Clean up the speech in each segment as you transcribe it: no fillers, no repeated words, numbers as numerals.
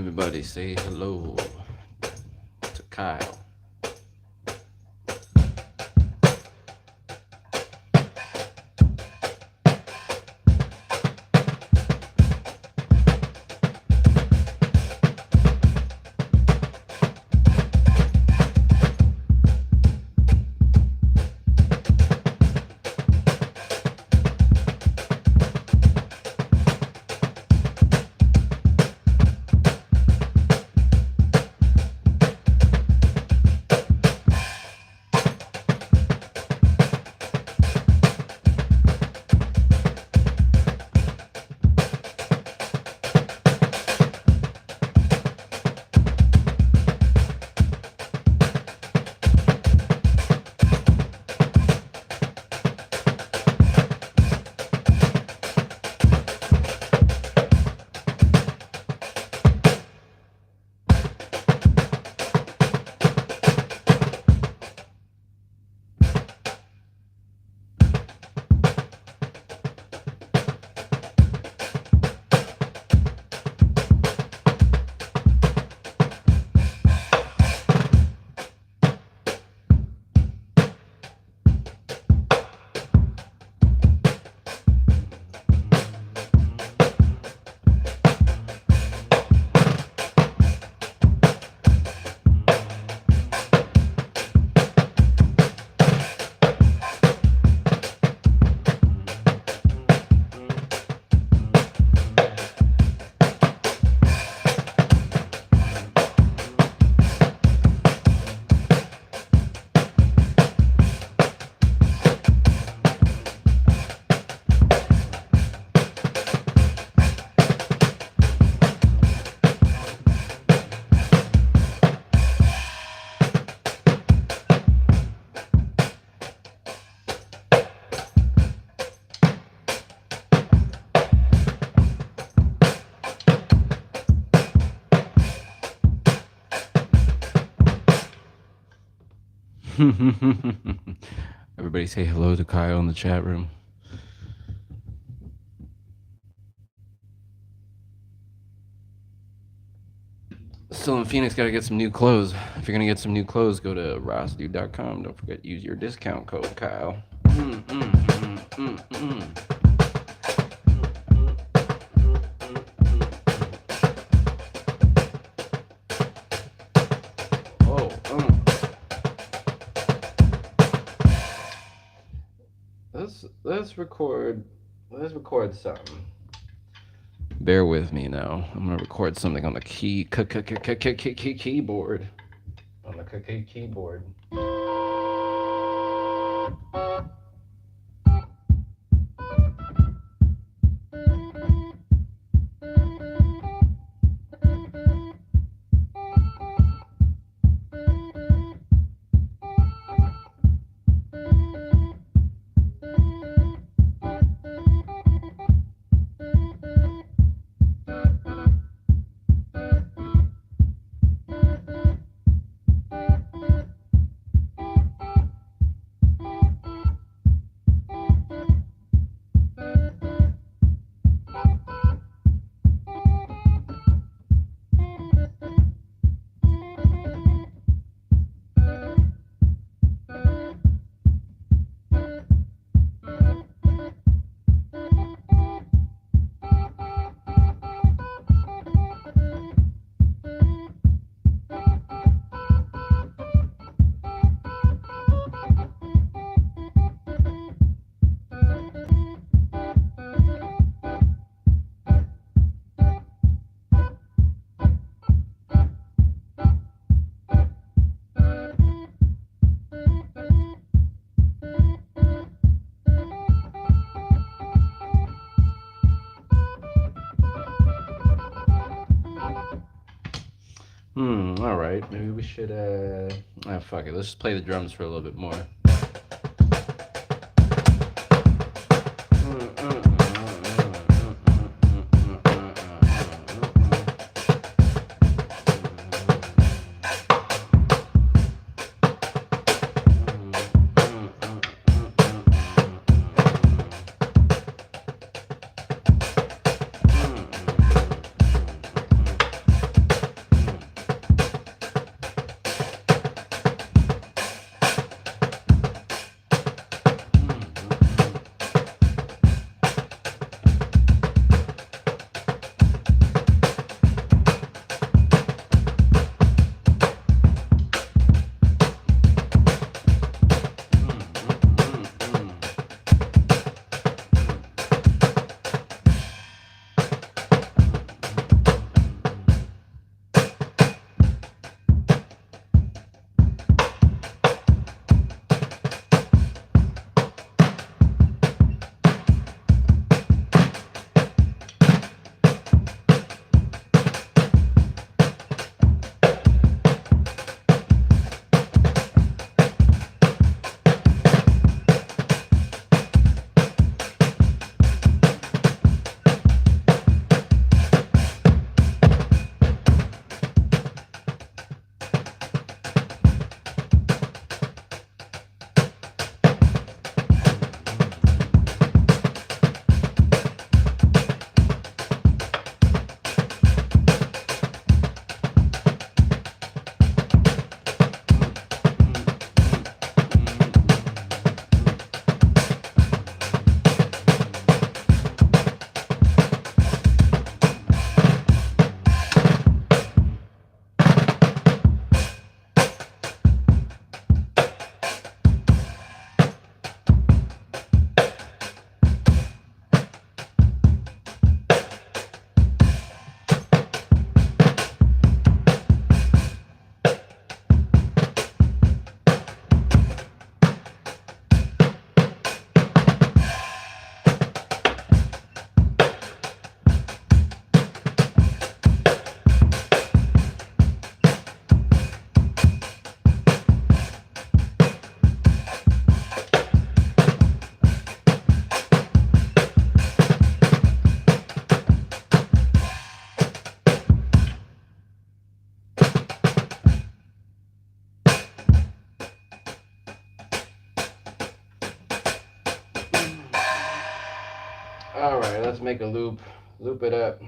Everybody say hello to Kyle. Everybody say hello to Kyle in the chat room. Still in Phoenix, gotta get some new clothes. If you're gonna get some new clothes, go to rossdude.com. Don't forget to use your discount code, Kyle. Let's record something. Bear with me now. I'm gonna record something on the keyboard. On the keyboard. All right. Maybe we should, fuck it. Let's just play the drums for a little bit more. let's make a loop. Loop it up.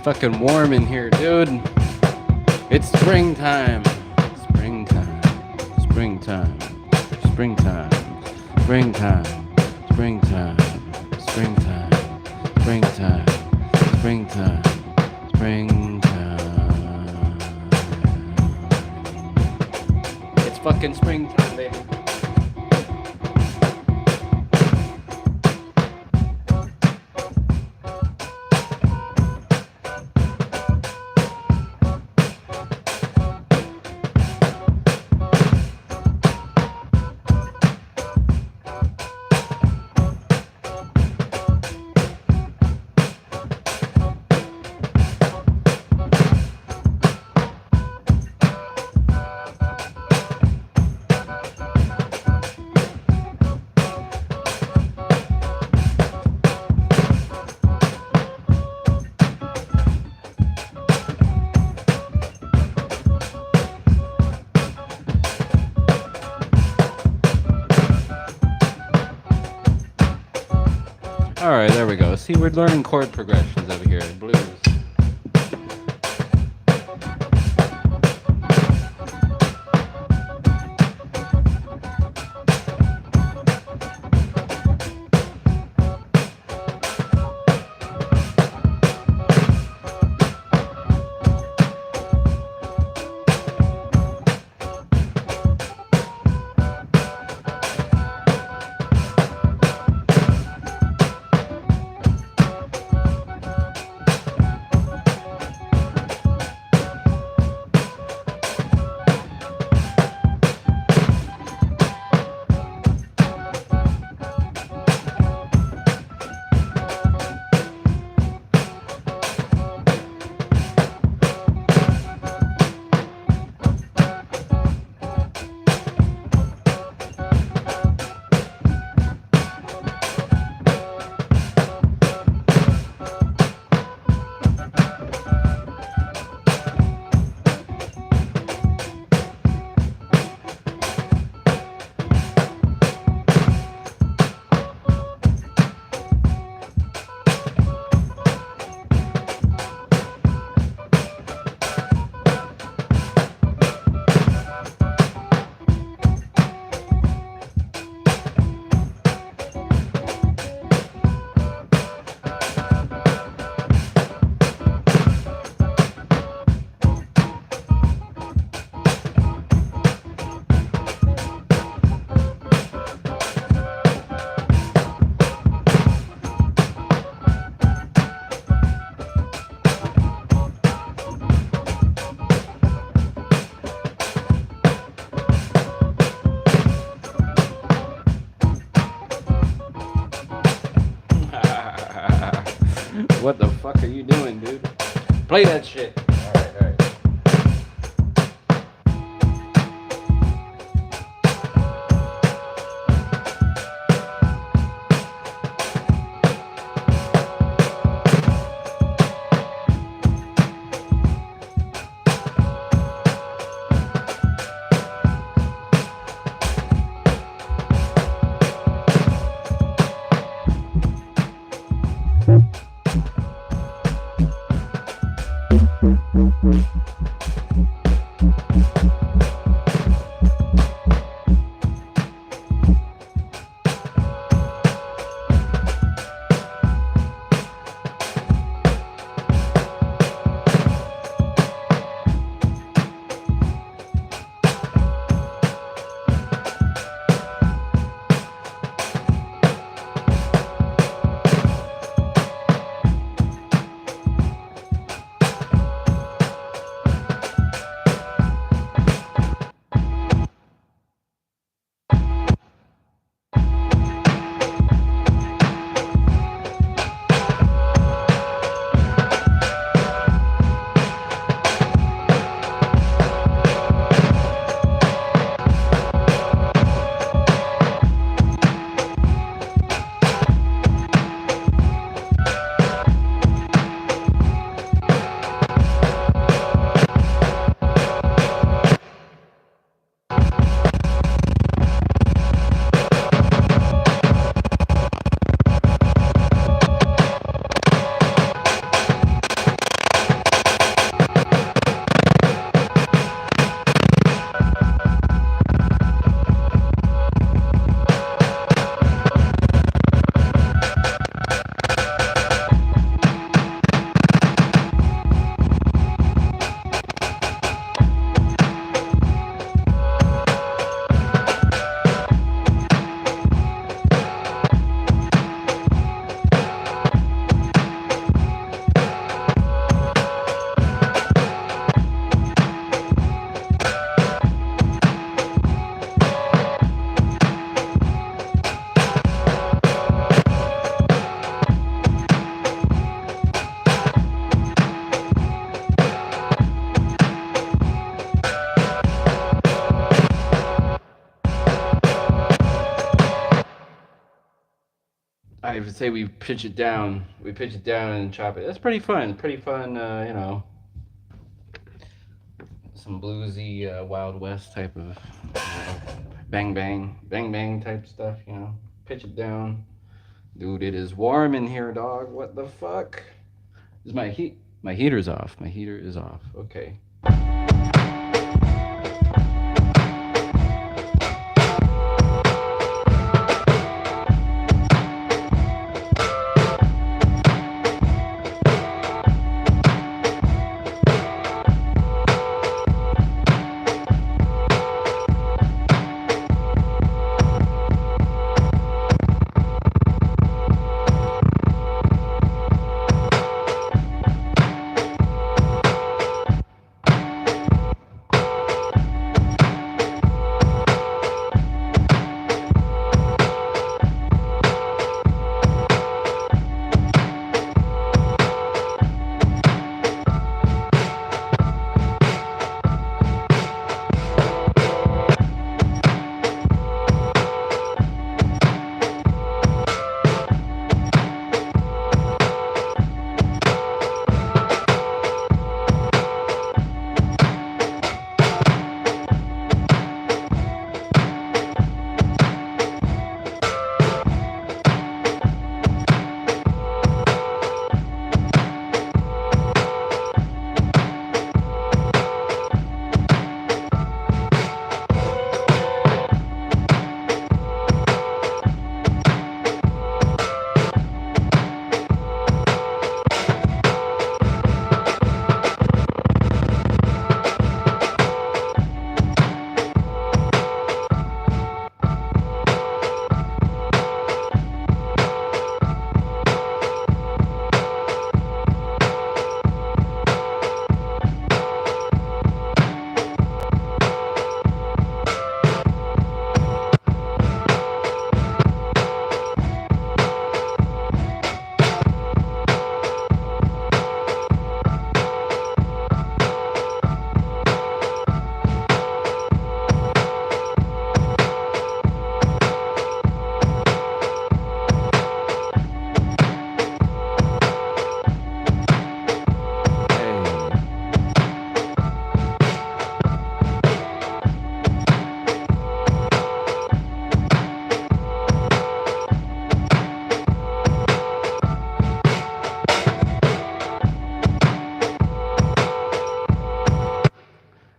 fucking warm in here, dude. It's springtime. Springtime. Springtime. Springtime. Springtime. Springtime. Springtime. Springtime. Springtime. Springtime. It's fucking springtime, baby. All right, there we go. See, we're learning chord progressions over here in blues. What the fuck are you doing, dude? Play that shit. All right, all right. could say we pitch it down. We pitch it down and chop it. That's pretty fun. Pretty fun. Some bluesy Wild West type of bang bang bang bang type stuff. Pitch it down. Dude, it is warm in here, dog. What the fuck? Is my heat? My heater's off. My heater is off. Okay.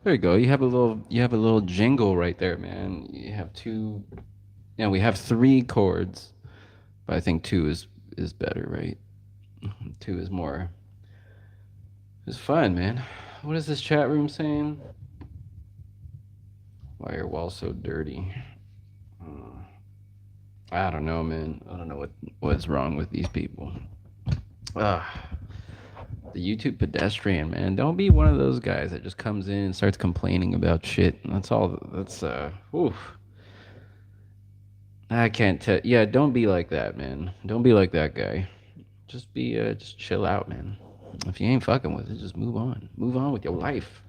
There you go. You have a little jingle right there, man. You have two. We have three chords, but I think two is better, right? Two is more. It's fun, man. What is this chat room saying? Why are your walls so dirty? I don't know, man. I don't know what's wrong with these people. Ah. The YouTube pedestrian, man. Don't be one of those guys that just comes in and starts complaining about shit. That's all. That's oof. I can't tell. Yeah, don't be like that, man. Don't be like that guy. Just chill out, man. If you ain't fucking with it, just move on. Move on with your life.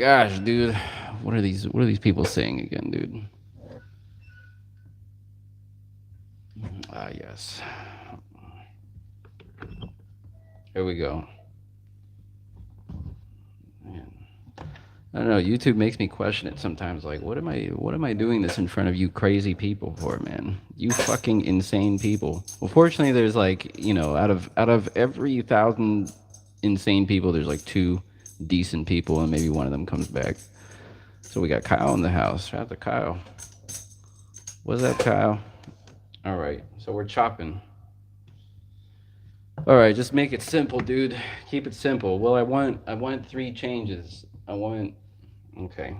gosh, dude. What are these people saying again, dude? Ah, yes. Here we go. Man. I don't know. YouTube makes me question it sometimes. Like, what am I doing this in front of you crazy people for, man? You fucking insane people. Well, fortunately, there's like, out of every 1,000 insane people, there's like two decent people, and maybe one of them comes back. So we got Kyle in the house. Shout out to Kyle. What's up, Kyle? All right. So we're chopping. All right. Just make it simple, dude. Keep it simple. Well, I want three changes. Okay.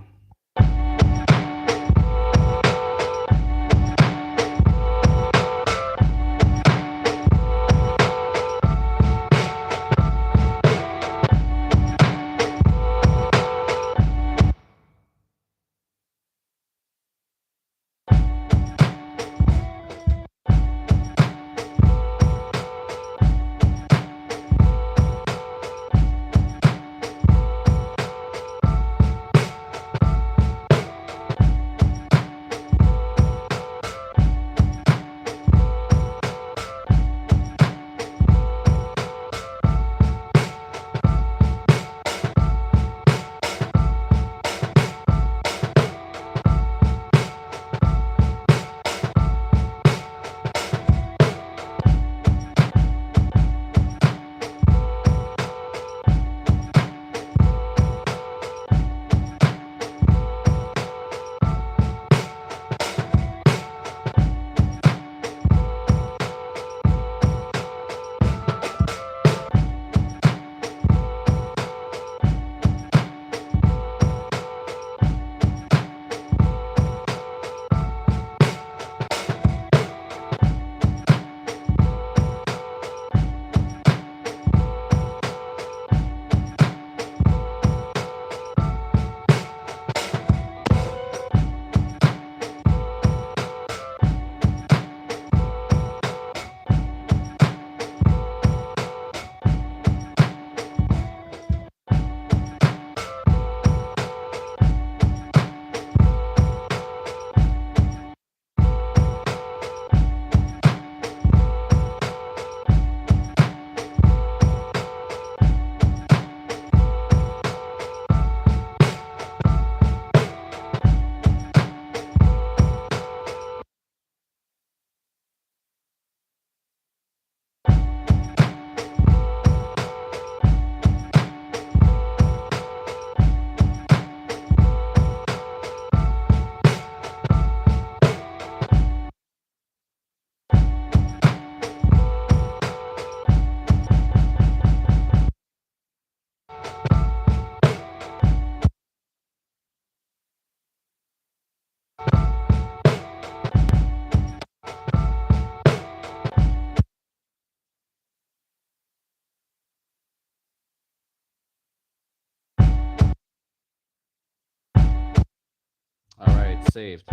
All right. Saved.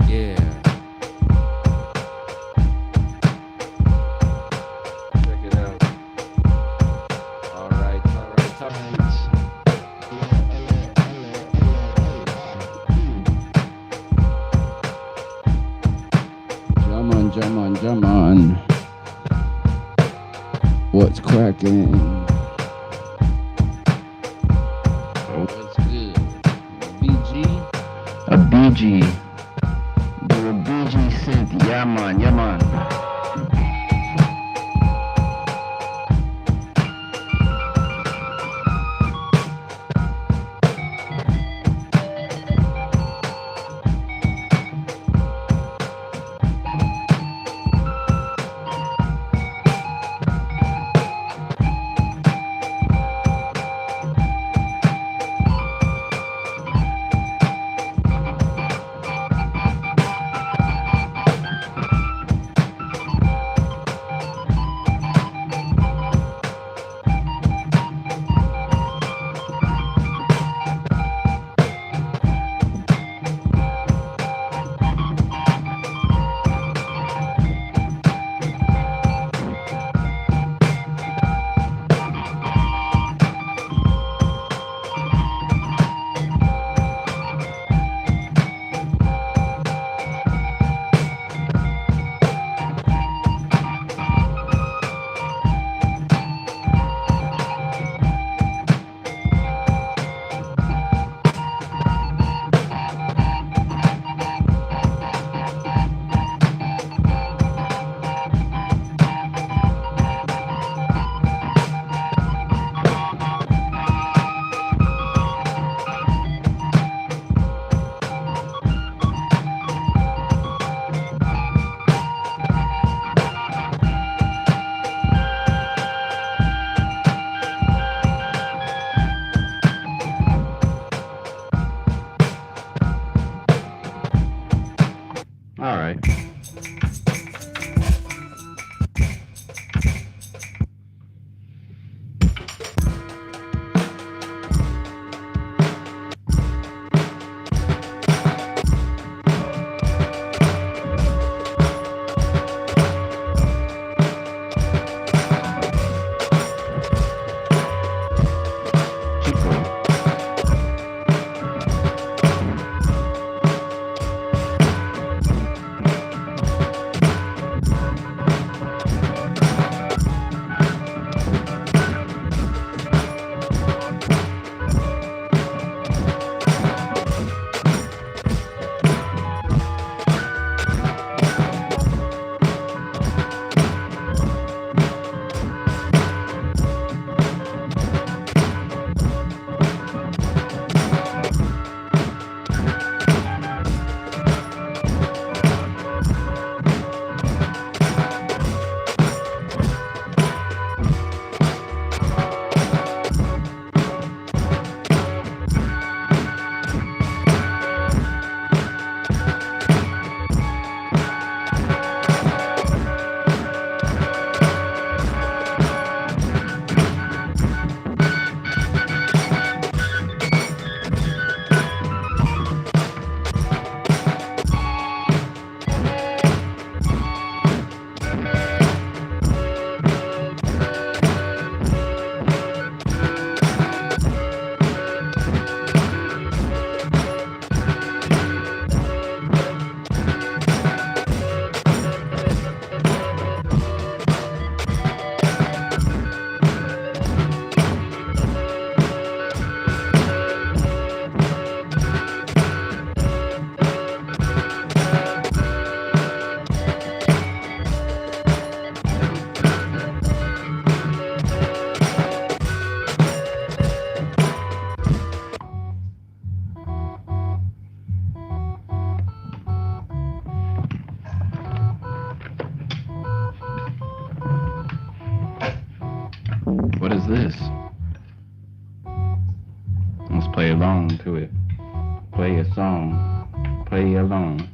Yeah. Check it out. All right. All right. Top beats. Jump on, jump on, jump on. What's cracking? What's good? BG? A BG. Do a BG synth. Yeah, man. Yeah, man. along to it. Play a song. Play along.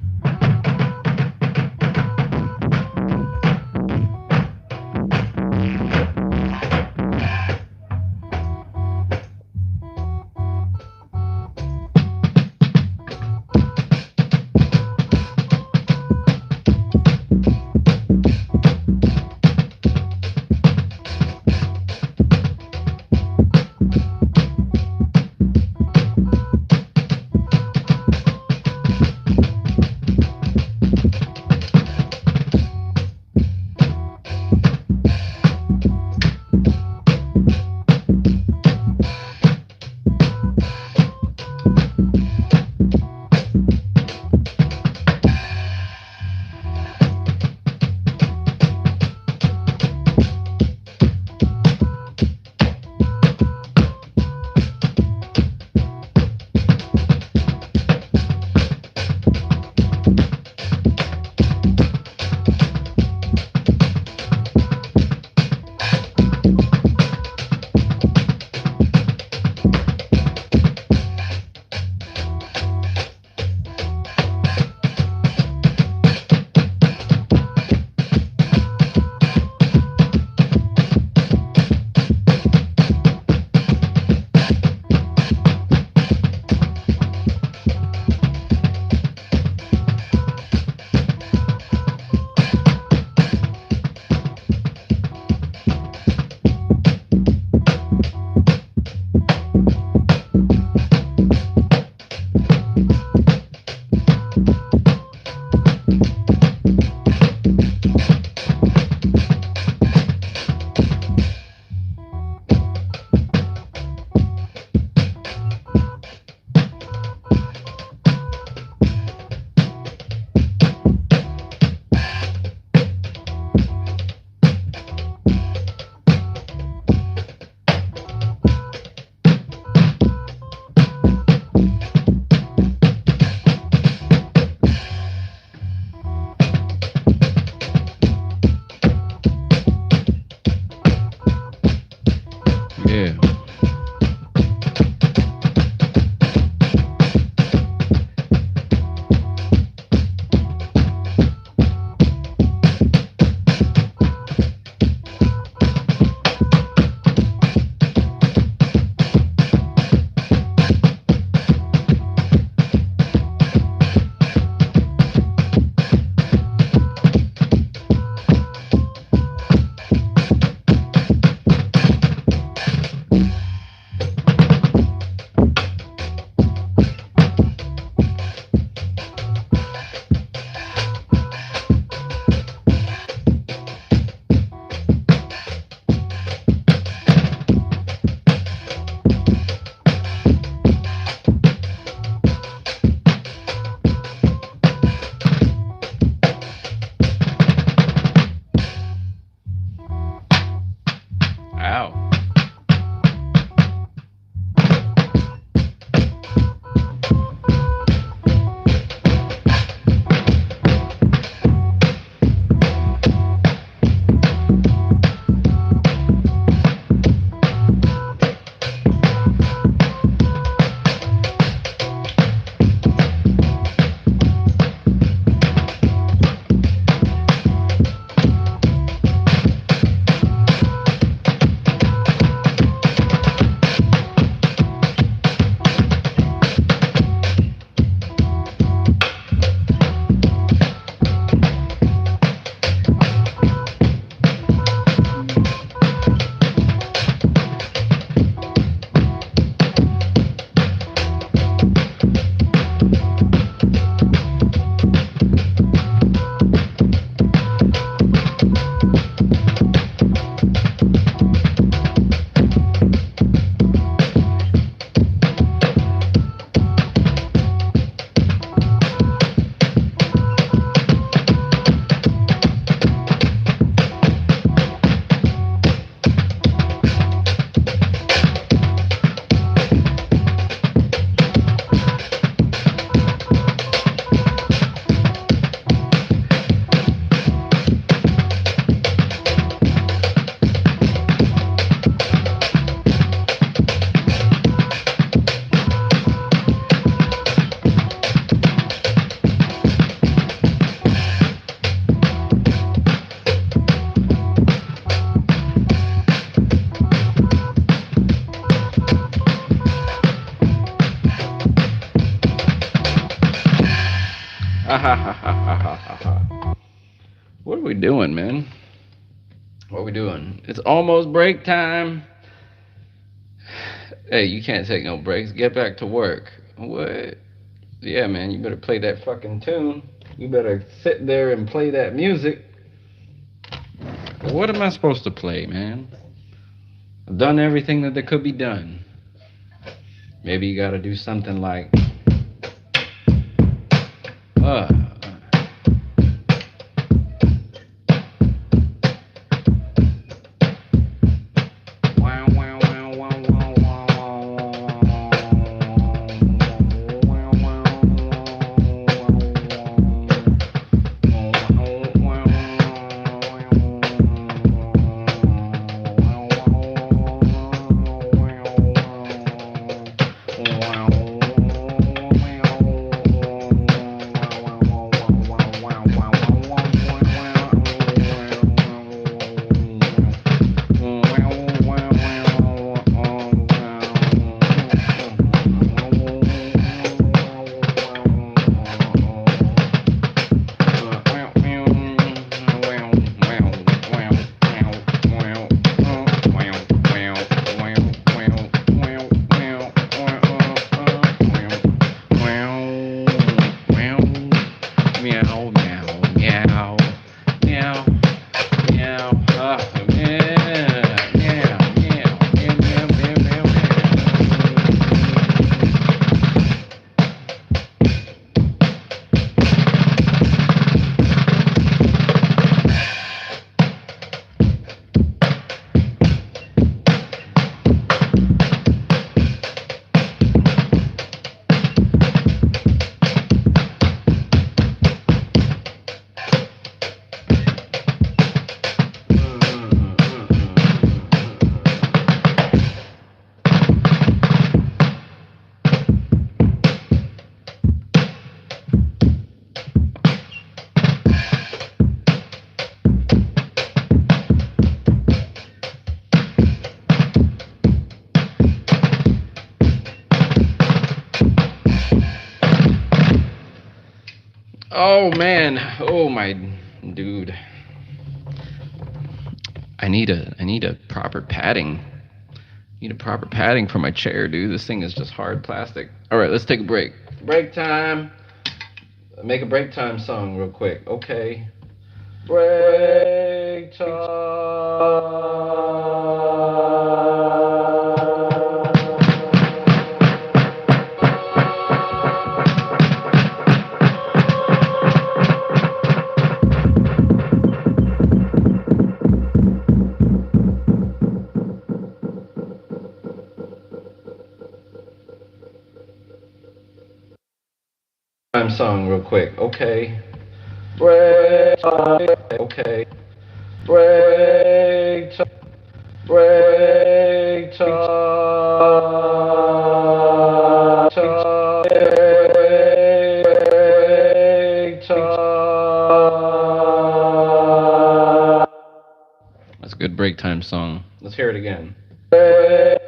What are we doing, man? What are we doing? It's almost break time. Hey, you can't take no breaks. Get back to work. What? Yeah, man, you better play that fucking tune. You better sit there and play that music. What am I supposed to play, man? I've done everything that there could be done. Maybe you gotta do something like, uh, meow, meow, meow, meow, meow. Yeah, meow, meow, meow, meow, meow, meow, Oh man, oh my dude. I need a proper padding. Need a proper padding for my chair, dude. This thing is just hard plastic. All right, let's take a break. Break time. Make a break time song real quick. Okay. Break time song real quick. Okay. Break time. Okay. Break time. Break time. Break time. That's a good break time song. Let's hear it again. Break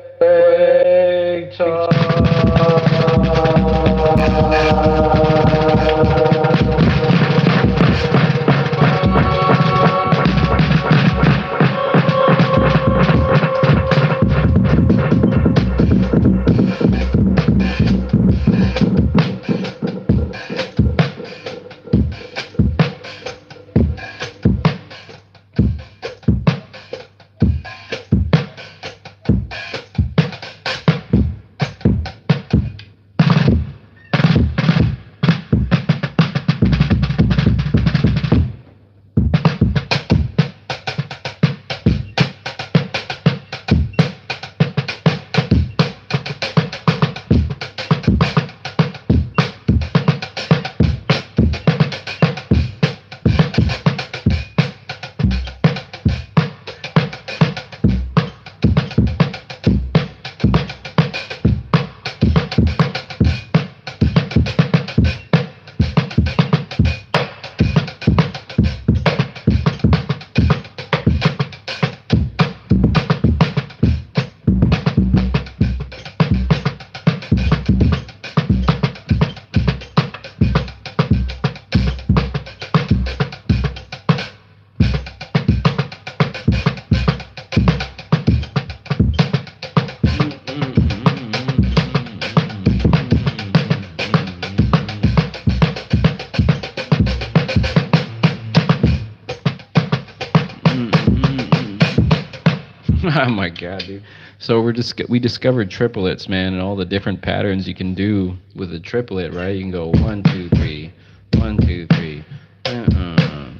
Oh my god, dude. So we discovered triplets, man, and all the different patterns you can do with a triplet, right? You can go 1, 2, 3, 1, 2, 3. Uh-uh.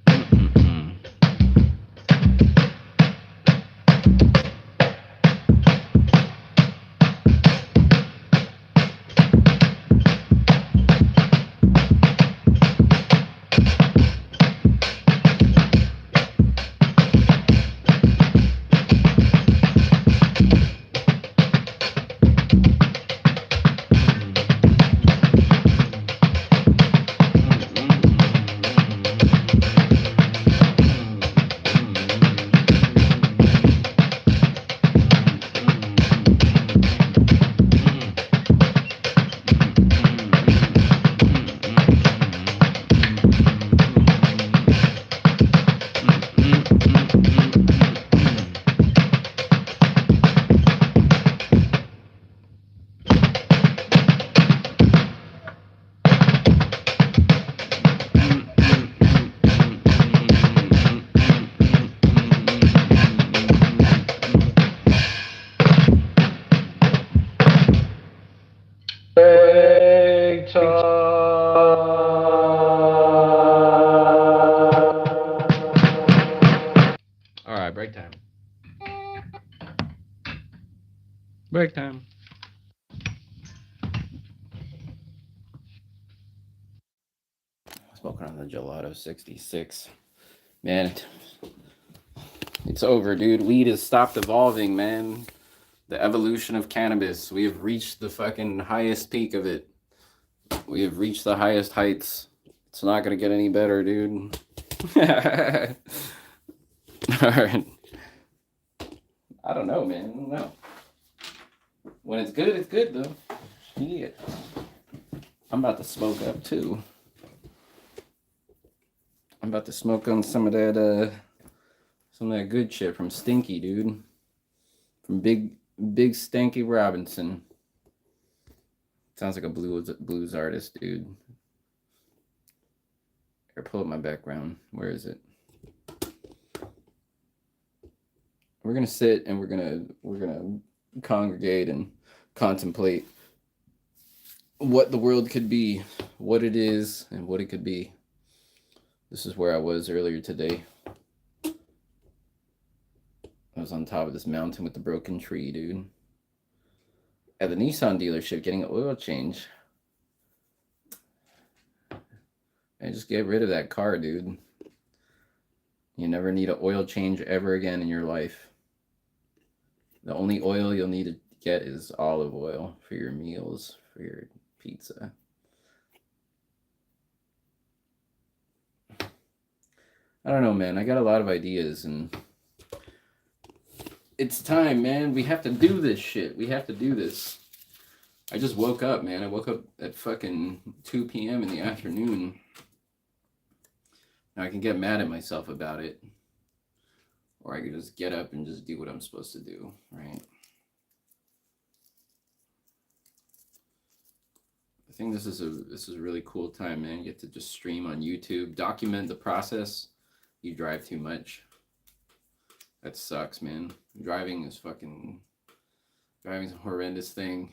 Mm-mm-mm. Break All right, break time. Break time. Smoking on the Gelato 66. Man, it's over, dude. Weed has stopped evolving, man. The evolution of cannabis. We have reached the fucking highest peak of it. We have reached the highest heights. It's not gonna get any better, dude. Alright. I don't know, man. I don't know. When it's good though. Yeah. I'm about to smoke up too. I'm about to smoke on some of that good shit from Stinky, dude. From Big Stanky Robinson. Sounds like a blues artist, dude. Here, pull up my background. Where is it? We're gonna sit and we're gonna congregate and contemplate what the world could be, what it is, and what it could be. This is where I was earlier today. I was on top of this mountain with the broken tree, dude. At the Nissan dealership getting an oil change. And just get rid of that car, dude. You never need an oil change ever again in your life. The only oil you'll need to get is olive oil for your meals, for your pizza. I don't know, man. I got a lot of ideas, and it's time, man. We have to do this shit. We have to do this. I just woke up, man. I woke up at fucking 2 p.m. in the afternoon. Now I can get mad at myself about it. Or I can just get up and just do what I'm supposed to do, right? I think this is a really cool time, man. You get to just stream on YouTube, document the process. You drive too much. That sucks, man. Driving's a horrendous thing.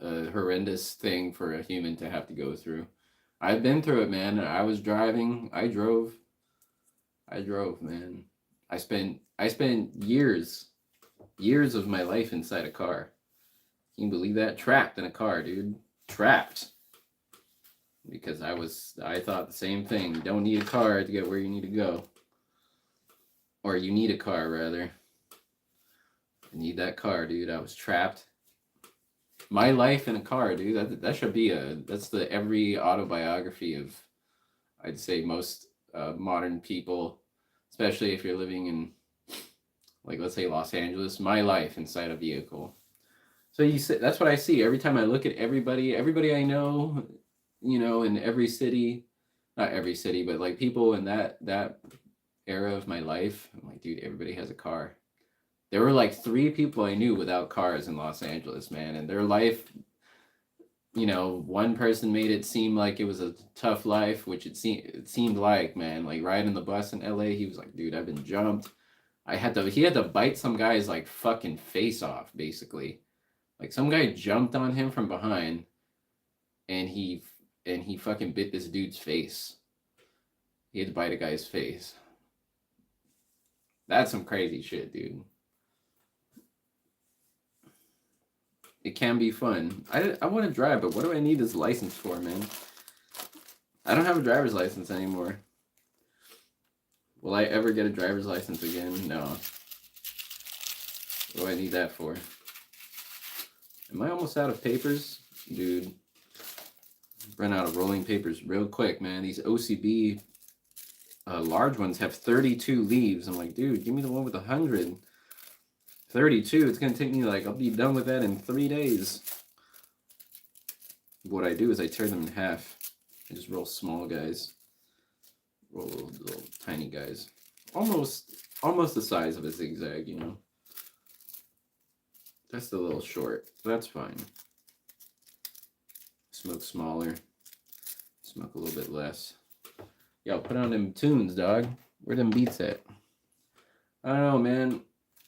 A horrendous thing for a human to have to go through. I've been through it, man. I was driving. I drove, man. I spent years of my life inside a car. Can you believe that? Trapped in a car, dude. Trapped. Because I thought the same thing. You don't need a car to get where you need to go. Or you need a car, rather. I need that car, dude. I was trapped. My life in a car, dude. That should be that's the every autobiography of, I'd say, most modern people, especially if you're living in, like, let's say Los Angeles. My life inside a vehicle. So that's what I see every time I look at everybody I know, in every city, not every city, but like people in that era of my life. I'm like, dude, everybody has a car. There were like 3 people I knew without cars in Los Angeles, man, and their life, one person made it seem like it was a tough life, which it seemed like, man. Like riding the bus in LA, he was like, dude, I've been jumped, he had to bite some guy's like fucking face off, basically. Like some guy jumped on him from behind, and he fucking bit this dude's face. He had to bite a guy's face. That's some crazy shit, dude. It can be fun. I want to drive, but what do I need this license for, man? I don't have a driver's license anymore. Will I ever get a driver's license again? No. What do I need that for? Am I almost out of papers? Dude. Run out of rolling papers real quick, man. These OCB large ones have 32 leaves. I'm like, dude, give me the one with 100. 32, it's going to take me like, I'll be done with that in 3 days. What I do is I tear them in half. I just roll small guys. Roll little tiny guys. Almost the size of a zigzag, you know. Just a little short. That's fine. Smoke smaller. Smoke a little bit less. Yo, put on them tunes, dog. Where them beats at? I don't know, man.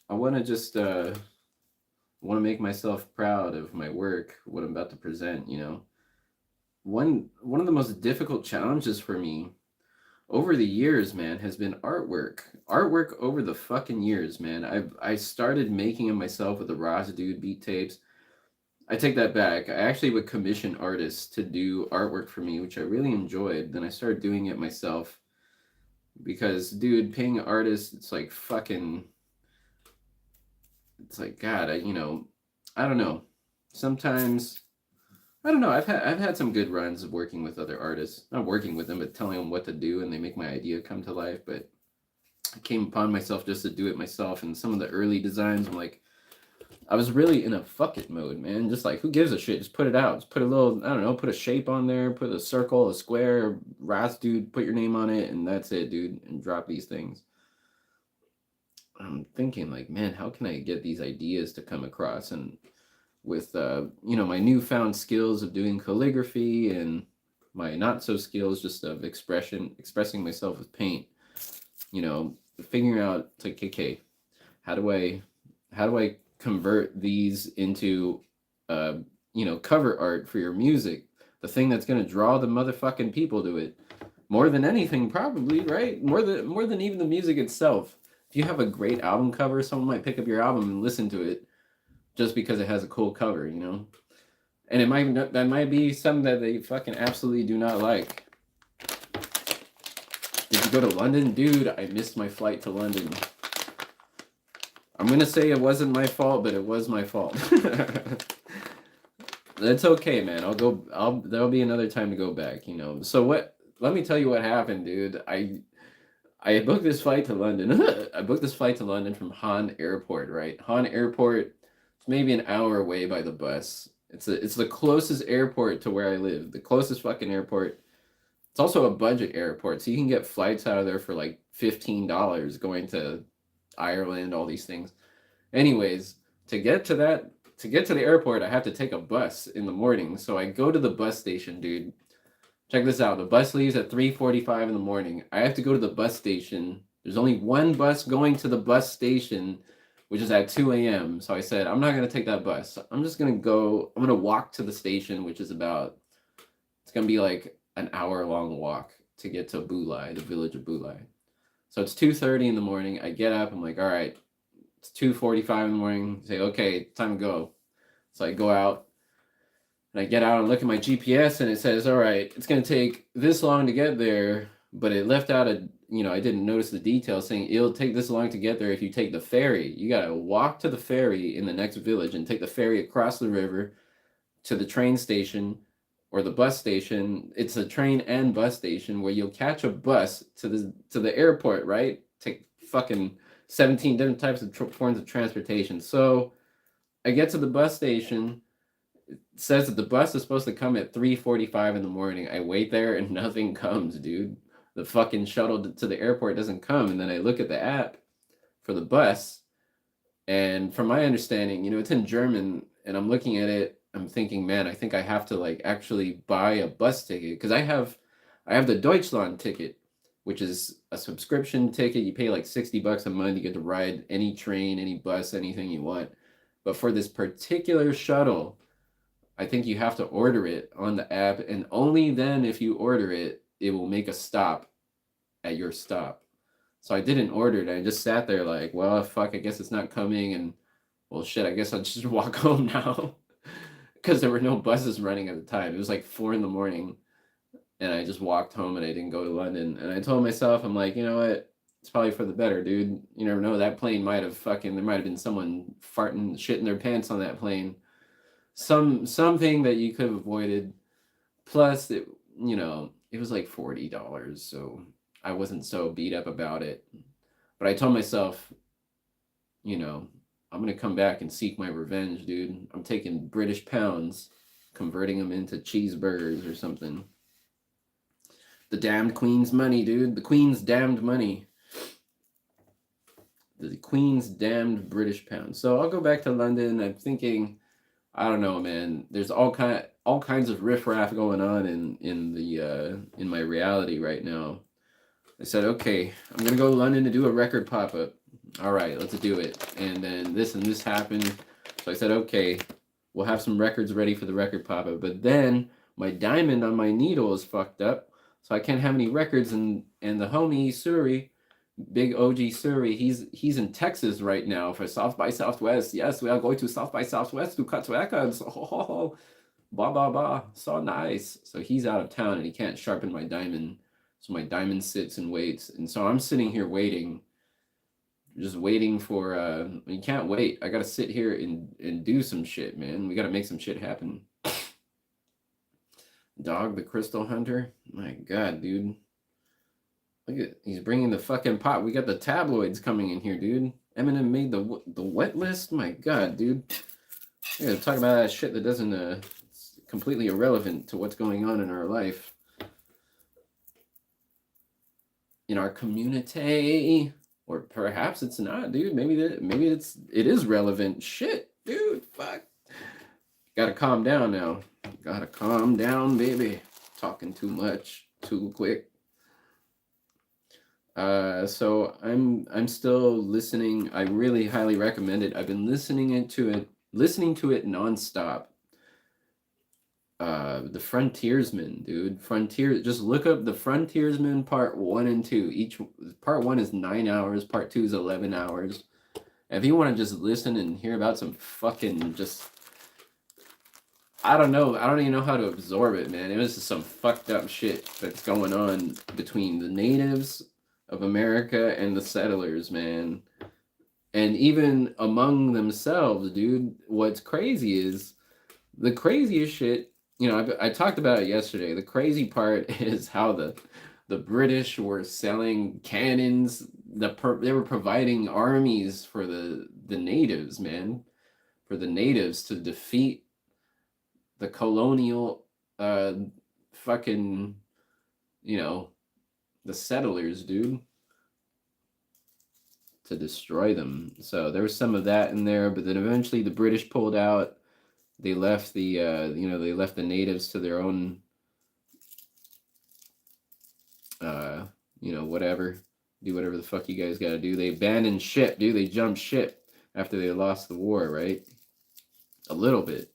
I want to just want to make myself proud of my work, what I'm about to present, you know. One of the most difficult challenges for me over the years, man, has been artwork. Artwork over the fucking years, man. I started making them myself with the Ross Dude beat tapes. I take that back. I actually would commission artists to do artwork for me, which I really enjoyed. Then I started doing it myself because, dude, paying artists, it's like fucking... It's like, God, I don't know. Sometimes, I don't know. I've had some good runs of working with other artists. Not working with them, but telling them what to do, and they make my idea come to life. But I came upon myself just to do it myself. And some of the early designs, I'm like, I was really in a fuck it mode, man. Just like, who gives a shit? Just put it out. Just put a little, I don't know, put a shape on there, put a circle, a square, Ross Dude, put your name on it, and that's it, dude. And drop these things. I'm thinking like, man, how can I get these ideas to come across? And with my newfound skills of doing calligraphy and my not so skills just of expressing myself with paint, figuring out, it's like, okay, how do I convert these into cover art for your music, the thing that's going to draw the motherfucking people to it more than anything, probably, right? More than even the music itself. If you have a great album cover, someone might pick up your album and listen to it just because it has a cool cover, you know? And that might be something that they fucking absolutely do not like. Did you go to London? Dude, I missed my flight to London. I'm going to say it wasn't my fault, but it was my fault. That's okay, man. There'll be another time to go back, you know? So let me tell you what happened, dude. I booked this flight to London. I booked this flight to London from Han Airport, right? Han Airport, it's maybe an hour away by the bus. It's the closest airport to where I live. The closest fucking airport. It's also a budget airport, so you can get flights out of there for like $15 going to Ireland, all these things. Anyways, to get to the airport, I have to take a bus in the morning. So I go to the bus station, dude. Check this out. The bus leaves at 3:45 in the morning. I have to go to the bus station. There's only one bus going to the bus station, which is at 2 a.m. So I said, I'm not going to take that bus. I'm going to walk to the station, which is it's going to be like an hour-long walk to get to Bulai, the village of Bulai. So it's 2:30 in the morning. I get up. I'm like, all right, it's 2:45 in the morning. I say, okay, time to go. So I go out. And I get out and look at my GPS, and it says, all right, it's going to take this long to get there, but it left out I didn't notice the details saying it'll take this long to get there if you take the ferry. You got to walk to the ferry in the next village and take the ferry across the river to the train station or the bus station. It's a train and bus station where you'll catch a bus to the airport, right? Take fucking 17 different types of forms of transportation. So I get to the bus station. It says that the bus is supposed to come at 3:45 in the morning. I wait there and nothing comes, dude. The fucking shuttle to the airport doesn't come. And then I look at the app for the bus. And from my understanding, it's in German. And I'm looking at it. I'm thinking, man, I think I have to like actually buy a bus ticket. Because I have the Deutschland ticket. which is a subscription ticket. You pay like $60 a month. You get to ride any train, any bus, anything you want. But for this particular shuttle, I think you have to order it on the app, and only then, if you order it, it will make a stop at your stop. So I didn't order it. I just sat there like, well, fuck, I guess it's not coming. And well, shit, I guess I'll just walk home now. Because there were no buses running at the time. It was like 4 in the morning. And I just walked home and I didn't go to London. And I told myself, I'm like, you know what? It's probably for the better, dude. You never know. That plane might have there might have been someone farting, shitting their pants on that plane. Something that you could have avoided. Plus, it was like $40, so I wasn't so beat up about it. But I told myself, I'm gonna come back and seek my revenge, dude. I'm taking British pounds, converting them into cheeseburgers or something. The damned Queen's money, dude. The Queen's damned money. The Queen's damned British pound. So I'll go back to London. I'm thinking, I don't know, man. There's all kinds of riffraff going on in my reality right now. I said, okay, I'm gonna go to London to do a record pop-up. All right, let's do it. And then this and this happened. So I said, okay, we'll have some records ready for the record pop-up. But then my diamond on my needle is fucked up, so I can't have any records. And the homie Suri, big OG Suri, he's in Texas right now for South by Southwest. Yes, we are going to South by Southwest to cut records. Oh, blah blah blah. So nice. So he's out of town and he can't sharpen my diamond. So my diamond sits and waits. And so I'm sitting here waiting. Just waiting for you can't wait. I gotta sit here and do some shit, man. We gotta make some shit happen. Dog the Crystal Hunter? My god, dude. Look at, he's bringing the fucking pot. We got the tabloids coming in here, dude. Eminem made the wet list? My god, dude. We gotta talk about that shit that doesn't it's completely irrelevant to what's going on in our life. In our community. Or perhaps it's not, dude. Maybe it is relevant. Shit, dude. Fuck. Gotta calm down now. Gotta calm down, baby. Talking too much, too quick. So I'm still listening. I really highly recommend it. I've been listening to it nonstop. The Frontiersman, dude. Just look up The Frontiersman Part 1 and 2. Each Part 1 is 9 hours, Part 2 is 11 hours. If you want to just listen and hear about some fucking just, I don't know. I don't even know how to absorb it, man. It was just some fucked up shit that's going on between the natives of America and the settlers, man. And even among themselves, dude. What's crazy is the craziest shit. I talked about it yesterday. The crazy part is how the British were selling cannons. They were providing armies for the natives, man. For the natives to defeat the colonial fucking, the settlers, dude. To destroy them. So there was some of that in there, but then eventually the British pulled out. They left the natives to their own, whatever. Do whatever the fuck you guys gotta do. They abandoned ship, dude. They jumped ship after they lost the war, right? A little bit.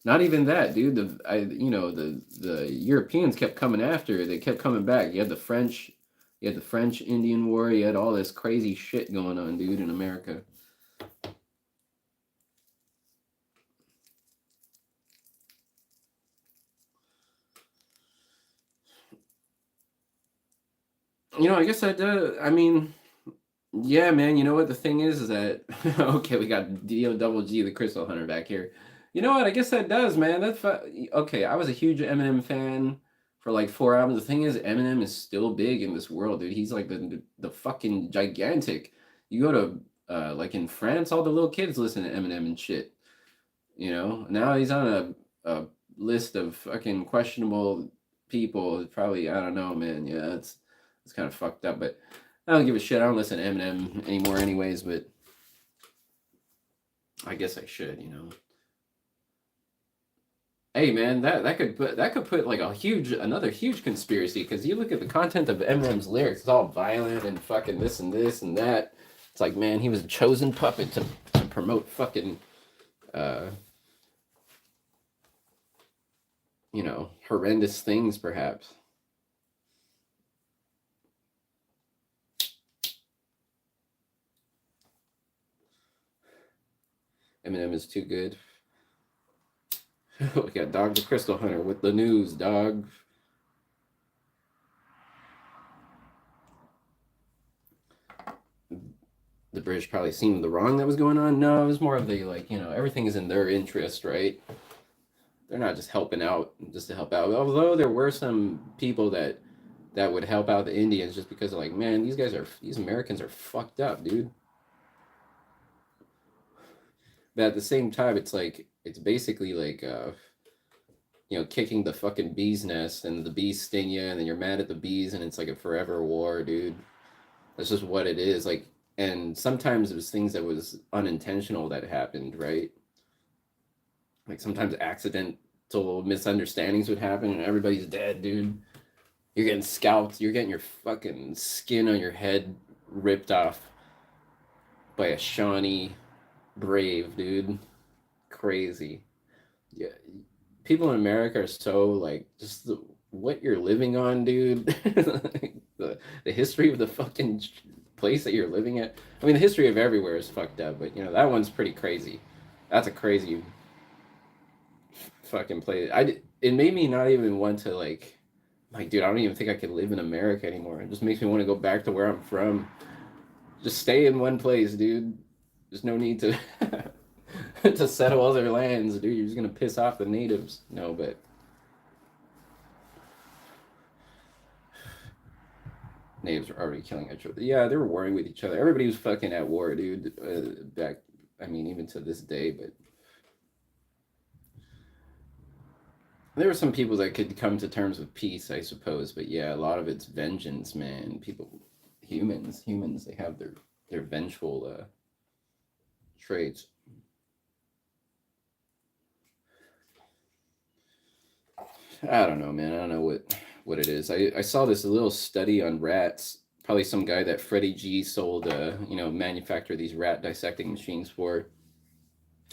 Not even that, dude. The Europeans kept coming after. They kept coming back. You had the French Indian War. You had all this crazy shit going on, dude, in America. I guess I do. I mean, yeah, man. You know what the thing is that okay, we got D-O-double-G, the Crystal Hunter back here. You know what? I guess that does, man. Okay. I was a huge Eminem fan for like 4 albums. The thing is, Eminem is still big in this world, dude. He's like the fucking gigantic. You go to like in France, all the little kids listen to Eminem and shit. Now he's on a list of fucking questionable people. Probably, I don't know, man. Yeah, it's kind of fucked up, but I don't give a shit. I don't listen to Eminem anymore anyways, but I guess I should, Hey man, that could put like another huge conspiracy because you look at the content of Eminem's lyrics, it's all violent and fucking this and this and that. It's like, man, he was a chosen puppet to promote fucking uh horrendous things perhaps. Eminem is too good. We got Dog the Crystal Hunter with the news, dog. The British probably seen the wrong that was going on. No, it was more of the like, everything is in their interest, right? They're not just helping out just to help out. Although there were some people that would help out the Indians just because of like, man, these Americans are fucked up, dude. But at the same time, it's like it's basically like kicking the fucking bee's nest and the bees sting you and then you're mad at the bees and it's like a forever war, dude. That's just what it is. Like and sometimes it was things that was unintentional that happened, right? Like sometimes accidental misunderstandings would happen and everybody's dead, dude. You're getting scalped. You're getting your fucking skin on your head ripped off by a Shawnee Brave, dude. Crazy. Yeah. People in America are so like just what you're living on, dude. The history of the fucking place that you're living at. I mean, the history of everywhere is fucked up, but that one's pretty crazy. That's a crazy fucking place. It made me not even want to like, dude, I don't even think I could live in America anymore. It just makes me want to go back to where I'm from. Just stay in one place, dude. There's no need to to settle other lands, dude. You're just gonna piss off the natives. No, but natives are already killing each other. Yeah, they were warring with each other. Everybody was fucking at war, dude. Back, I mean, even to this day. But there were some people that could come to terms with peace, I suppose. But yeah, a lot of it's vengeance, man. Humans, they have their vengeful traits. I don't know, man. I don't know what it is. I saw this little study on rats. Probably some guy that Freddie G sold, manufactured these rat dissecting machines for. It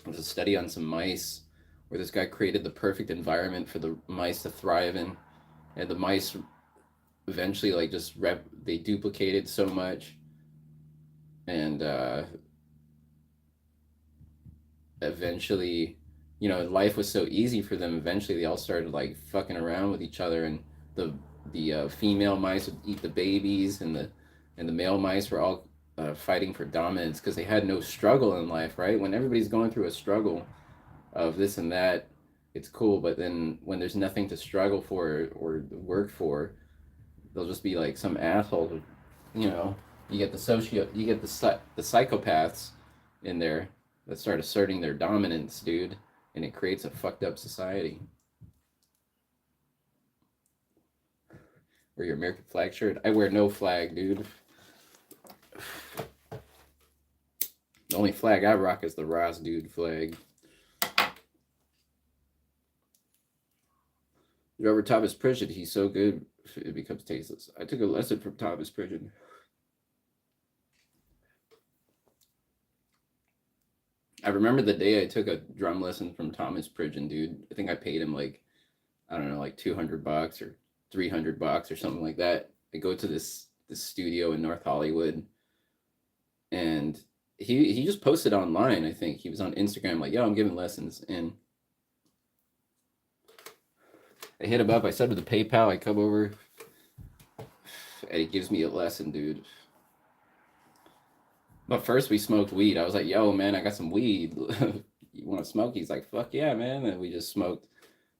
was a study on some mice where this guy created the perfect environment for the mice to thrive in, and the mice eventually like they duplicated so much, and eventually, life was so easy for them. Eventually, they all started like fucking around with each other, and the female mice would eat the babies, and the male mice were all fighting for dominance because they had no struggle in life. Right? When everybody's going through a struggle of this and that, it's cool. But then when there's nothing to struggle for or work for, they'll just be like some asshole. You know, you get the psychopaths in there that start asserting their dominance, dude, and it creates a fucked up society. Wear your American flag shirt. I wear no flag, dude. The only flag I rock is the Ross dude flag. Whoever Thomas Pridgen, he's so good, it becomes tasteless. I took a lesson from Thomas Pridgen. I remember the day I took a drum lesson from Thomas Pridgen, dude. I think I paid him like, I don't know, like $200 or $300 or something like that. I go to this studio in North Hollywood, and he just posted online. I think he was on Instagram like, "Yo, I'm giving lessons," and I hit him up. I said with the PayPal, I come over, and he gives me a lesson, dude. But first we smoked weed. I was like, "Yo, man, I got some weed. You want to smoke?" He's like, "Fuck yeah, man!" And we just smoked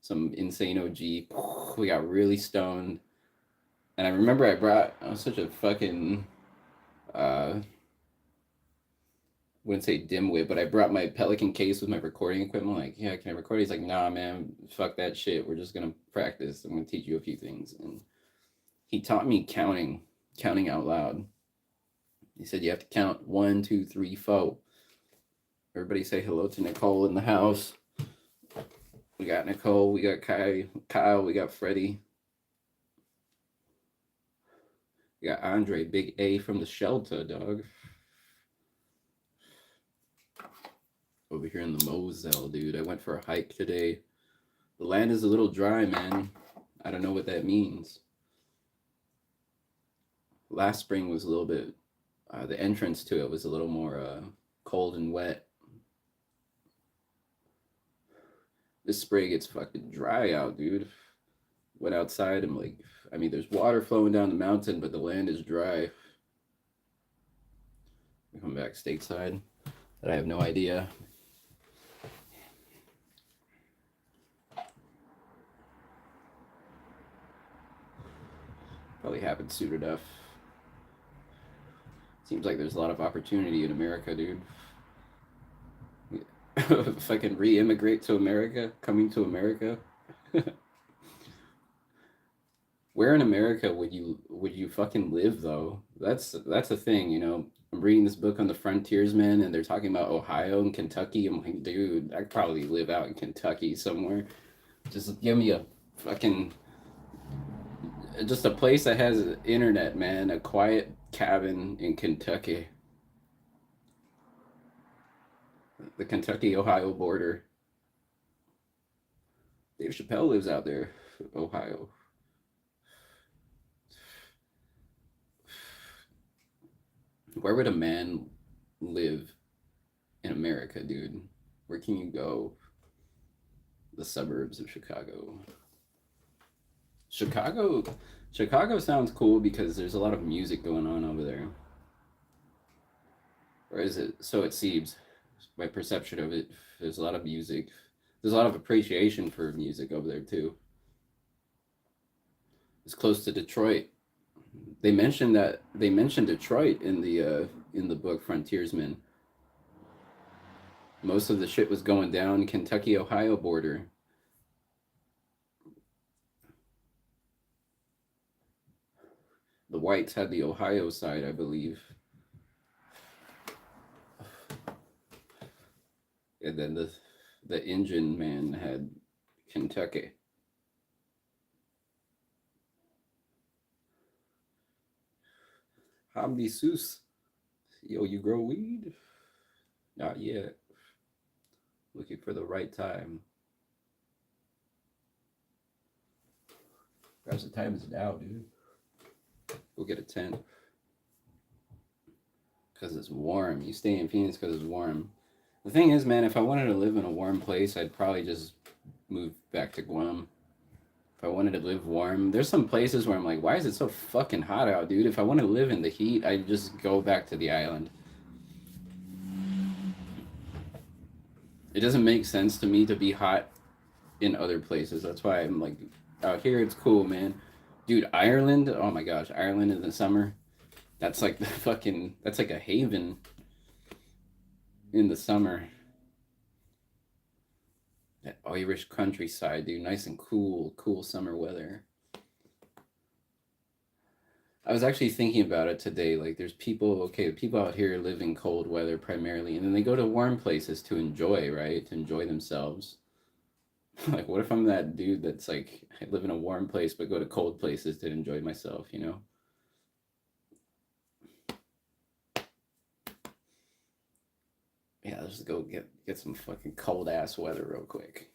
some insane OG. We got really stoned, and I remember I was such a fucking uh wouldn't say dimwit, but I brought my Pelican case with my recording equipment. Like, yeah, can I record? He's like, nah, man, fuck that shit. We're just gonna practice. I'm gonna teach you a few things. And he taught me counting out loud. He said you have to count 1, 2, 3, 4. Everybody say hello to Nicole in the house. We got Nicole, we got Kyle, we got Freddie, we got Andre, Big A from the shelter, dog. Over here in the Moselle, dude. I went for a hike today. The land is a little dry, man. I don't know what that means. Last spring was a little bit, the entrance to it was a little more cold and wet. This spring it's fucking dry out, dude. Went outside, I'm like, I mean, there's water flowing down the mountain, but the land is dry. We come back stateside. I have no idea. Probably happened soon enough. Seems like there's a lot of opportunity in America, dude. If I can re-immigrate to America, coming to America. Where in America would you fucking live though? That's a thing, you know. I'm reading this book on the frontiersmen, and they're talking about Ohio and Kentucky. I'm like, dude, I could probably live out in Kentucky somewhere. Just give me a fucking just a place that has internet, man. A quiet cabin in Kentucky, the Kentucky Ohio border. Dave Chappelle lives out there, Ohio. Where would a man live in America, dude? Where can you go? The suburbs of Chicago. Chicago, Chicago sounds cool because there's a lot of music going on over there. Or is it? So it seems. My perception of it. There's a lot of music. There's a lot of appreciation for music over there too. It's close to Detroit. They mentioned Detroit in the book Frontiersman. Most of the shit was going down Kentucky Ohio border. The whites had the Ohio side, I believe, and then the Indian man had Kentucky. Hamdi Seuss. Yo, you grow weed? Not yet. Looking for the right time. Perhaps the time is now, dude. Go get a tent. Because it's warm. You stay in Phoenix because it's warm. The thing is, man, if I wanted to live in a warm place, I'd probably just move back to Guam. If I wanted to live warm, there's some places where I'm like, why is it so fucking hot out, dude? If I want to live in the heat, I'd just go back to the island. It doesn't make sense to me to be hot in other places. That's why I'm like, out here it's cool, man. Dude, Ireland, oh my gosh, Ireland in the summer. That's like the fucking, that's like a haven in the summer. That Irish countryside, dude, nice and cool, cool summer weather. I was actually thinking about it today. Like, there's people, okay, people out here live in cold weather primarily, and then they go to warm places to enjoy, right? To enjoy themselves. Like, what if I'm that dude that's like, I live in a warm place, but go to cold places to enjoy myself, you know? Yeah, let's just go get some fucking cold ass weather real quick.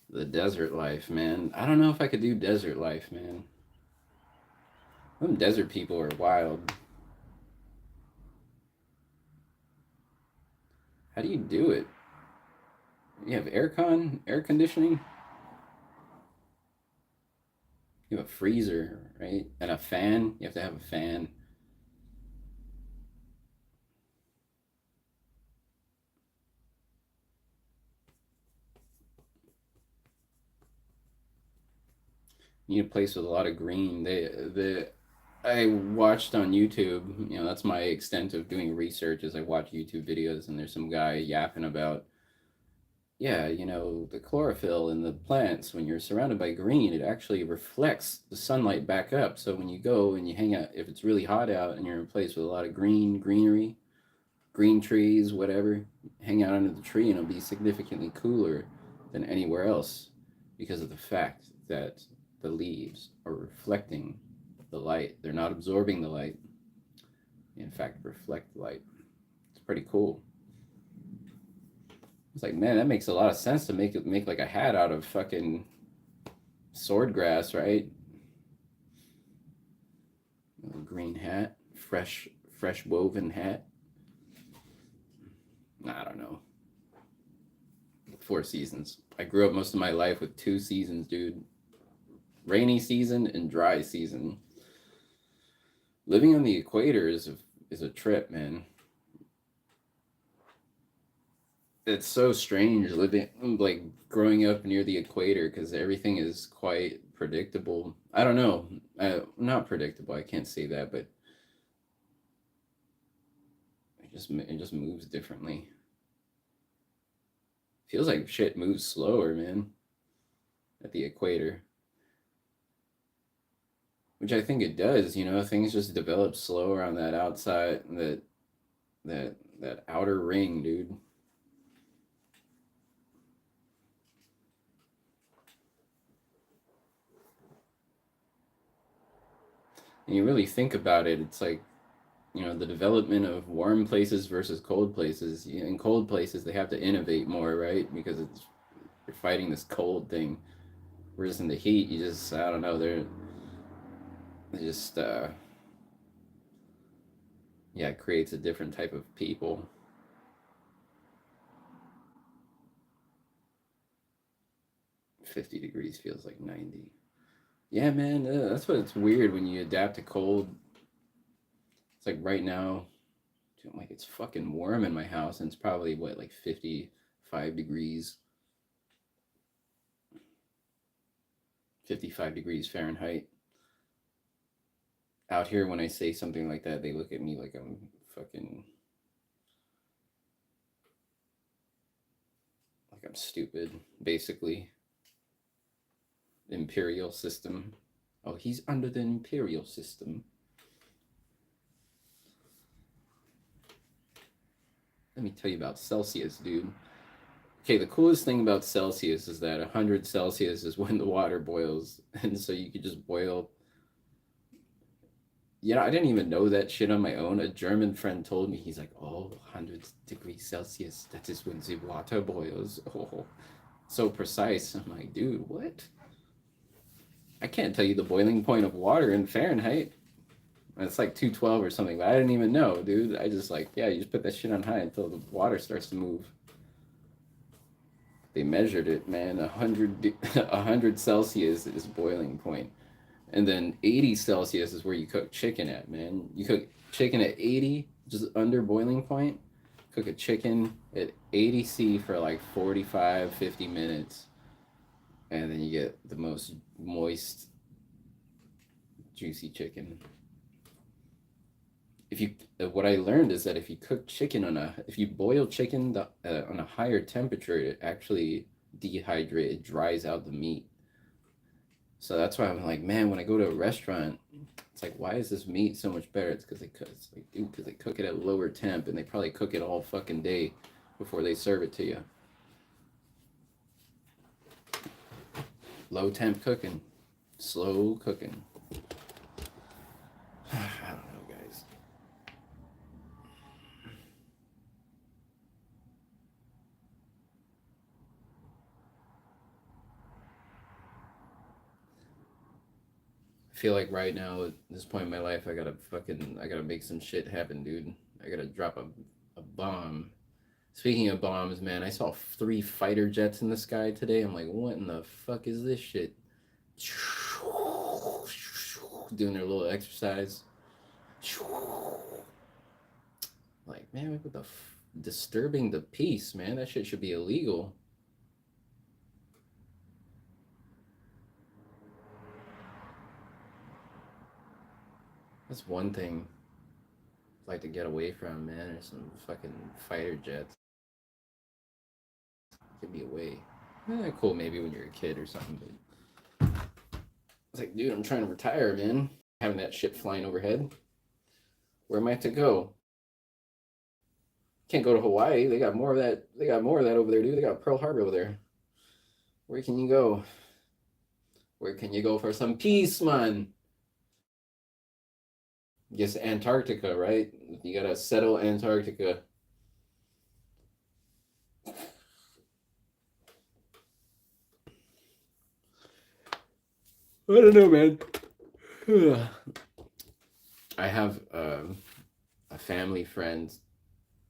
The desert life, man. I don't know if I could do desert life, man. Them desert people are wild. How do you do it? You have air conditioning. You have a freezer, right? And a fan. You have to have a fan. You need a place with a lot of green. I watched on YouTube. You know, that's my extent of doing research. Is I watch YouTube videos, and there's some guy yapping about yeah, you know, the chlorophyll in the plants, when you're surrounded by green, it actually reflects the sunlight back up. So when you go and you hang out, if it's really hot out and you're in a place with a lot of greenery, green trees, whatever, hang out under the tree and it'll be significantly cooler than anywhere else because of the fact that the leaves are reflecting the light. They're not absorbing the light, in fact, reflect the light. It's pretty cool. It's like, man, that makes a lot of sense to make like a hat out of fucking sword grass, right? A green hat, fresh woven hat. I don't know. Four seasons. I grew up most of my life with two seasons, dude. Rainy season and dry season. Living on the equator is a trip, man. It's so strange living like growing up near the equator because everything is quite predictable. I don't know, not predictable. I can't say that, but it just moves differently. Feels like shit moves slower, man, at the equator, which I think it does. You know, things just develop slower on that outside that outer ring, dude. And you really think about it, it's like, you know, the development of warm places versus cold places. In cold places they have to innovate more, right? Because it's you're fighting this cold thing, whereas in the heat you just, I don't know, they just yeah, it creates a different type of people. 50 degrees feels like 90. Yeah, man, that's what it's weird when you adapt to cold. It's like right now, dude, like it's fucking warm in my house and it's probably what, like 55 degrees, 55 degrees Fahrenheit. Out here, when I say something like that, they look at me like I'm fucking, like I'm stupid, basically. Imperial system. Oh, he's under the imperial system. Let me tell you about Celsius, dude. Okay, the coolest thing about Celsius is that 100 Celsius is when the water boils. And so you could just boil. Yeah, I didn't even know that shit on my own. A German friend told me, he's like, oh, 100 degrees Celsius, that is when the water boils. Oh, so precise. I'm like, dude, what? I can't tell you the boiling point of water in Fahrenheit. It's like 212 or something, but I didn't even know, dude. I just like, yeah, you just put that shit on high until the water starts to move. They measured it, man. 100 Celsius is boiling point, and then 80 Celsius is where you cook chicken at, man. You cook chicken at 80, just under boiling point. Cook a chicken at 80 C for like 45, 50 minutes, and then you get the most moist, juicy chicken. If you What I learned is that if you boil chicken on a higher temperature, it actually it dries out the meat. So that's why I'm like, man, when I go to a restaurant, it's like, why is this meat so much better? It's because it's like, dude, because they cook it at lower temp and they probably cook it all fucking day before they serve it to you. Low temp cooking, slow cooking. I don't know, guys. I feel like right now at this point in my life, I gotta make some shit happen, dude. I gotta drop a bomb. Speaking of bombs, man, I saw three fighter jets in the sky today. I'm like, what in the fuck is this shit? Doing their little exercise. Like, man, what the disturbing the peace, man. That shit should be illegal. That's one thing I'd like to get away from, man. Or some fucking fighter jets. Give me away. Cool, maybe when you're a kid or something. But it's like, dude, I'm trying to retire, man. Having that shit flying overhead. Where am I to go? Can't go to Hawaii. They got more of that. They got more of that over there, dude. They got Pearl Harbor over there. Where can you go? Where can you go for some peace, man? Guess Antarctica, right? You gotta settle Antarctica. I don't know, man. I have a family friend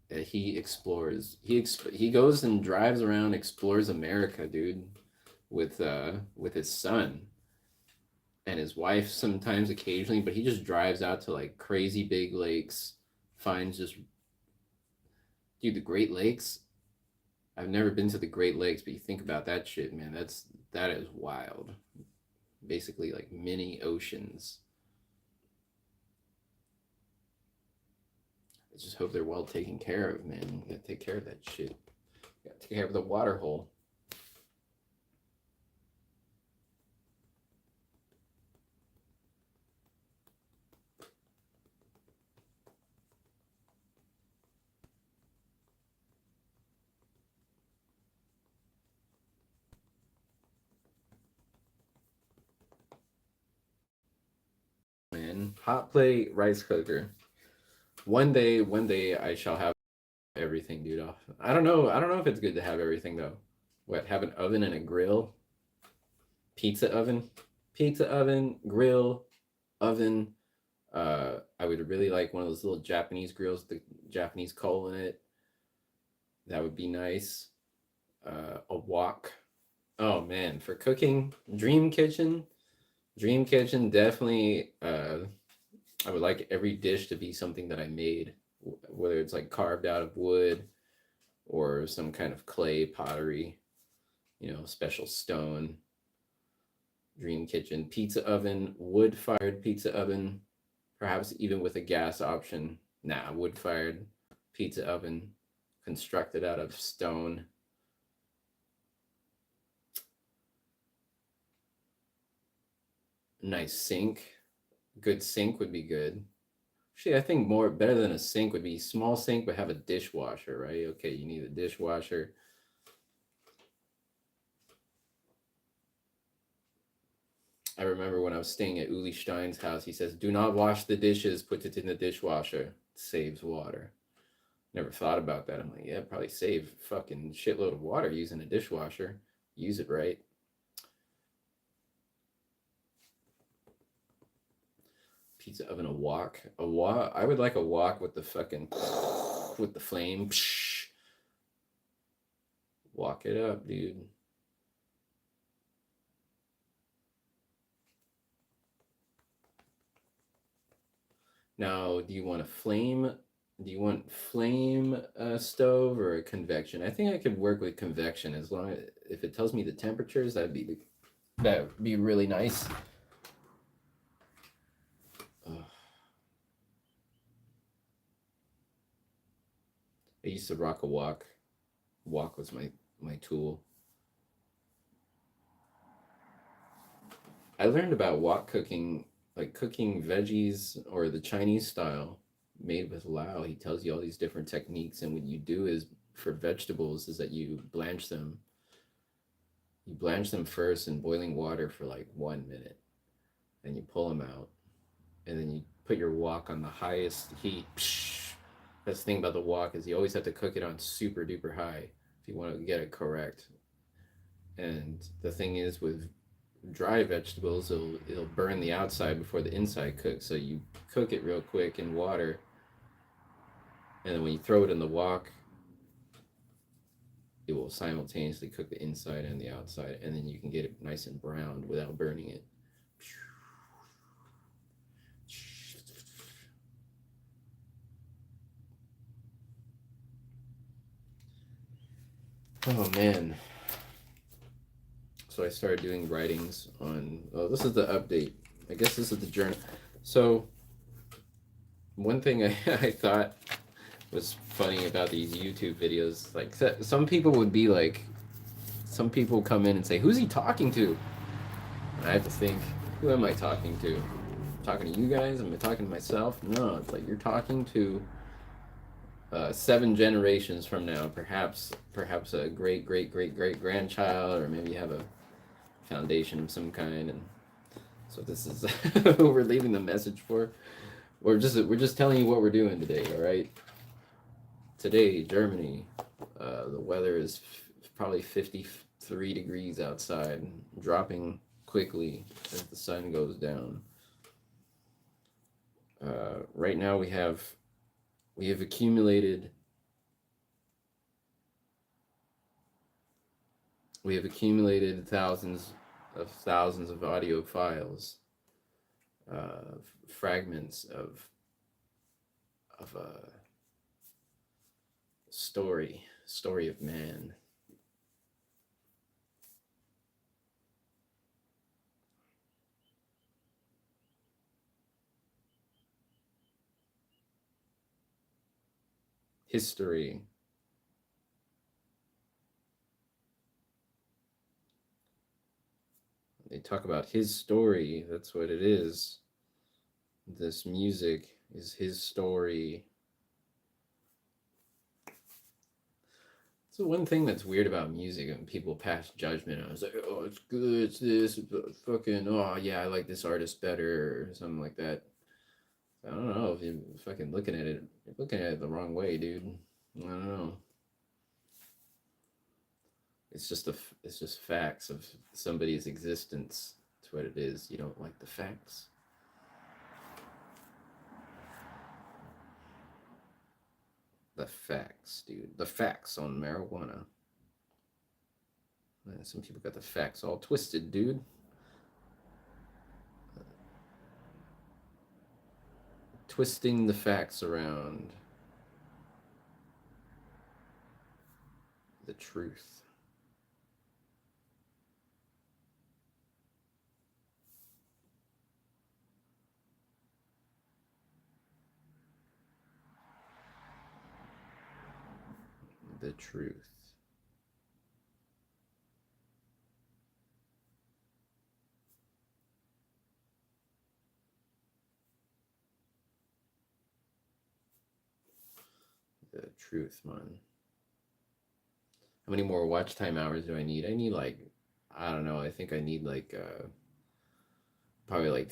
that he explores. He goes and drives around, explores America, dude, with his son and his wife sometimes, occasionally. But he just drives out to like crazy big lakes, finds just dude the Great Lakes. I've never been to the Great Lakes, but you think about that shit, man. That is wild. Basically, like mini oceans. I just hope they're well taken care of, man. You gotta take care of that shit. You gotta take care of the water hole. Man, hot plate rice cooker. One day I shall have everything, dude. Off. I don't know. I don't know if it's good to have everything though. What? Have an oven and a grill? Pizza oven, grill, oven. I would really like one of those little Japanese grills, the Japanese coal in it. That would be nice. A wok. Oh man, for cooking, dream kitchen. Dream kitchen definitely. I would like every dish to be something that I made, whether it's like carved out of wood or some kind of clay pottery, special stone. Dream kitchen, pizza oven, wood fired pizza oven, perhaps even with a gas option. Nah, wood fired pizza oven constructed out of stone. Nice sink. Good sink would be good. Actually, I think more better than a sink would be small sink, but have a dishwasher, right? Okay, you need a dishwasher. I remember when I was staying at Uli Stein's house, he says, do not wash the dishes, put it in the dishwasher. It saves water. Never thought about that. I'm like, yeah, probably save fucking shitload of water using a dishwasher. Use it right. Pizza oven, a wok. A wok. I would like a wok with the fucking with the flame. Walk it up, dude. Now, do you want a flame? Do you want flame stove or a convection? I think I could work with convection as long as if it tells me the temperatures, that'd be really nice. Ugh. I used to rock a wok. Wok was my tool. I learned about wok cooking, like cooking veggies or the Chinese style made with Lao. He tells you all these different techniques, and what you do is for vegetables is that you blanch them. You blanch them first in boiling water for like 1 minute, and you pull them out, and then you put your wok on the highest heat. That's the thing about the wok is you always have to cook it on super duper high if you want to get it correct. And the thing is with dry vegetables, it'll burn the outside before the inside cooks. So you cook it real quick in water, and then when you throw it in the wok, it will simultaneously cook the inside and the outside, and then you can get it nice and browned without burning it. Oh man. So I started doing writings on, oh, this is the update. I guess this is the journal. So one thing I thought was funny about these YouTube videos, like some people would be like, some people come in and say, "Who's he talking to?" And I have to think, who am I talking to? Talking to you guys? Am I talking to myself? No, it's like you're talking to 7 generations from now, perhaps a great great great great grandchild, or maybe you have a foundation of some kind. And so this is who we're leaving the message for. We're just telling you what we're doing today. All right. Today, Germany, the weather is probably 53 degrees outside, dropping quickly as the sun goes down. Right now, we have accumulated thousands of audio files, fragments of a story of man. History. They talk about his story. That's what it is. This music is his story. So one thing that's weird about music, and people pass judgment on, it's like, oh, it's good, it's this, it's fucking, oh yeah, I like this artist better, or something like that. I don't know if you're fucking looking at it, you're looking at it the wrong way, dude. I don't know. It's just facts of somebody's existence. That's what it is. You don't like the facts. The facts, dude. The facts on marijuana. Some people got the facts all twisted, dude. Twisting the facts around. The truth. The truth. The truth, man. How many more watch time hours do I need? I need like, I don't know. I think I need like probably like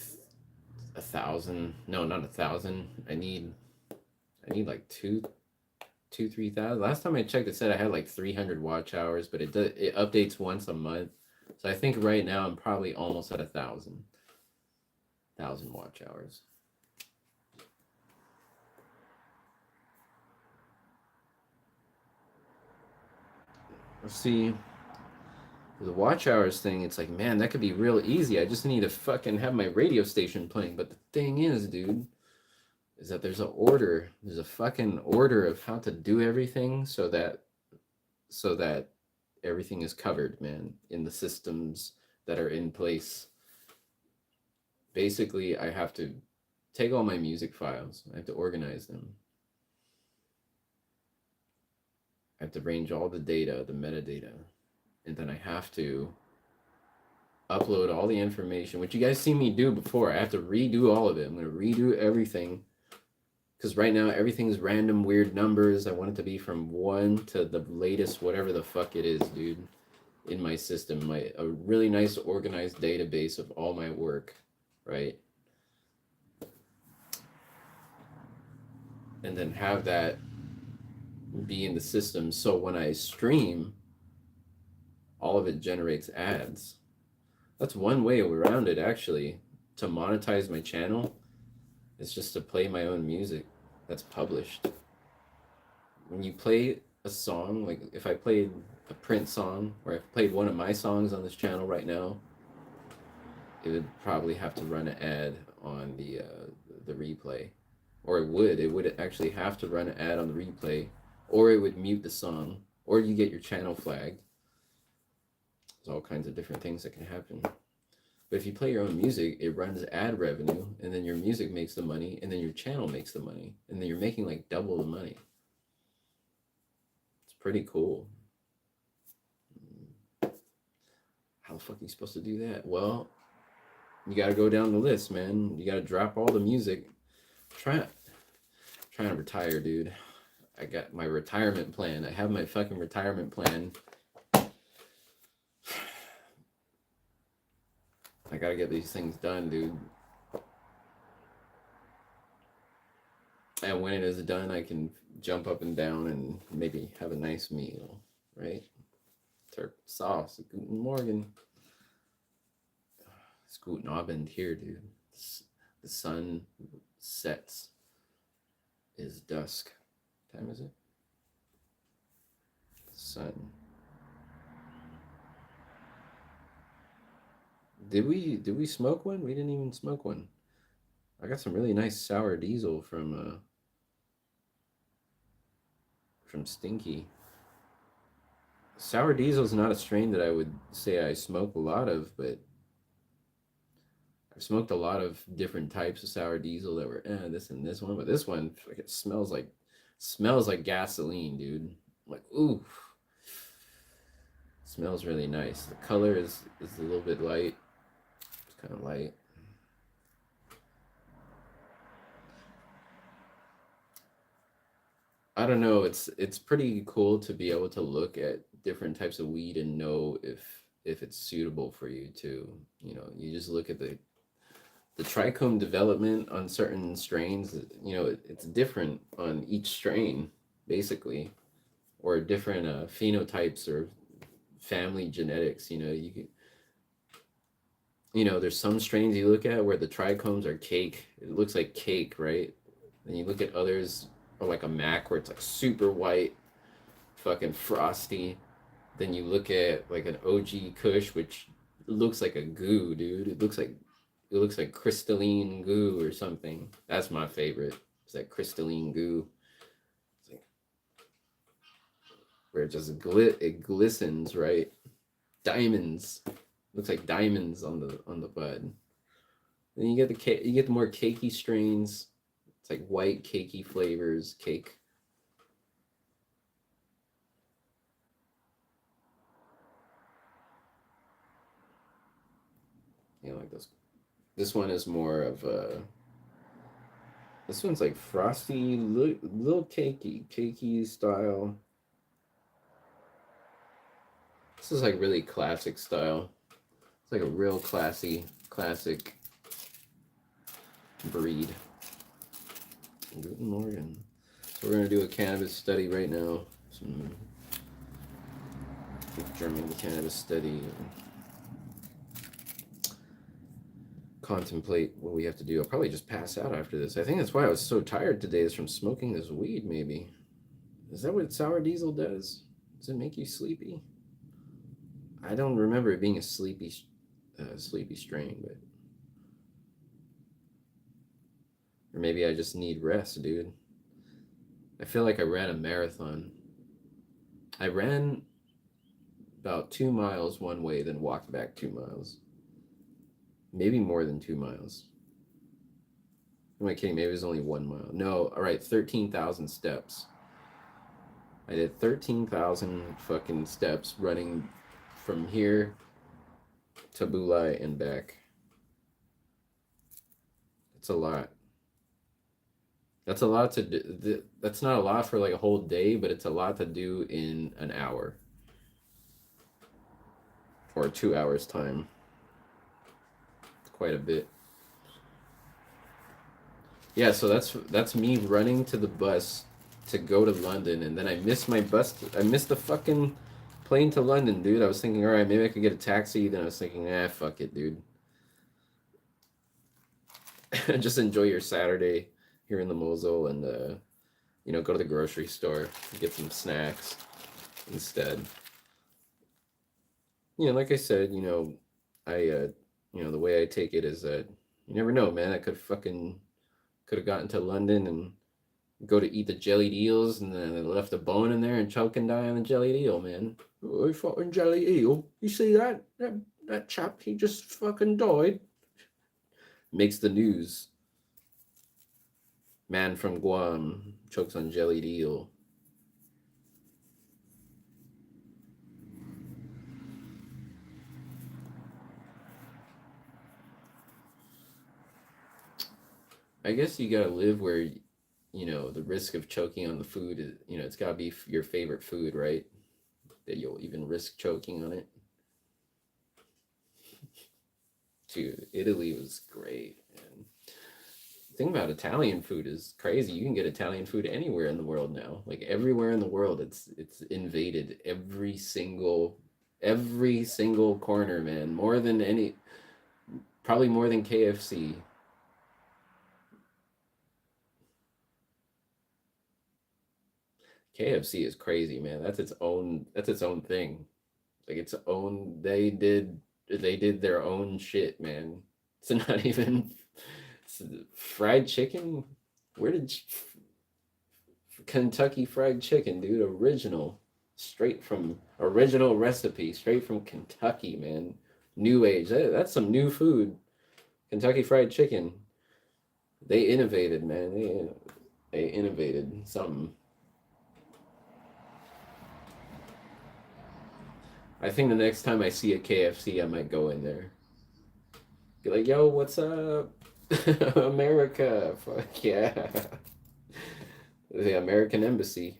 1,000. No, not 1,000. I need like 3,000. Last time I checked, it said I had like 300 watch hours, but it updates once a month. So I think right now I'm probably almost at 1,000 watch hours. Let's see. The watch hours thing, it's like, man, that could be real easy. I just need to fucking have my radio station playing. But the thing is, dude, is that there's a fucking order of how to do everything so that everything is covered, man, in the systems that are in place. Basically, I have to take all my music files, I have to organize them. I have to range all the data, the metadata, and then I have to upload all the information, which you guys see me do before. I have to redo all of it. I'm going to redo everything because right now everything's random weird numbers. I want it to be from 1 to the latest whatever the fuck it is, dude, in my system. A really nice organized database of all my work, right? And then have that be in the system so when I stream, all of it generates ads. That's one way around it, actually, to monetize my channel. It's just to play my own music that's published. When you play a song, like if I played a Prince song, or if I played one of my songs on this channel right now, it would probably have to run an ad on the replay, or it would actually have to run an ad on the replay, or it would mute the song, or you get your channel flagged. There's all kinds of different things that can happen. But if you play your own music, it runs ad revenue, and then your music makes the money, and then your channel makes the money, and then you're making like double the money. It's pretty cool. the fuck are you supposed to do that? Well, you gotta go down the list, man. You gotta drop all the music. Try trying to retire, dude. I got my retirement plan. I have my fucking retirement plan. I gotta get these things done, dude. And when it is done, I can jump up and down and maybe have a nice meal, right? Turk sauce, Guten Morgen. It's Guten Abend here, dude. The sun sets. Is dusk. What time is it? Sun. Did we smoke one? We didn't even smoke one. I got some really nice sour diesel from Stinky. Sour diesel is not a strain that I would say I smoke a lot of, but I've smoked a lot of different types of sour diesel that were this and this one, but this one it smells like gasoline, dude. Like ooh, smells really nice. The color is a little bit light. It's kind of light. I don't know. It's pretty cool to be able to look at different types of weed and know if it's suitable for you too. You know, you just look at the trichome development on certain strains. You know, it's different on each strain, basically, or different phenotypes or family genetics. You know, there's some strains you look at where the trichomes are cake. It looks like cake, right? And you look at others, or like a Mac where it's like super white, fucking frosty. Then you look at like an OG Kush, which looks like a goo, dude. It looks like crystalline goo or something. That's my favorite. It's that crystalline goo. It's like where it just it glistens, right? Diamonds. Looks like diamonds on the bud. Then you get the more cakey strains. It's like white cakey flavors, cake. You know, like those. This one is more of a. This one's like frosty, little cakey style. This is like really classic style. It's like a real classic breed. Guten Morgen. So we're gonna do a cannabis study right now. Some German cannabis study. Contemplate what we have to do. I'll probably just pass out after this. I think that's why I was so tired today, is from smoking this weed, maybe. Is that what sour diesel does? Does it make you sleepy? I don't remember it being a sleepy strain, but or maybe I just need rest, dude. I feel like I ran a marathon. I ran about 2 miles one way, then walked back 2 miles. Maybe more than 2 miles. Am I kidding? Maybe it was only 1 mile. No, all right, 13,000 steps. I did 13,000 fucking steps running from here to Bulai and back. It's a lot. That's a lot to do. That's not a lot for like a whole day, but it's a lot to do in an hour or 2 hours time. Quite a bit. Yeah, so that's me running to the bus to go to London, and then I missed my bus. I missed the fucking plane to London, dude. I was thinking, all right, maybe I could get a taxi. Then I was thinking, fuck it, dude. Just enjoy your Saturday here in the Mosel, and go to the grocery store, get some snacks instead. Like I said, I the way I take it is that you never know, man. I could have gotten to London and go to eat the jellied eels, and then I left a bone in there and choke and die on the jellied eel, man. Oh, fucking jellied eel. You see that? That chap, he just fucking died. Makes the news. Man from Guam chokes on jellied eel. I guess you gotta live where, the risk of choking on the food is, it's gotta be your favorite food, right? That you'll even risk choking on it. Dude, Italy was great, man. The thing about Italian food is crazy. You can get Italian food anywhere in the world now. Like everywhere in the world, it's invaded every single corner, man. More than any, probably more than KFC. KFC is crazy, man. That's its own thing. Like its own they did their own shit, man. It's not even it's fried chicken. Where did Kentucky Fried Chicken, dude? Straight from original recipe, straight from Kentucky, man. New age. That's some new food. Kentucky Fried Chicken. They innovated, man. They innovated something. I think the next time I see a KFC, I might go in there. Be like, yo, what's up? America. Fuck yeah. The American Embassy.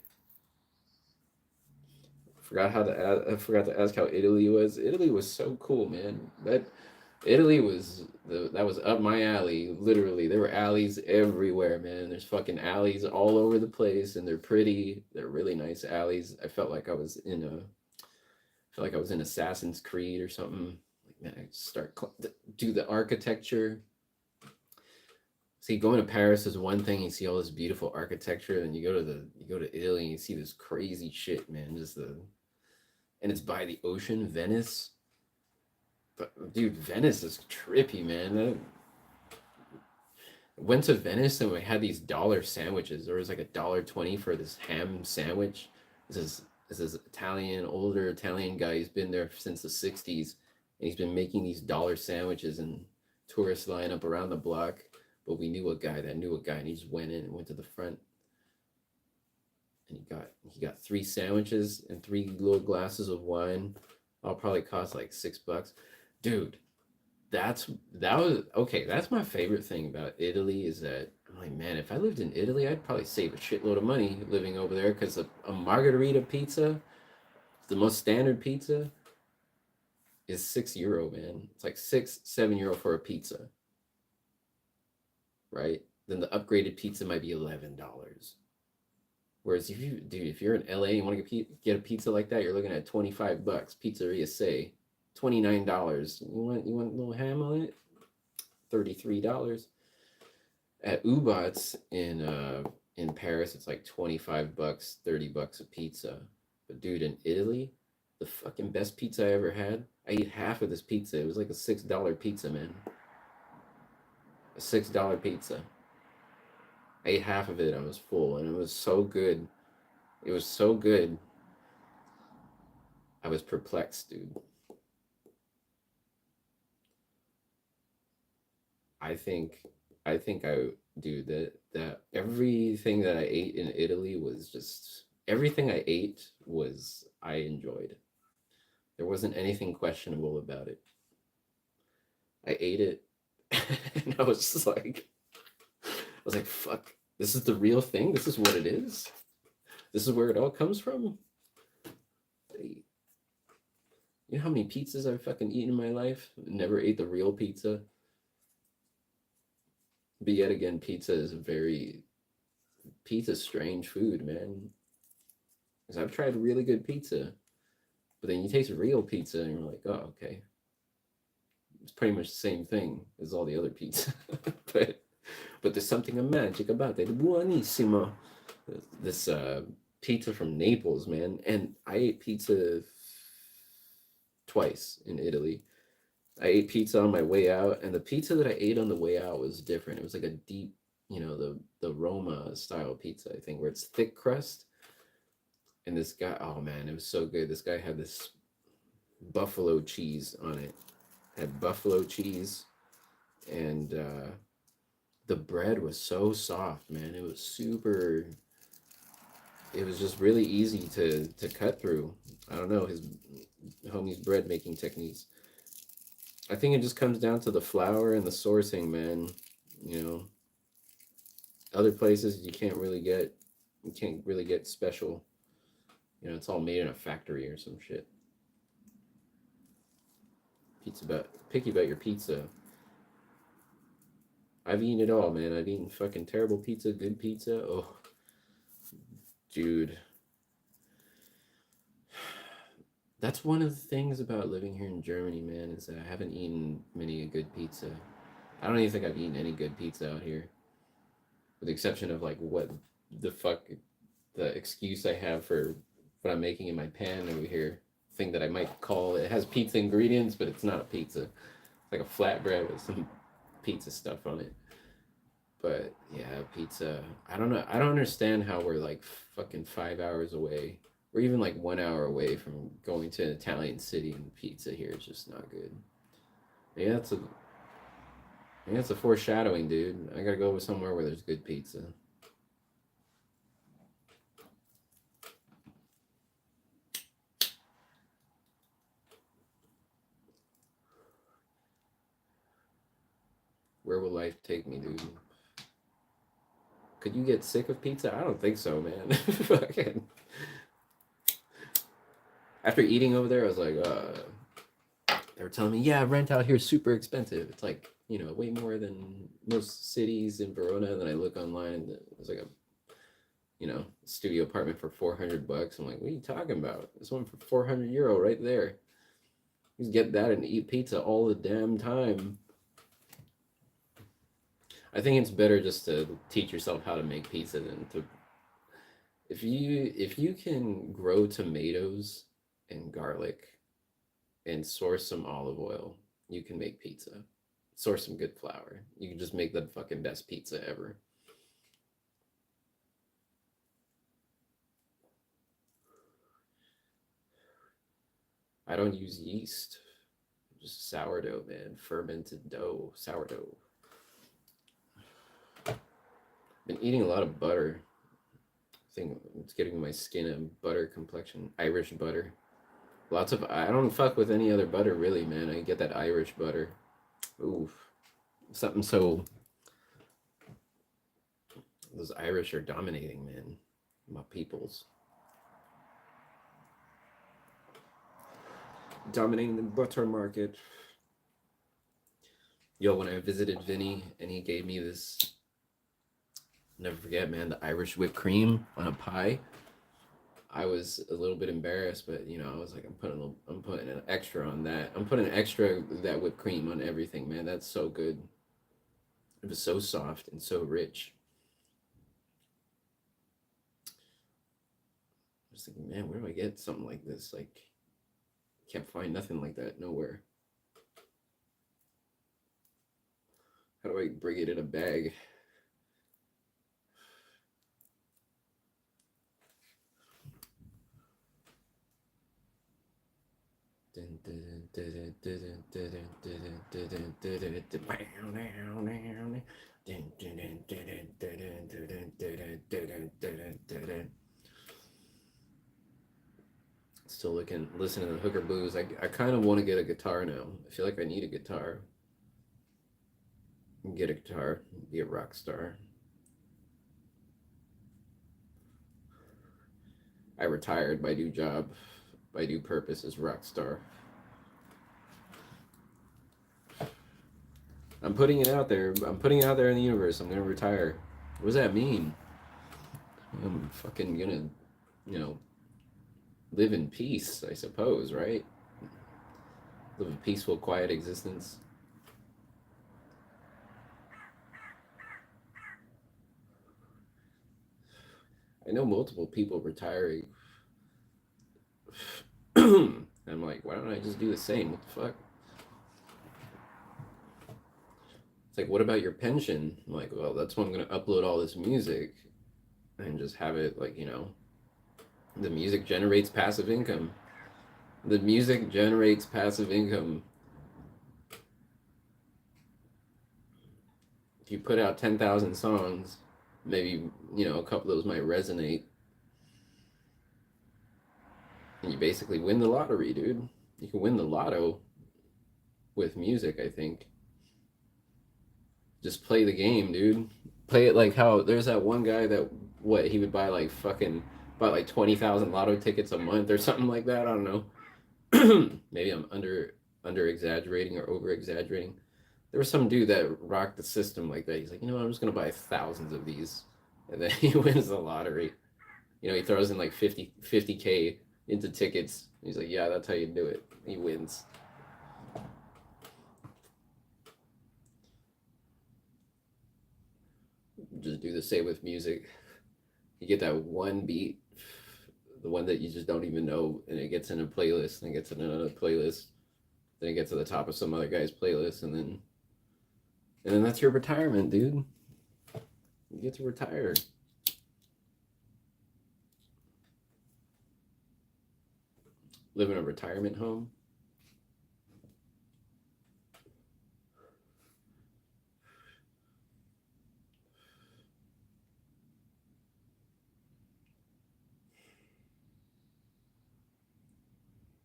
I forgot to ask how Italy was. Italy was so cool, man. That was up my alley. Literally, there were alleys everywhere, man. There's fucking alleys all over the place, and they're pretty. They're really nice alleys. I felt like I was in Assassin's Creed or something. Like, man, do the architecture. See, going to Paris is one thing. You see all this beautiful architecture, and you go to Italy and you see this crazy shit, man. And it's by the ocean, Venice. But dude, Venice is trippy, man. I went to Venice and we had these dollar sandwiches. There was like $1.20 for this ham sandwich. This is older Italian guy. He's been there since the '60s, and he's been making these dollar sandwiches, and tourists line up around the block. But we knew a guy that knew a guy, and he just went in and went to the front, and he got 3 sandwiches and 3 little glasses of wine. I'll probably cost like $6, dude. That was okay. That's my favorite thing about Italy is that I'm like, man, if I lived in Italy, I'd probably save a shitload of money living over there because a margarita pizza, the most standard pizza, is €6, man. It's like 6, €7 for a pizza, right? Then the upgraded pizza might be $11. Whereas if you're in LA and you want to get a pizza like that, you're looking at $25. Pizzeria say $29. You want a little ham on it? $33. At Ubats in Paris, it's like $25, $30 a pizza. But dude, in Italy, the fucking best pizza I ever had. I ate half of this pizza. It was like a $6 pizza, man. A $6 pizza. I ate half of it. I was full, and it was so good. It was so good. I was perplexed, dude. I think I do that everything that I ate in Italy was just everything I ate was I enjoyed. There wasn't anything questionable about it. I ate it and I was just like fuck, this is the real thing. This is what it is. This is where it all comes from. You know how many pizzas I've fucking eaten in my life? Never ate the real pizza. But yet again, pizza's strange food, man. Because I've tried really good pizza, but then you taste real pizza and you're like, oh, okay. It's pretty much the same thing as all the other pizza. but but there's something magic about it. Buonissimo. This pizza from Naples, man. And I ate pizza twice in Italy. I ate pizza on my way out, and the pizza that I ate on the way out was different. It was like a deep, the Roma style pizza, I think, where it's thick crust. And this guy, oh man, it was so good. This guy had this buffalo cheese on it. Had buffalo cheese, and the bread was so soft, man. It was super. It was just really easy to cut through. I don't know his homie's bread making techniques. I think it just comes down to the flour and the sourcing, man. You know, Other places you can't really get special. You know, it's all made in a factory or some shit. Pizza about picky about your pizza. I've eaten it all, man. I've eaten fucking terrible pizza, good pizza. Oh, dude. That's one of the things about living here in Germany, man, is that I haven't eaten many good pizza. I don't even think I've eaten any good pizza out here, with the exception of like what the fuck the excuse I have for what I'm making in my pan over here. Thing that I might call it has pizza ingredients, but it's not a pizza. It's like a flatbread with some pizza stuff on it. But yeah, pizza. I don't know. I don't understand how we're like fucking 5 hours away. We're even like 1 hour away from going to an Italian city, and pizza here is just not good. Yeah, that's a foreshadowing, dude. I gotta go with somewhere where there's good pizza. Where will life take me, dude? Could you get sick of pizza? I don't think so, man. Fucking. After eating over there, I was like, they were telling me, yeah, rent out here is super expensive. It's like, you know, way more than most cities in Verona. And then I look online and it was like a, you know, studio apartment for 400 bucks. I'm like, what are you talking about? This one for 400 euro right there. You just get that and eat pizza all the damn time. I think it's better just to teach yourself how to make pizza than to if you can grow tomatoes and garlic and source some olive oil, you can make pizza. Source some good flour. You can just make the fucking best pizza ever. I don't use yeast. Just sourdough, man. Fermented dough. Sourdough. Been eating a lot of butter. I think it's getting my skin a butter complexion. Irish butter. Lots of. I don't fuck with any other butter really, man. I get that Irish butter. Oof. Something so. Those Irish are dominating, man. My peoples. Dominating the butter market. Yo, when I visited Vinny and he gave me this, never forget, man, the Irish whipped cream on a pie. I was a little bit embarrassed, but you know, I was like, I'm putting an extra on that. I'm putting extra that whipped cream on everything, man. That's so good. It was so soft and so rich. I was thinking, man, where do I get something like this? Like, can't find nothing like that nowhere. How do I bring it in a bag? Still listening to the Hooker Blues. I kind of want to get a guitar now. I feel like I need a guitar. Get a guitar, be a rock star. I retired. My new job, my new purpose is rock star. I'm putting it out there. I'm putting it out there in the universe. I'm gonna retire. What does that mean? I'm fucking gonna, you know, live in peace, I suppose, right? Live a peaceful, quiet existence. I know multiple people retiring. I'm like, why don't I just do the same? What the fuck? It's like, what about your pension? I'm like, well, that's when I'm gonna upload all this music and just have it like, you know, the music generates passive income. The music generates passive income. If you put out 10,000 songs, maybe, you know, a couple of those might resonate. And you basically win the lottery, dude. You can win the lotto with music, I think. Just play the game, dude. Play it like how there's that one guy that what he would buy like fucking buy like 20,000 lotto tickets a month or something like that. I don't know. Maybe I'm under exaggerating or over exaggerating. There was some dude that rocked the system like that. He's like, you know what, I'm just gonna buy thousands of these, and then he wins the lottery. You know, he throws in like 50K into tickets. He's like, yeah, that's how you do it. He wins. Just do the same with music. You get that one beat, the one that you just don't even know, and it gets in a playlist, and it gets in another playlist, then it gets to the top of some other guy's playlist, and then that's your retirement, dude. You get to retire. Live in a retirement home.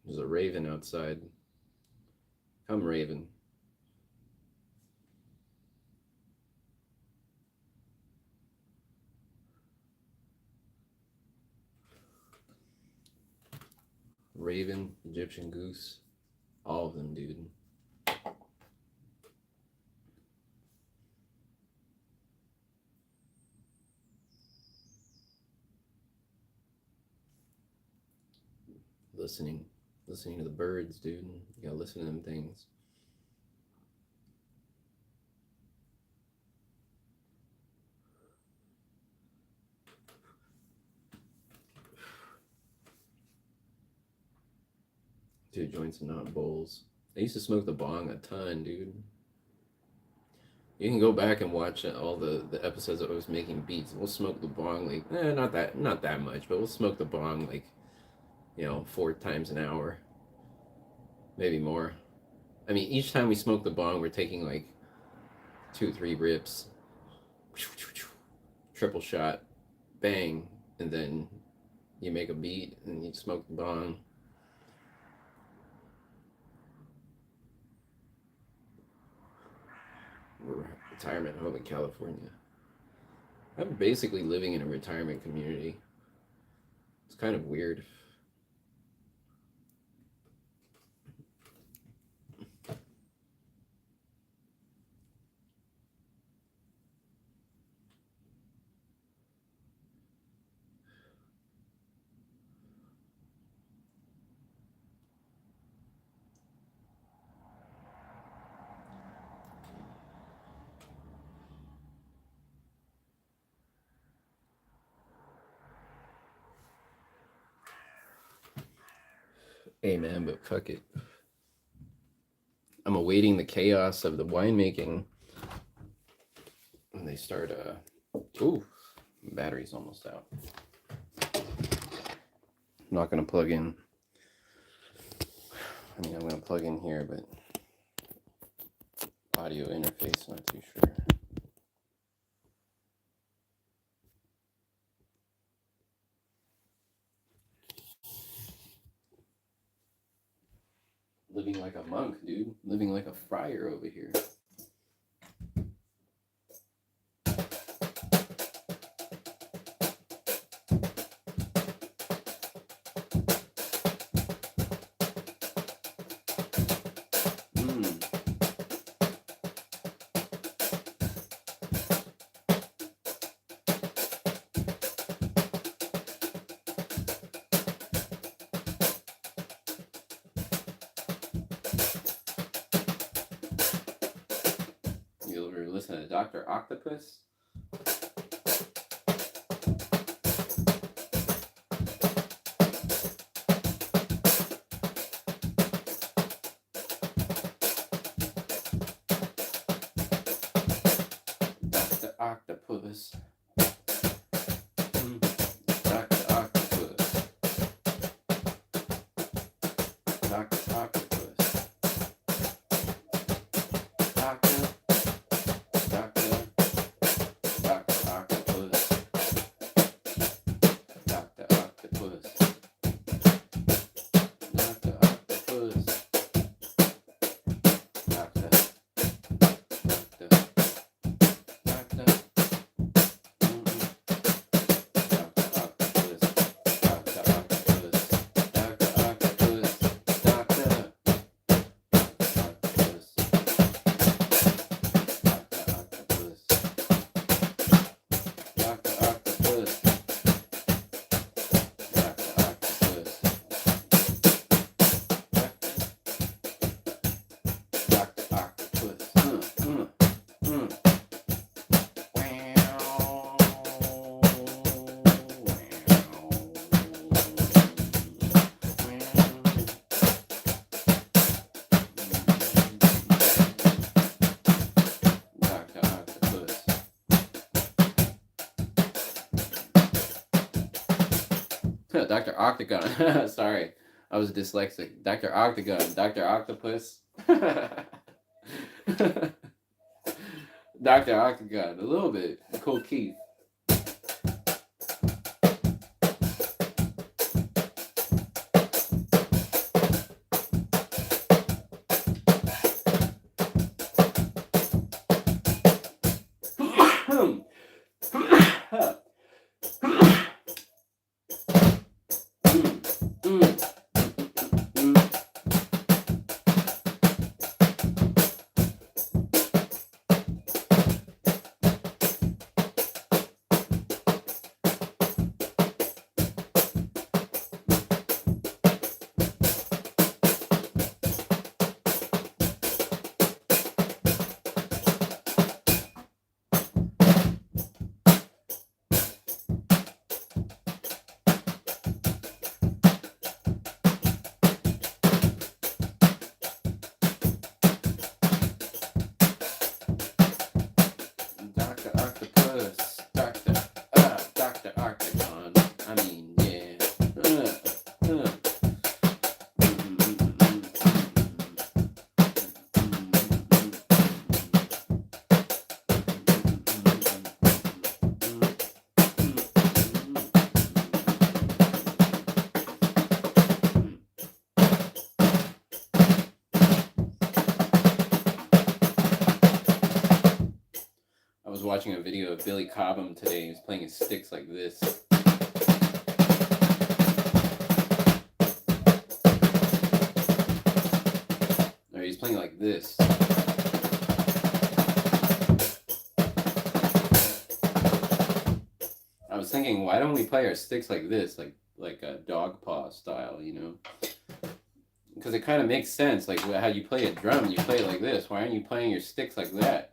There's a raven outside. Come, raven. Raven, Egyptian goose, all of them, dude. Listening to the birds, dude. You gotta listen to them things. Two joints and not bowls. I used to smoke the bong a ton, dude. You can go back and watch all the episodes that I was making beats. We'll smoke the bong like not that much, but we'll smoke the bong like 4 times an hour, maybe more. I mean, each time we smoke the bong, we're taking like 2 3 rips, triple shot, bang, and then you make a beat and you smoke the bong. Retirement home in California. I'm basically living in a retirement community. It's kind of weird. Hey man, but fuck it. I'm awaiting the chaos of the winemaking when they start. Ooh, battery's almost out. I'm not gonna plug in. I mean, I'm gonna plug in here, but audio interface, not too sure. Living like a monk, dude. Living like a friar over here. You ever listen to Dr. Octopus? Dr. Octopus. Dr. Octopus. Dr. Octopus. Doctor. Dr. Octagon. Sorry, I was dyslexic. Dr. Octagon, Dr. Octopus. Dr. Octagon, a little bit. Cool Keith. Dr. Octopus, Dr. Octagon. I mean, yeah. I was watching a video of Billy Cobham today. He was playing his sticks like this. Or he's playing like this. I was thinking, why don't we play our sticks like this, like a dog paw style, you know? Because it kind of makes sense, like how you play a drum, you play it like this. Why aren't you playing your sticks like that?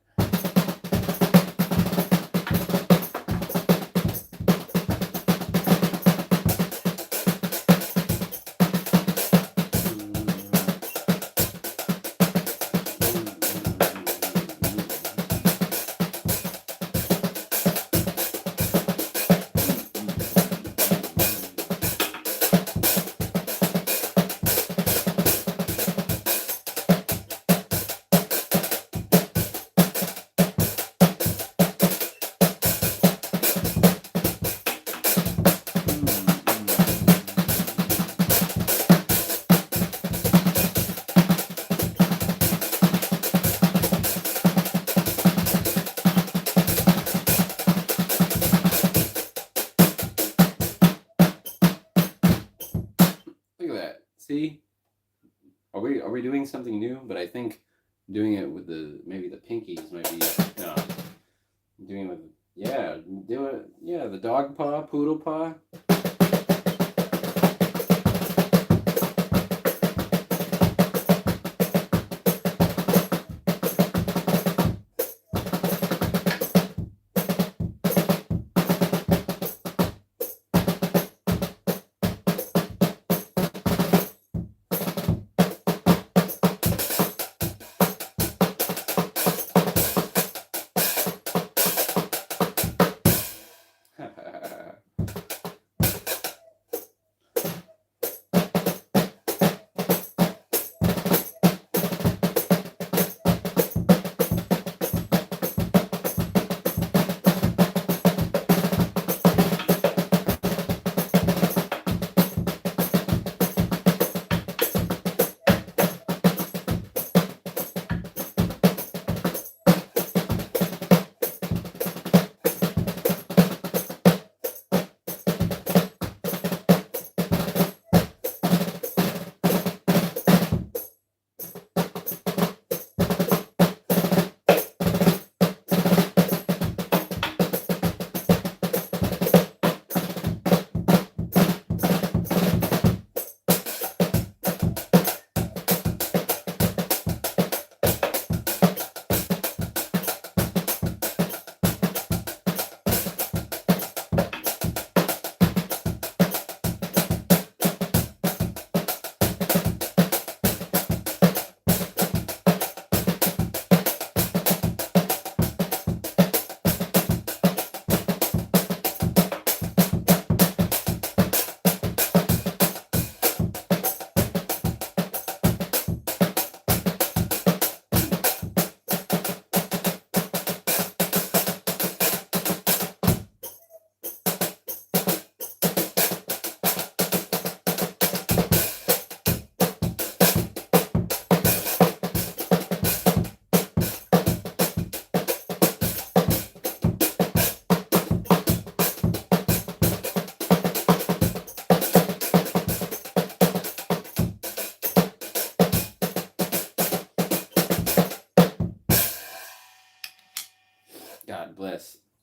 Look at that. See? Are we doing something new? But I think doing it with maybe the pinkies might be no. Doing it with do it the dog paw, poodle paw.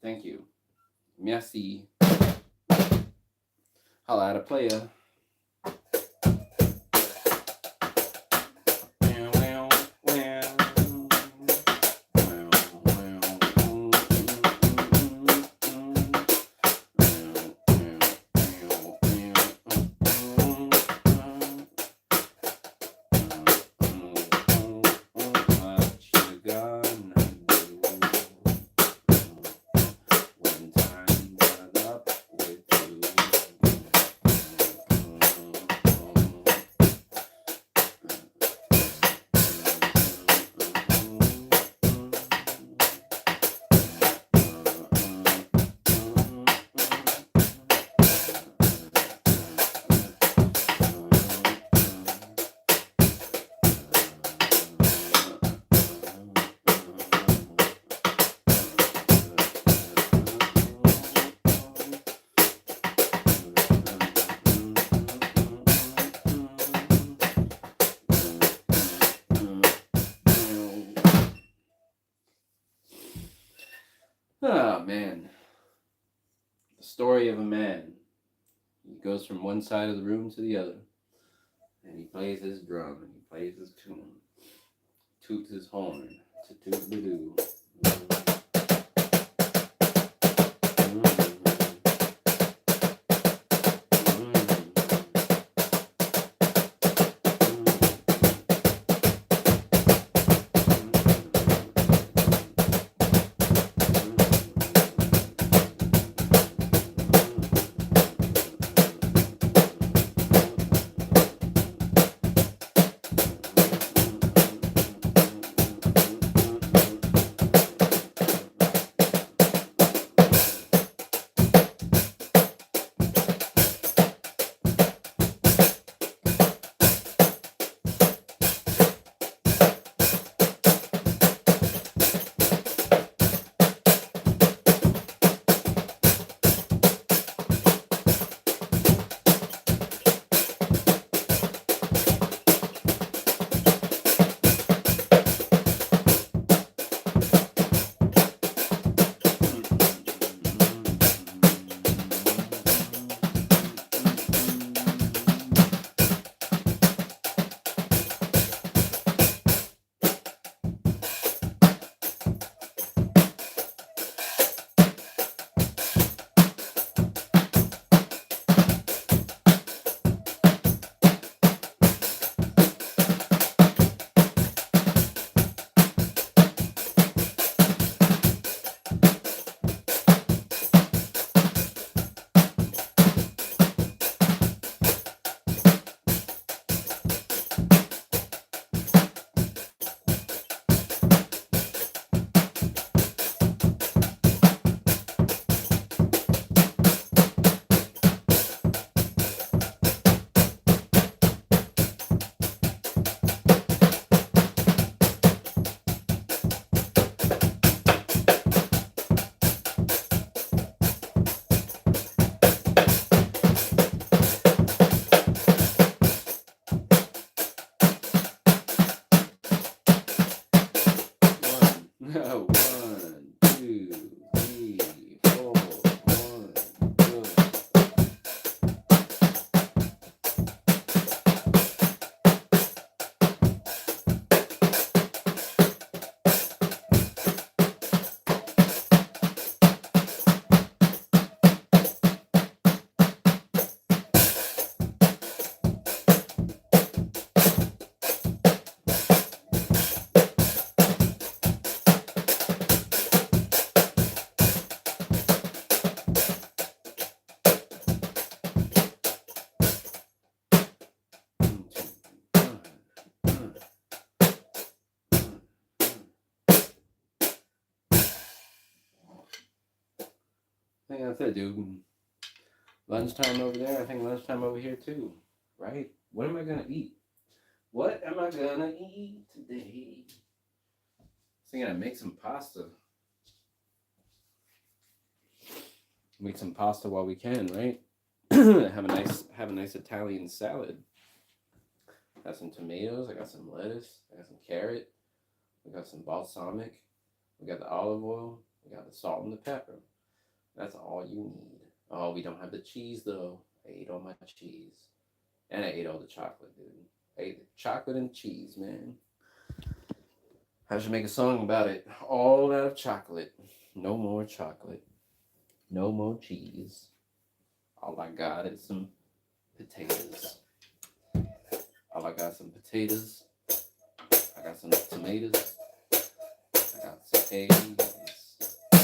Thank you. Merci. Holla at a player. Oh man, the story of a man. He goes from one side of the room to the other, and he plays his drum, and he plays his tune, toots his horn, to toot the doo. One, two, three, four. One, two. I think that's it, dude. Lunchtime over there. I think lunchtime over here too. Right? What am I gonna eat? What am I gonna eat today? So I'm gonna make some pasta. Make some pasta while we can, right? have a nice Italian salad. Got some tomatoes. I got some lettuce. I got some carrot. We got some balsamic. We got the olive oil. We got the salt and the pepper. That's all you need. Oh, we don't have the cheese though. I ate all my cheese. And I ate all the chocolate, dude. I ate the chocolate and cheese, man. I should make a song about it. All out of chocolate. No more chocolate. No more cheese. All I got is some potatoes. All I got some potatoes. I got some tomatoes. I got some eggs. I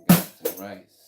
got some rice.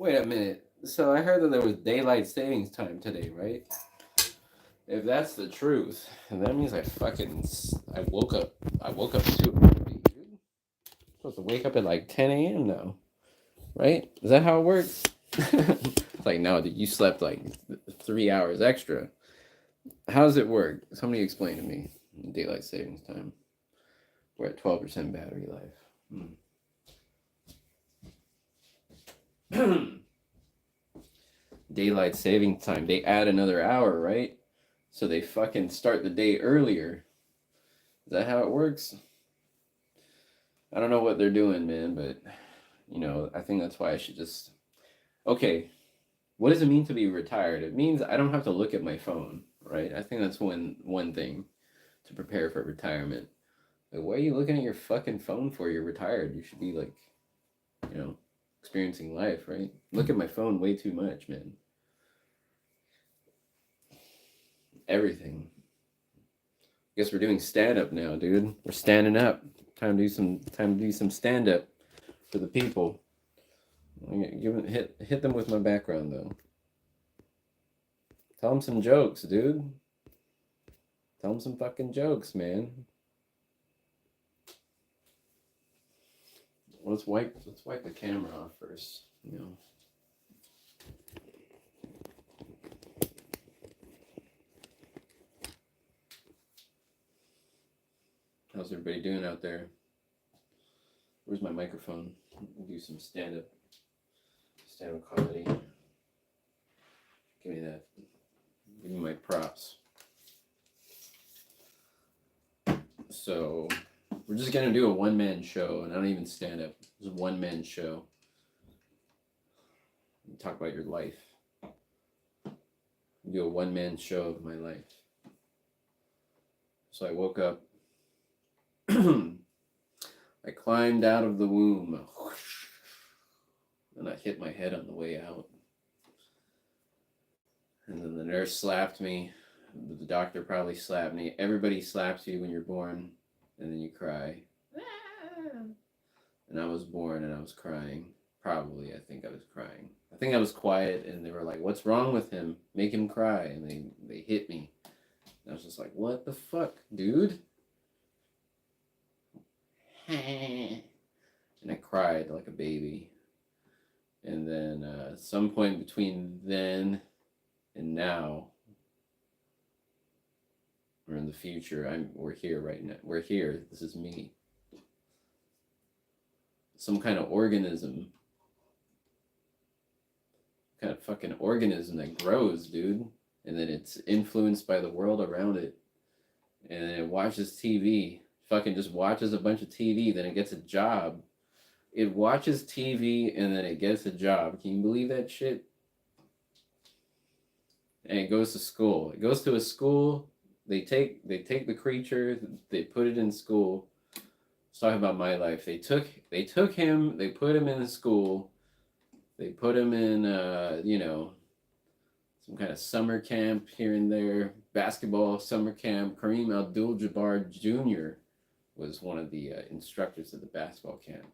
Wait a minute. So I heard that there was daylight savings time today, right? If that's the truth, that means I woke up. I woke up too early, dude. I'm supposed to wake up at like 10 a.m. now, right? Is that how it works? It's like, no, dude, you slept like 3 hours extra. How does it work? Somebody explain to me. Daylight savings time. We're at 12% battery life. Daylight saving time. They add another hour, right? So they fucking start the day earlier. Is that how it works? I don't know what they're doing, man, but I think that's why I should just. Okay, what does it mean to be retired? It means I don't have to look at my phone, right? I think that's one thing to prepare for retirement. Like, why are you looking at your fucking phone for? You're retired. You should be like, you know, experiencing life, right? Look at my phone way too much, man. Everything. Guess we're doing stand up now, dude. We're standing up. Time to do some stand up for the people. Hit them with my background though. Tell them some jokes, dude. Tell them some fucking jokes, man. Let's wipe the camera off first, How's everybody doing out there? Where's my microphone? We'll do some stand-up comedy. Give me that. Give me my props. So, we're just gonna do a one-man show, and I don't even stand up. It's a one-man show. Talk about your life. Do a one-man show of my life. So I woke up. I climbed out of the womb. And I hit my head on the way out. And then the nurse slapped me. The doctor probably slapped me. Everybody slaps you when you're born, and then you cry. And I was born and I was crying. Probably, I think I was crying. I think I was quiet, and they were like, "What's wrong with him? Make him cry." And they hit me. And I was just like, "What the fuck, dude?" And I cried like a baby. And then at some point between then and now, or in the future, we're here right now. We're here. This is me. Some kind of organism. Kind of fucking organism that grows, dude. And then it's influenced by the world around it. And then it watches TV. Fucking just watches a bunch of TV. Then it gets a job. It watches TV and then it gets a job. Can you believe that shit? And it goes to school. It goes to a school. They take the creature. They put it in school. Let's talk about my life. They took him. They put him in the school. They put him in some kind of summer camp here and there. Basketball summer camp. Kareem Abdul-Jabbar Jr. was one of the instructors of the basketball camp.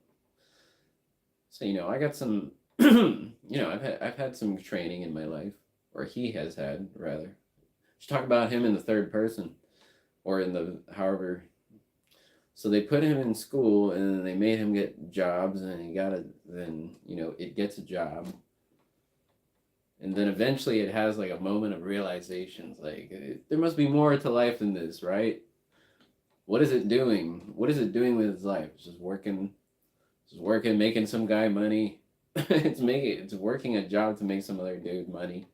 So I got some. I've had some training in my life, or he has had rather. Should talk about him in the third person, or in the however. So they put him in school, and then they made him get jobs, and he got it. Then it gets a job, and then eventually it has like a moment of realizations, like there must be more to life than this, right? What is it doing? What is it doing with his life? It's just working, making some guy money. It's working a job to make some other dude money,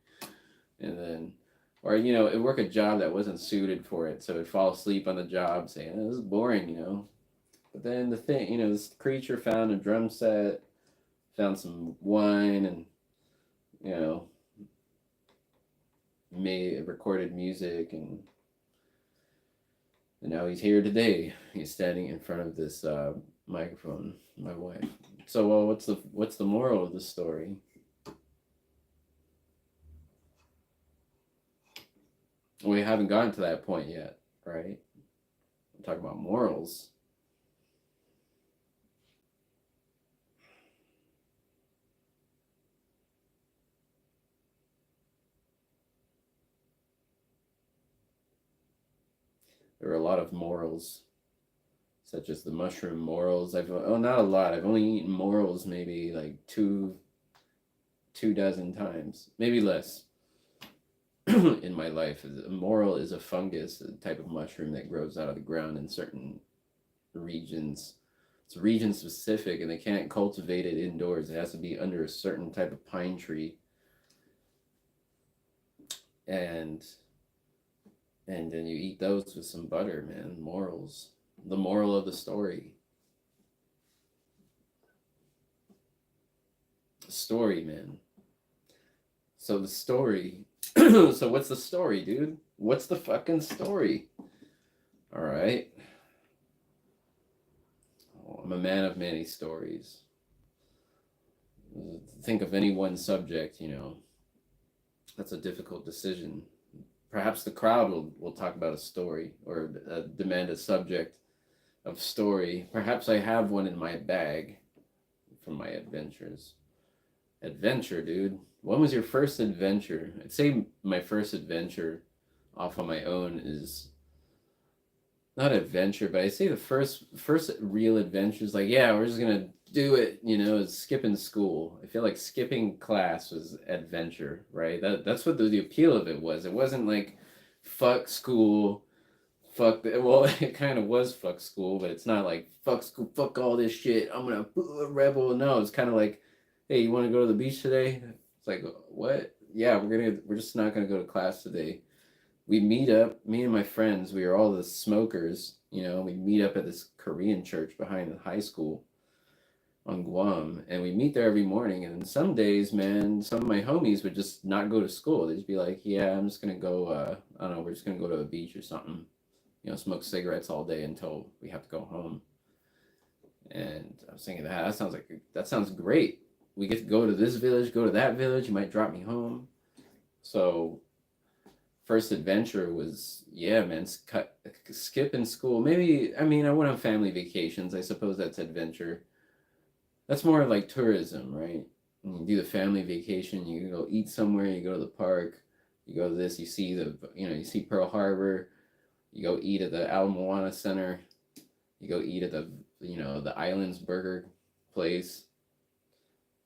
and then. Or, it work a job that wasn't suited for it, so it'd fall asleep on the job saying, "Oh, this is boring," But then the thing, this creature found a drum set, found some wine, and, recorded music, and now he's here today. He's standing in front of this microphone, my wife. So, well, what's the moral of the story? We haven't gotten to that point yet, right? I'm talking about morals. There are a lot of morals, such as the mushroom morals. Not a lot. I've only eaten morals maybe like two dozen times, maybe less, in my life. A moral is a fungus, a type of mushroom that grows out of the ground in certain regions. It's region specific, and they can't cultivate it indoors. It has to be under a certain type of pine tree, and then you eat those with some butter, man. Morals. The moral of the story. Story, man. So the story. So what's the story, dude? What's the fucking story? All right. Oh, I'm a man of many stories. Think of any one subject, that's a difficult decision. Perhaps the crowd will talk about a story or demand a subject of story. Perhaps I have one in my bag from my adventures. Adventure, dude. When was your first adventure? I'd say my first adventure off on my own is not adventure, but I say the first real adventure is like, yeah, we're just gonna do it. Is skipping school. I feel like skipping class was adventure, right? That's what the appeal of it was. It wasn't like fuck school, well, it kind of was fuck school, but it's not like fuck school, fuck all this shit. I'm gonna rebel. No, it's kind of like, hey, you want to go to the beach today? It's like, what? Yeah, we're just not gonna go to class today. We meet up, me and my friends, we are all the smokers, we meet up at this Korean church behind the high school on Guam, and we meet there every morning. And some days, man, some of my homies would just not go to school. They'd just be like, yeah, I'm just gonna go, I don't know, we're just gonna go to a beach or something, smoke cigarettes all day until we have to go home. And I was thinking that sounds great. We get to go to this village, go to that village, you might drop me home. So first adventure was, yeah, man, skipping school. Maybe, I mean, I went on family vacations. I suppose that's adventure. That's more like tourism, right? When you do the family vacation, you go eat somewhere, you go to the park, you go to this, you see you see Pearl Harbor, you go eat at the Al Moana Center, you go eat at the Islands Burger place.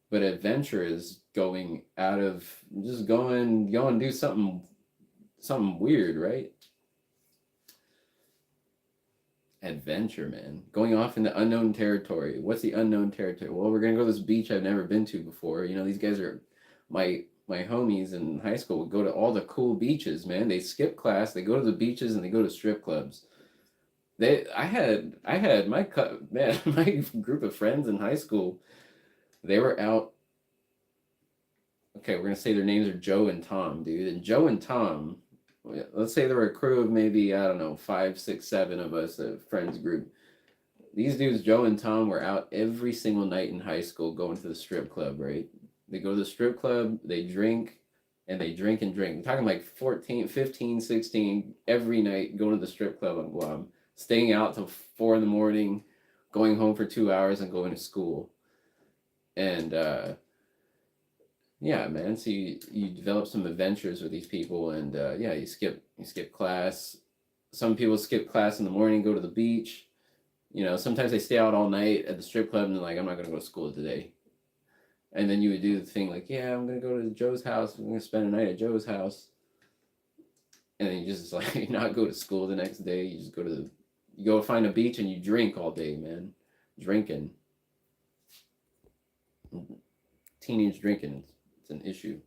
But adventure is going out of, just going do something weird, right? Adventure, man. Going off into unknown territory. What's the unknown territory? Well, we're gonna go to this beach I've never been to before. These guys are my homies in high school would go to all the cool beaches, man. They skip class, they go to the beaches, and they go to strip clubs. I had my man, my group of friends in high school. They were out. Okay, we're gonna say their names are Joe and Tom, dude. And Joe and Tom, let's say there were a crew of maybe, I don't know, 5, 6, 7 of us, a friends group. These dudes, Joe and Tom, were out every single night in high school going to the strip club, right? They go to the strip club, they drink, and they drink and drink. I'm talking like 14, 15, 16 every night going to the strip club on Guam, staying out till 4 in the morning, going home for 2 hours, and going to school. And yeah, man. So you develop some adventures with these people, and yeah, you skip class. Some people skip class in the morning, go to the beach. Sometimes they stay out all night at the strip club, and they're like, I'm not gonna go to school today. And then you would do the thing like, yeah, I'm gonna go to Joe's house. I'm gonna spend a night at Joe's house. And then you just like not go to school the next day. You just you go find a beach and you drink all day, man. Drinking, teenage drinking. It's an issue.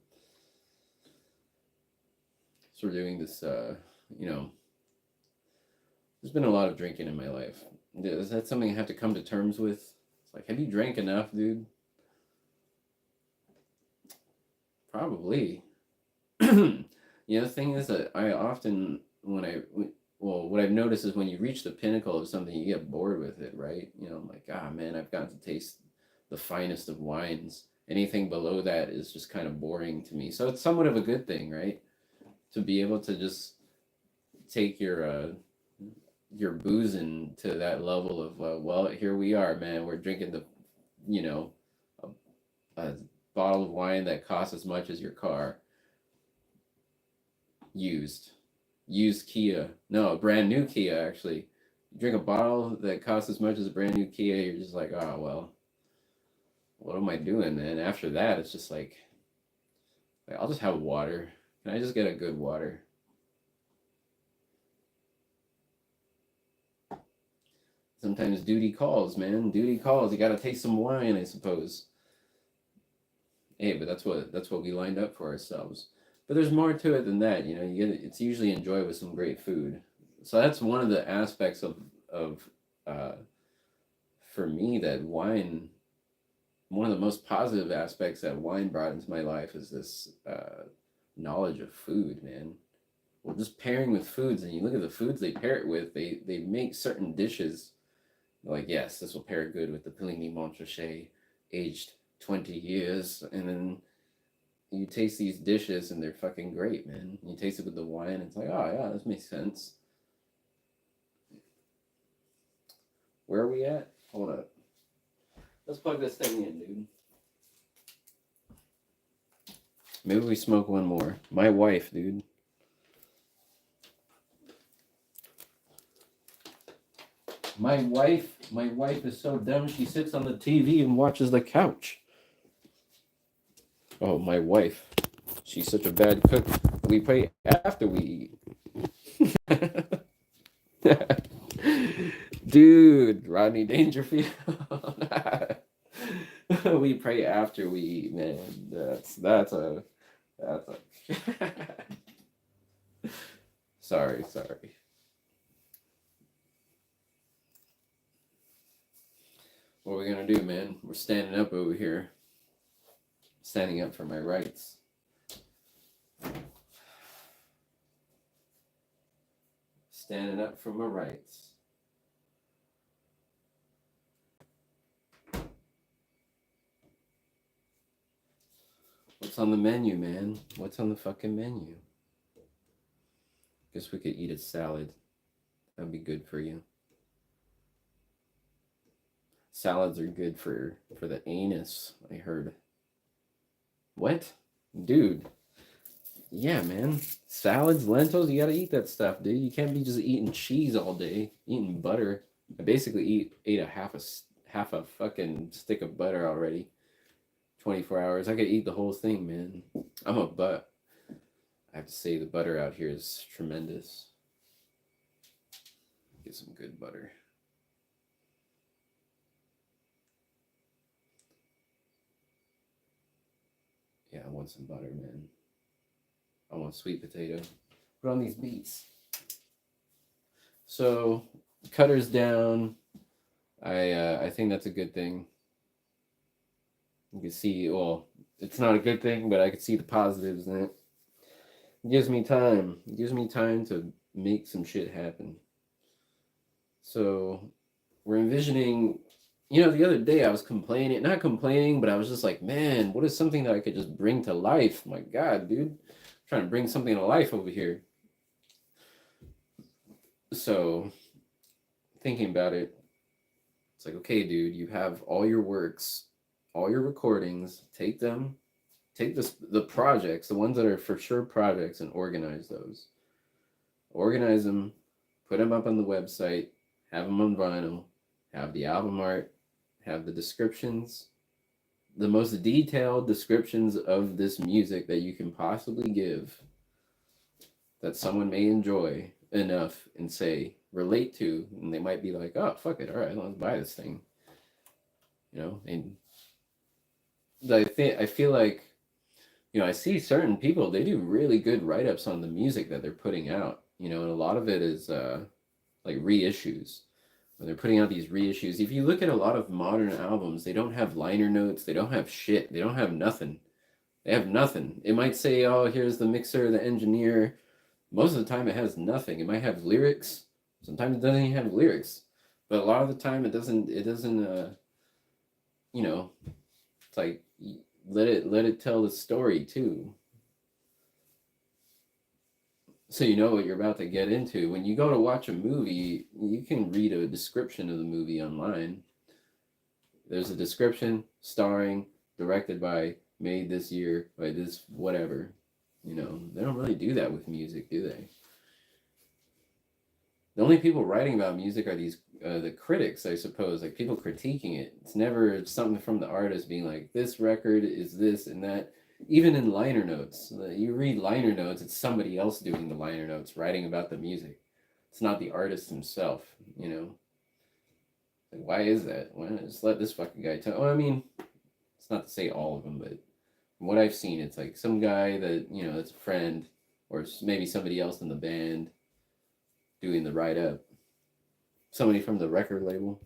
So we're doing this, there's been a lot of drinking in my life. Is that something I have to come to terms with? It's like, have you drank enough, dude? Probably. The thing is that I often, what I've noticed is when you reach the pinnacle of something, you get bored with it, right? I'm like, man, I've got to taste the finest of wines. Anything below that is just kind of boring to me. So it's somewhat of a good thing, right? To be able to just take your boozing to that level of well, here we are, man. We're drinking a, a bottle of wine that costs as much as your car used. used Kia. No, a brand new Kia actually. You drink a bottle that costs as much as a brand new Kia, you're just like, oh well, what am I doing? And after that, it's just like I'll just have water. Can I just get a good water? Sometimes duty calls, man. Duty calls. You gotta taste some wine, I suppose. Hey, but that's what we lined up for ourselves. But there's more to it than that. You know, you get it's usually enjoyed with some great food. So that's one of the aspects of uh, for me that wine. One of the most positive aspects that wine brought into my life is this knowledge of food, man. Well, just pairing with foods, and you look at the foods they pair it with. They make certain dishes like, yes, this will pair good with the Pelini Montrachet, aged 20 years, and then you taste these dishes and they're fucking great, man. You taste it with the wine, and it's like, oh yeah, this makes sense. Where are we at? Hold up. Let's plug this thing in, dude. Maybe we smoke one more. My wife, dude. My wife is so dumb she sits on the TV and watches the couch. Oh, my wife. She's such a bad cook. We pray after we eat. Dude, Rodney Dangerfield. We pray after we eat, man. That's a sorry. What are we gonna do, man? We're standing up over here. Standing up for my rights. Standing up for my rights. What's on the menu, man? What's on the fucking menu? Guess we could eat a salad. That'd be good for you. Salads are good for the anus, I heard. What? Dude. Yeah, man. Salads, lentils, you gotta eat that stuff, dude. You can't be just eating cheese all day, eating butter. I basically ate a half a fucking stick of butter already. 24 hours. I could eat the whole thing, man. I'm a butt. I have to say the butter out here is tremendous. Get some good butter. Yeah, I want some butter, man. I want sweet potato. Put on these beets. So, cutter's down. I think that's a good thing. You can see, well, it's not a good thing, but I can see the positives in it. It gives me time. It gives me time to make some shit happen. So, we're envisioning, the other day I was complaining, not complaining, but I was just like, man, what is something that I could just bring to life? My God, dude. I'm trying to bring something to life over here. So, thinking about it, it's like, okay, dude, you have all your works, all your recordings, take the projects, the ones that are for sure projects, and organize those. Organize them, put them up on the website, have them on vinyl, have the album art, have the descriptions, the most detailed descriptions of this music that you can possibly give that someone may enjoy enough and say, relate to, and they might be like, oh, fuck it, all right, let's buy this thing. And I feel like, I see certain people, they do really good write-ups on the music that they're putting out, and a lot of it is like reissues. When they're putting out these reissues, if you look at a lot of modern albums, they don't have liner notes, they don't have shit, they don't have nothing. They have nothing. It might say, oh, here's the mixer, the engineer. Most of the time it has nothing. It might have lyrics. Sometimes it doesn't even have lyrics. But a lot of the time it doesn't it's like let it tell the story too. So you know what you're about to get into. When you go to watch a movie, you can read a description of the movie online. There's a description, starring, directed by, made this year by this whatever. They don't really do that with music, do they? The only people writing about music are these the critics, I suppose, like people critiquing it. It's never something from the artist being like, this record is this and that. Even in liner notes, you read liner notes, it's somebody else doing the liner notes, writing about the music. It's not the artist himself, you know? Like, why is that? Why not just let this fucking guy tell? Well, I mean, it's not to say all of them, but from what I've seen, it's like some guy that, you know, that's a friend, or maybe somebody else in the band doing the write up. Somebody from the record label.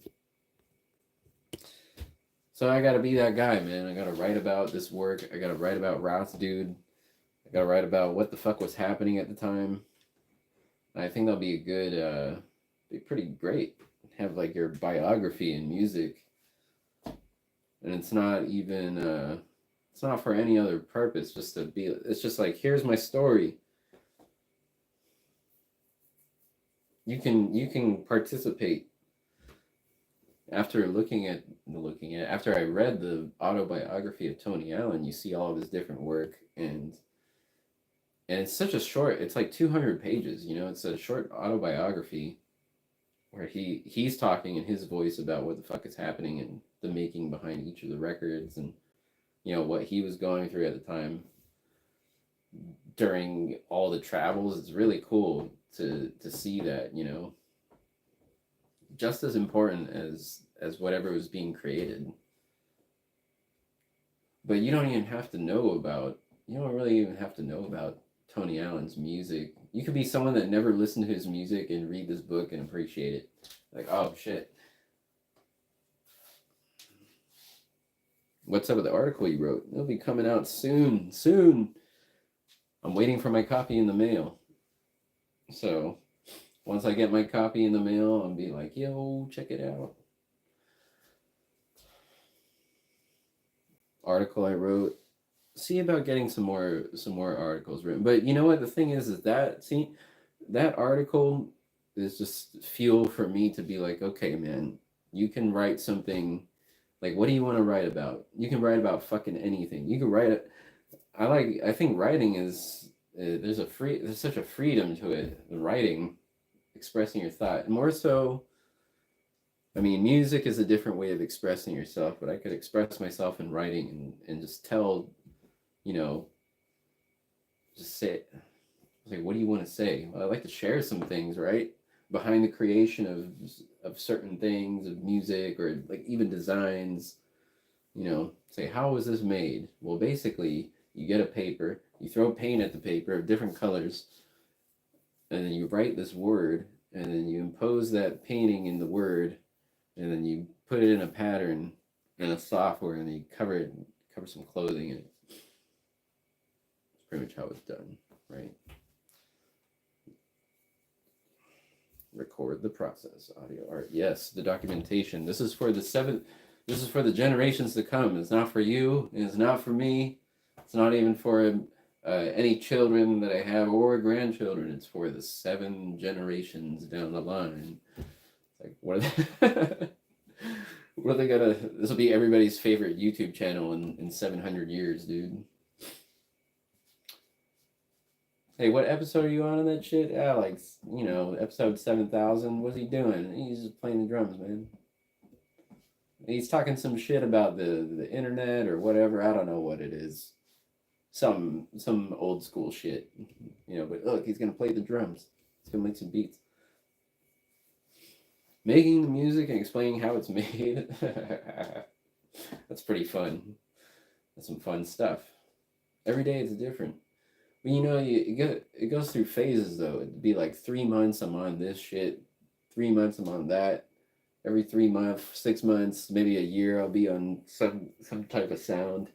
So I gotta be that guy, man. I gotta write about this work. I gotta write about Ross, dude. I gotta write about what the fuck was happening at the time. And I think that'll be a good, be pretty great. Have like your biography in music, and it's not even, it's not for any other purpose. Just to be, it's just like, here's my story. You can participate after after I read the autobiography of Tony Allen. You see all of his different work, and it's such a short, it's like 200 pages, you know. It's a short autobiography where he's talking in his voice about what the fuck is happening and the making behind each of the records, and you know what he was going through at the time during all the travels. It's really cool to see that, you know, just as important as whatever was being created. But you don't even have to know about, you don't really even have to know about Tony Allen's music. You could be someone that never listened to his music and read this book and appreciate it. Like, oh shit. What's up with the article you wrote? It'll be coming out soon. Soon. I'm waiting for my copy in the mail. So once I get my copy in the mail, I'll be like, yo, check it out. Article I wrote. See about getting some more articles written. But you know what the thing is that, see, that article is just fuel for me to be like, okay, man, you can write something. Like, what do you want to write about? You can write about fucking anything. You can write it. I think writing is, there's such a freedom to it. Writing, expressing your thought. More so, I mean, music is a different way of expressing yourself, but I could express myself in writing and just tell, you know, just say, like, what do you want to say? Well, I like to share some things, right? Behind the creation of certain things, of music, or like even designs, you know, say, how was this made? Well, basically, you get a paper, you throw paint at the paper of different colors, and then you write this word, and then you impose that painting in the word, and then you put it in a pattern in a software, and then you cover some clothing in it. That's pretty much how it's done, right? Record the process, audio, art. Yes, the documentation. This is for the generations to come. It's not for you. It's not for me. It's not even for any children that I have or grandchildren. It's for the 7 generations down the line. It's like, what are they? What are they gonna? This will be everybody's favorite YouTube channel in 700 years, dude. Hey, what episode are you on that shit? Yeah, like, you know, episode 7,000. What's he doing? He's just playing the drums, man. He's talking some shit about the internet or whatever. I don't know what it is. Some old school shit, you know. But look, he's gonna play the drums. He's gonna make some beats. Making the music and explaining how it's made. That's pretty fun. That's some fun stuff. Every day it's different. But you know, it goes through phases though. It'd be like 3 months I'm on this shit, 3 months I'm on that. Every 3 months, 6 months, maybe a year, I'll be on some type of sound.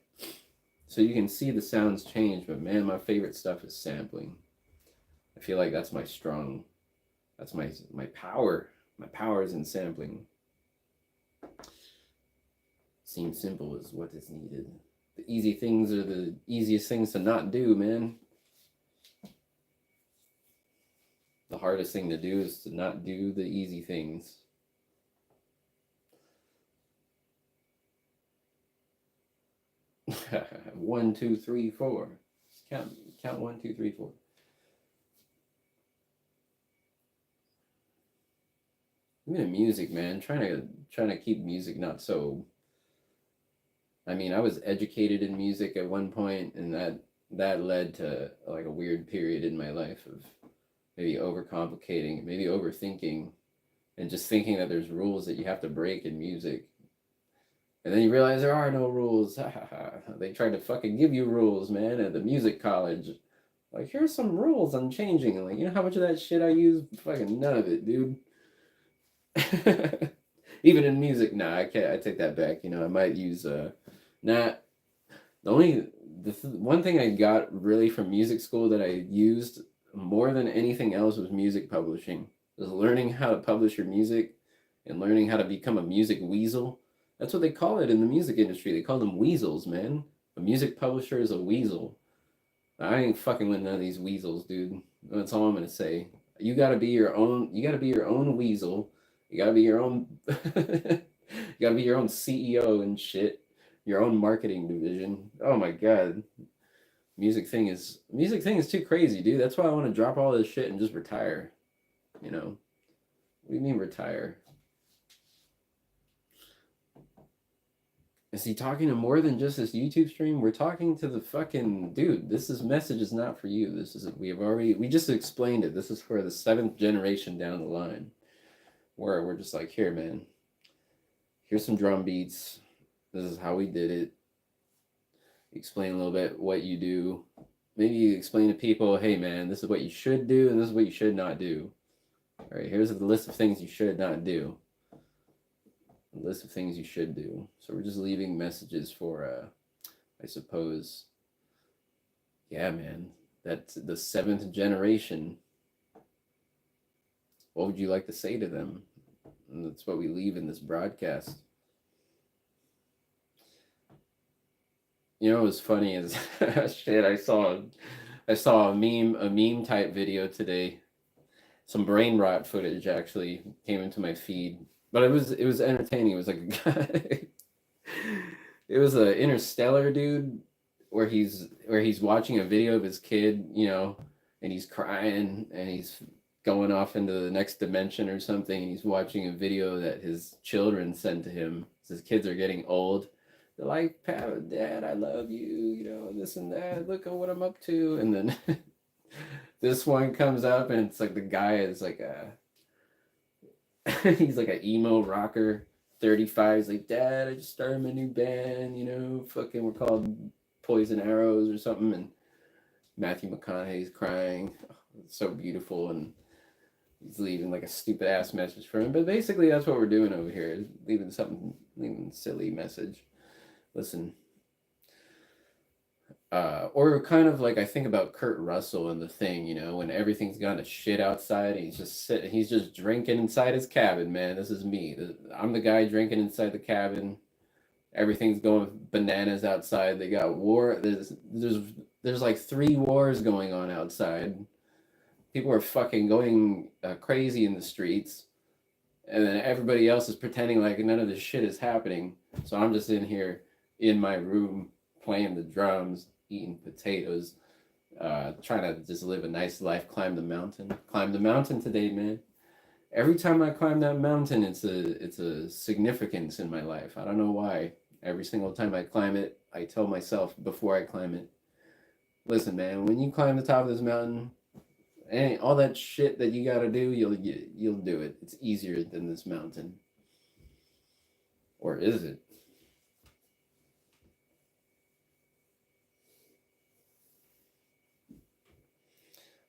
So you can see the sounds change. But man, my favorite stuff is sampling. I feel like that's that's my power. My power is in sampling. Seems simple is what is needed. The easy things are the easiest things to not do, man. The hardest thing to do is to not do the easy things. One, two, three, four. Count 1, 2, 3, 4. even in music, man, trying to keep music not so. I mean, I was educated in music at one point, and that led to like a weird period in my life of maybe overcomplicating, maybe overthinking, and just thinking that there's rules that you have to break in music. And then you realize there are no rules. They tried to fucking give you rules, man, at the music college. Like, here's some rules on changing. Like, you know how much of that shit I use? Fucking none of it, dude. Even in music, nah, I can't. I take that back. You know, I might use nah. The only one thing I got really from music school that I used more than anything else was music publishing. Was learning how to publish your music and learning how to become a music weasel. That's what they call it in the music industry. They call them weasels, man. A music publisher is a weasel. I ain't fucking with none of these weasels, dude. That's all I'm gonna say. You gotta be your own. You gotta be your own weasel. You gotta be your own. You gotta be your own CEO and shit. Your own marketing division. Oh my god, music thing is too crazy, dude. That's why I want to drop all this shit and just retire. You know, what do you mean retire? Is he talking to more than just this YouTube stream? We're talking to the fucking dude. This is message is not for you. This is we just explained it. This is for the seventh generation down the line, where we're just like, here, man. Here's some drum beats. This is how we did it. Explain a little bit what you do. Maybe you explain to people, hey, man, this is what you should do, and this is what you should not do. All right, here's the list of things you should not do. A list of things you should do. So we're just leaving messages for, I suppose, yeah, man, that's the seventh generation. What would you like to say to them? And that's what we leave in this broadcast. You know what's funny is shit. I saw a meme type video today. Some brain rot footage actually came into my feed, but it was entertaining. It was like a guy. It was a Interstellar dude where he's watching a video of his kid, and he's crying and he's going off into the next dimension or something. And he's watching a video that his children sent to him. His kids are getting old. They're like, Dad, I love you, this and that. Look at what I'm up to. And then this one comes up and it's like the guy is like he's like an emo rocker, 35. He's like, Dad, I just started my new band, fucking we're called Poison Arrows or something. And Matthew McConaughey's crying. Oh, it's so beautiful. And he's leaving like a stupid ass message for him. But basically, that's what we're doing over here, leaving a silly message. Listen, or kind of like I think about Kurt Russell and The Thing, when everything's gone to shit outside, and he's just drinking inside his cabin, man. This is me. I'm the guy drinking inside the cabin. Everything's going bananas outside. They got war. There's like 3 wars going on outside. People are fucking going crazy in the streets, and then everybody else is pretending like none of this shit is happening. So I'm just in here in my room playing the drums, eating potatoes, trying to just live a nice life, climb the mountain. Climb the mountain today, man. Every time I climb that mountain, it's a significance in my life. I don't know why. Every single time I climb it, I tell myself before I climb it, listen, man, when you climb the top of this mountain, all that shit that you gotta do, you'll do it. It's easier than this mountain. Or is it?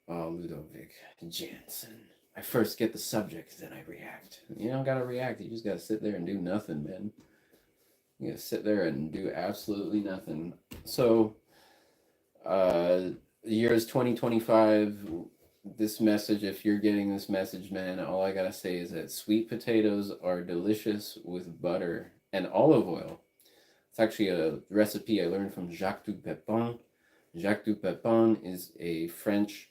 Oh, Ludovic Jansen. I first get the subject, then I react. You don't gotta react. You just gotta sit there and do nothing, man. You gotta sit there and do absolutely nothing. So, the year is 2025. This message, if you're getting this message, man, all I gotta say is that sweet potatoes are delicious with butter and olive oil. It's actually a recipe I learned from Jacques du Pepin. Jacques du Pepin is a French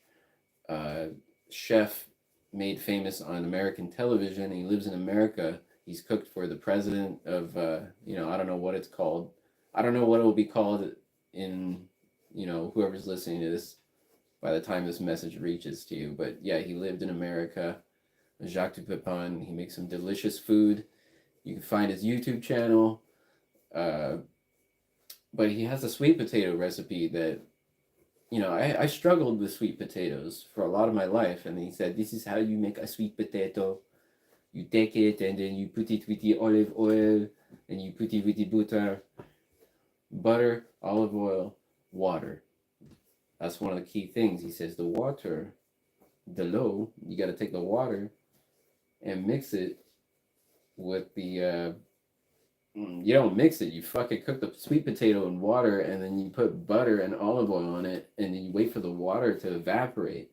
uh, chef made famous on American television. He lives in America. He's cooked for the president of, I don't know what it's called. I don't know what it will be called in, whoever's listening to this by the time this message reaches to you. But yeah, he lived in America. Jacques Dupépin. He makes some delicious food. You can find his YouTube channel. Uh, but he has a sweet potato recipe that, I struggled with sweet potatoes for a lot of my life. And he said, this is how you make a sweet potato. You take it and then you put it with the olive oil and you put it with the butter, olive oil, water. That's one of the key things. He says the water, you got to take the water and mix it with the you don't mix it. You fucking cook the sweet potato in water and then you put butter and olive oil on it and then you wait for the water to evaporate.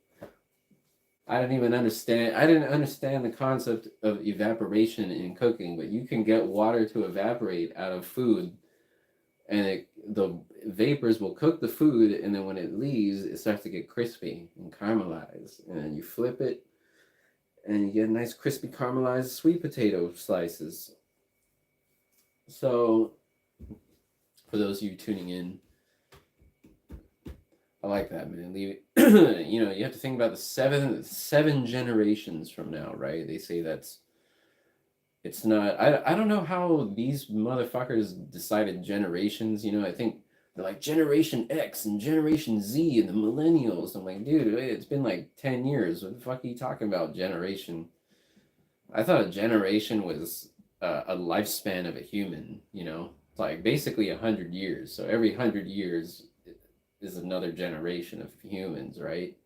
I didn't understand the concept of evaporation in cooking, but you can get water to evaporate out of food and the vapors will cook the food, and then when it leaves, it starts to get crispy and caramelized. And then you flip it and you get nice crispy caramelized sweet potato slices. So, for those of you tuning in, I like that, man. Leave it. You have to think about the seven generations from now, right? They say it's not. I don't know how these motherfuckers decided generations. I think they're like Generation X and Generation Z and the millennials. I'm like, dude, it's been like 10 years. What the fuck are you talking about, generation? I thought a generation was a lifespan of a human, like basically 100 years. So every 100 years is another generation of humans, right?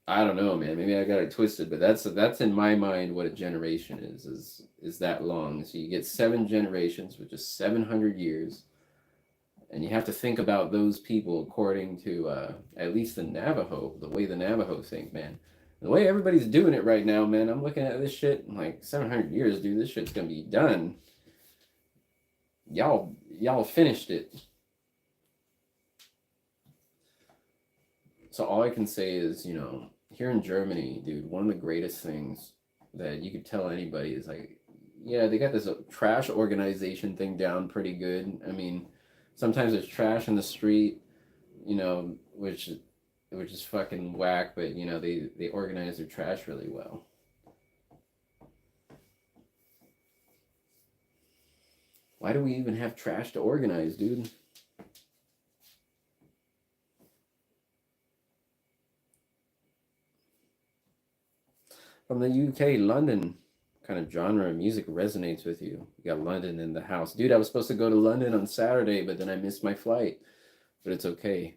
I don't know, man. Maybe I got it twisted, but that's in my mind what a generation is that long. So you get 7 generations, which is 700 years, and you have to think about those people according to at least the Navajo, the way the Navajo think, man. The way everybody's doing it right now, man. I'm looking at this shit. I'm like 700 years, dude. This shit's gonna be done. Y'all finished it. So all I can say is, here in Germany, dude, one of the greatest things that you could tell anybody is like, yeah, they got this trash organization thing down pretty good. I mean, sometimes there's trash in the street, which is fucking whack, but they organize their trash really well. Why do we even have trash to organize, dude? From the UK, London, kind of genre of music resonates with you? You got London in the house. Dude, I was supposed to go to London on Saturday, but then I missed my flight. But it's okay.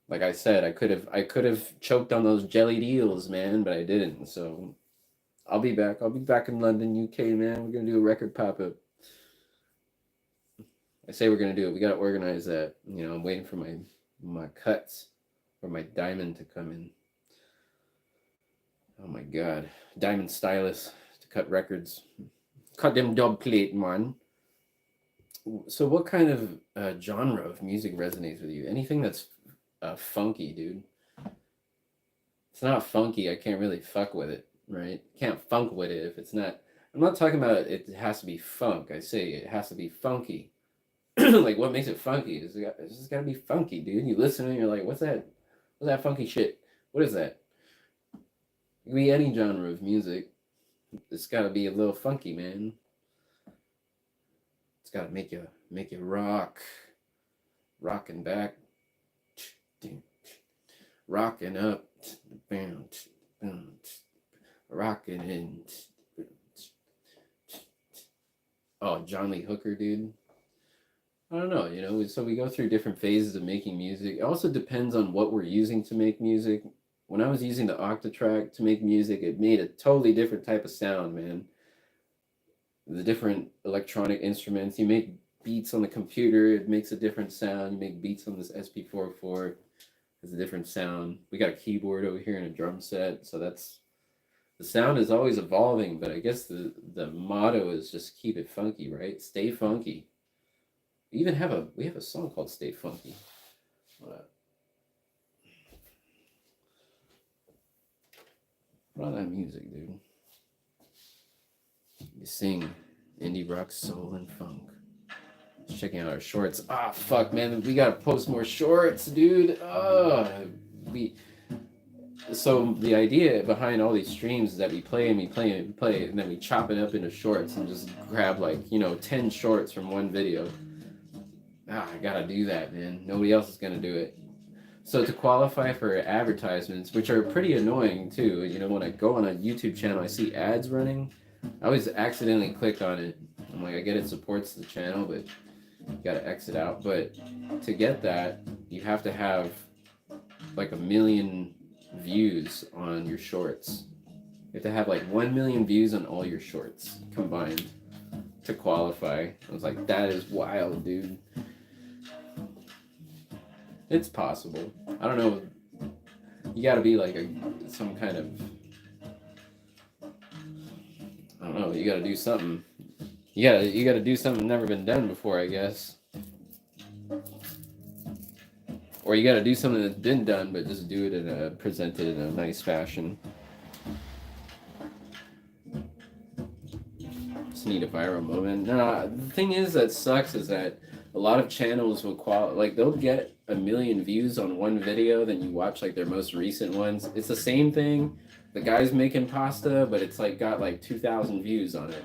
Like I said, I could have choked on those jellied eels, man, but I didn't. So I'll be back. I'll be back in London, UK, man. We're gonna do a record pop-up. I say we're gonna do it. We gotta organize that. I'm waiting for my cuts or my diamond to come in. Oh my god. Diamond stylus to cut records. Cut them dub plate, man. So what kind of genre of music resonates with you? Anything that's funky, dude. It's not funky, I can't really fuck with it, right? Can't funk with it if it's not. I'm not talking about it has to be funk. I say it has to be funky. Like what makes it funky? It's just gotta be funky, dude. You listen and you're like, what's that? What's that funky shit? What is that? It can be any genre of music. It's gotta be a little funky, man. It's gotta make you rock, rocking back, rocking up, rocking in. Oh, John Lee Hooker, dude. I don't know, so we go through different phases of making music. It also depends on what we're using to make music. When I was using the Octatrack to make music, it made a totally different type of sound, man. The different electronic instruments. You make beats on the computer, it makes a different sound. You make beats on this SP404, it's a different sound. We got a keyboard over here and a drum set, so the sound is always evolving, but I guess the motto is just keep it funky, right? Stay funky. We have a song called Stay Funky. What that music, dude? You sing indie rock, soul, and funk. Checking out our shorts. Ah, fuck, man. We gotta post more shorts, dude. We. So the idea behind all these streams is that we play and we play and we play, and then we chop it up into shorts and just grab like 10 shorts from one video. I gotta do that, man. Nobody else is gonna do it. So to qualify for advertisements, which are pretty annoying too, when I go on a YouTube channel, I see ads running. I always accidentally click on it. I'm like, I get it supports the channel, but you gotta exit out. But to get that, you have to have like 1 million views on your shorts. You have to have like 1 million views on all your shorts combined to qualify. I was like, that is wild, dude. It's possible. I don't know. You gotta be like some kind of, I don't know, you gotta do something. You gotta do something never been done before, I guess. Or you gotta do something that's been done, but just do it presented in a nice fashion. Just need a viral moment. No, the thing is that sucks is that a lot of channels will they'll get 1 million views on one video, then you watch like their most recent ones. It's the same thing. The guy's making pasta, but it's like got like 2,000 views on it.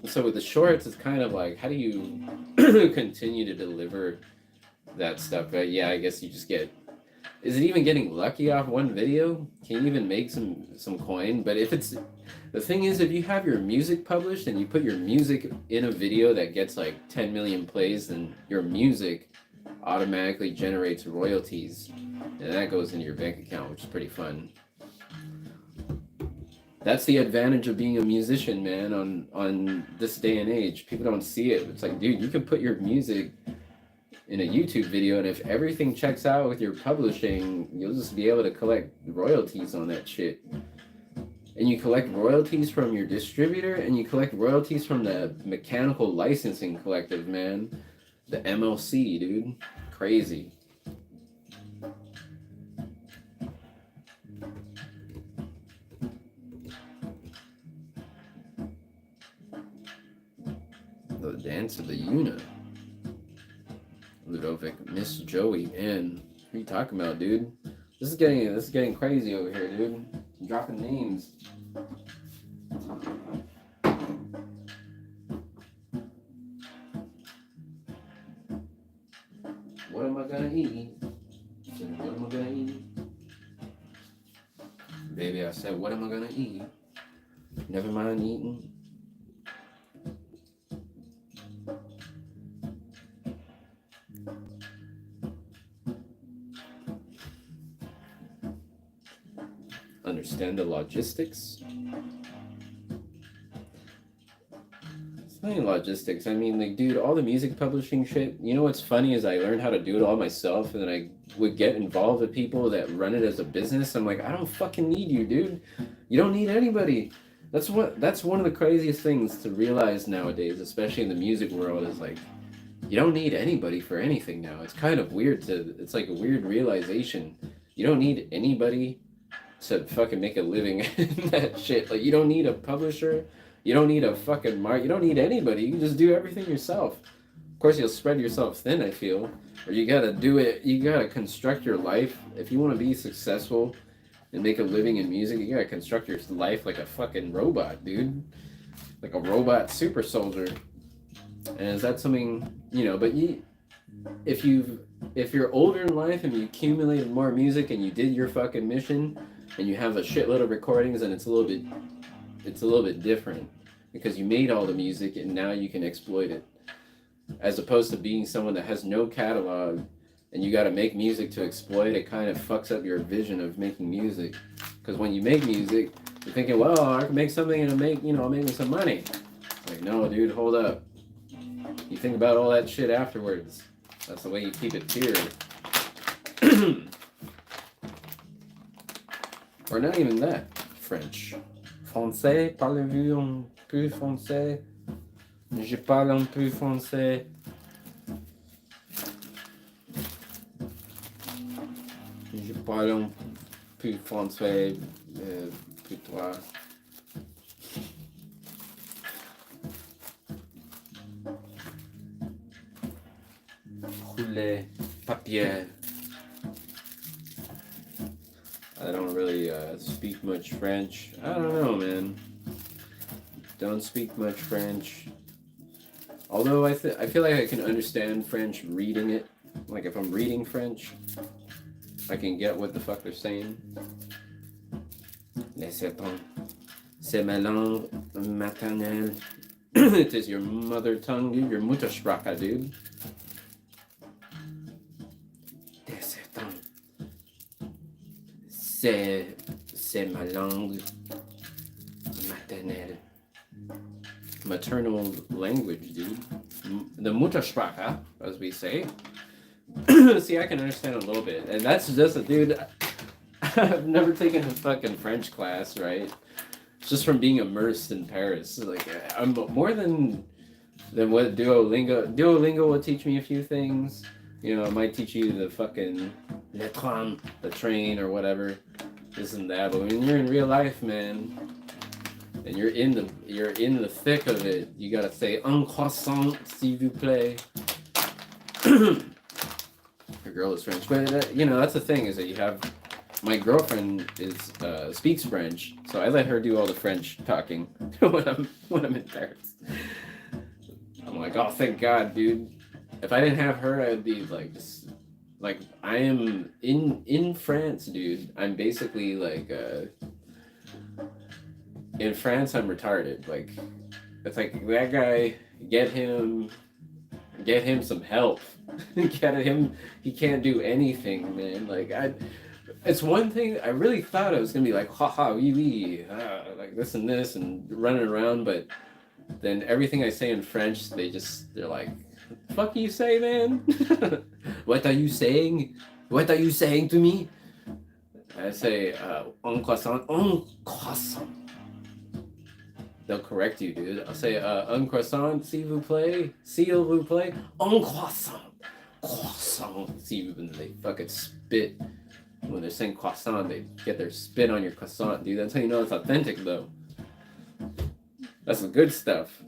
So with the shorts, it's kind of like, how do you continue to deliver that stuff? Yeah, I guess you just get. Is it even getting lucky off one video? Can you even make some coin? But if it's, the thing is, if you have your music published and you put your music in a video that gets like 10 million plays, then your music automatically generates royalties, and that goes into your bank account, which is pretty fun. That's the advantage of being a musician, man, on this day and age. People don't see it. It's like, dude, you can put your music in a YouTube video, and if everything checks out with your publishing, you'll just be able to collect royalties on that shit. And you collect royalties from your distributor, and you collect royalties from the Mechanical Licensing Collective, man. The MLC, dude. Crazy. The Dance of the Una. Ludovic, Miss Joey, man. What are you talking about, dude? This is getting crazy over here, dude. I'm dropping names. What am I gonna eat? What am I gonna eat? Baby, I said, what am I gonna eat? Never mind eating. Understand the logistics? It's not even logistics. I mean, like, dude, all the music publishing shit, you know what's funny is I learned how to do it all myself, and then I would get involved with people that run it as a business. I'm like, I don't fucking need you, dude. You don't need anybody. That's one of the craziest things to realize nowadays, especially in the music world, is like, you don't need anybody for anything now. It's kind of weird it's like a weird realization. You don't need anybody to fucking make a living in that shit. Like, you don't need a publisher. You don't need a fucking you don't need anybody. You can just do everything yourself. Of course, you'll spread yourself thin, I feel. Or you gotta do it. You gotta construct your life. If you want to be successful and make a living in music, you gotta construct your life like a fucking robot, dude. Like a robot super soldier. And is that something, but if you're older in life and you accumulated more music and you did your fucking mission and you have a shitload of recordings, and it's a little bit different because you made all the music and now you can exploit it, as opposed to being someone that has no catalog and you got to make music to exploit. It kind of fucks up your vision of making music, because when you make music, you're thinking, well, I can make something and I'll make me some money. Like, no, dude, hold up. You think about all that shit afterwards. That's the way you keep it pure. Or not even that. French. Français, parlez-vous un peu français? Je parle un peu français. Je parle un peu français, plus toi. rouler papier. I don't really speak much French. I don't know, man. Don't speak much French. Although I feel like I can understand French reading it. Like if I'm reading French, I can get what the fuck they're saying. Laissez tomber. C'est ma langue maternelle. It is your mother tongue, dude. Your Muttersprache, dude. Laissez tomber. C'est ma langue maternelle. Maternal language, dude. The Muttersprache, as we say. See, I can understand a little bit. And that's just a dude. I've never taken a fucking French class, right? Just from being immersed in Paris. Like, I'm more than what Duolingo. Duolingo will teach me a few things. You know, it might teach you the fucking le train, the train or whatever, this and that. But when you're in real life, man, and you're in the thick of it, you gotta say un croissant, s'il vous plaît. Your girl is French, but you know that's the thing is that you have. My girlfriend speaks French, so I let her do all the French talking when I'm in Paris. I'm like, oh, thank God, dude. If I didn't have her, I'd be like, just like I am in France, dude. I'm basically like in France. I'm retarded. Like it's like that guy. Get him some help. Get him. He can't do anything, man. Like It's one thing I really thought I was gonna be like, haha, wee wee, like this and running around, but then everything I say in French, they're like, fuck you say, man? What are you saying? What are you saying to me? I say, un croissant, un croissant. They'll correct you, dude. I'll say, un croissant, s'il vous plaît, un croissant, croissant, s'il vous plaît. They fucking spit. When they're saying croissant, they get their spit on your croissant, dude. That's how you know it's authentic, though. That's the good stuff.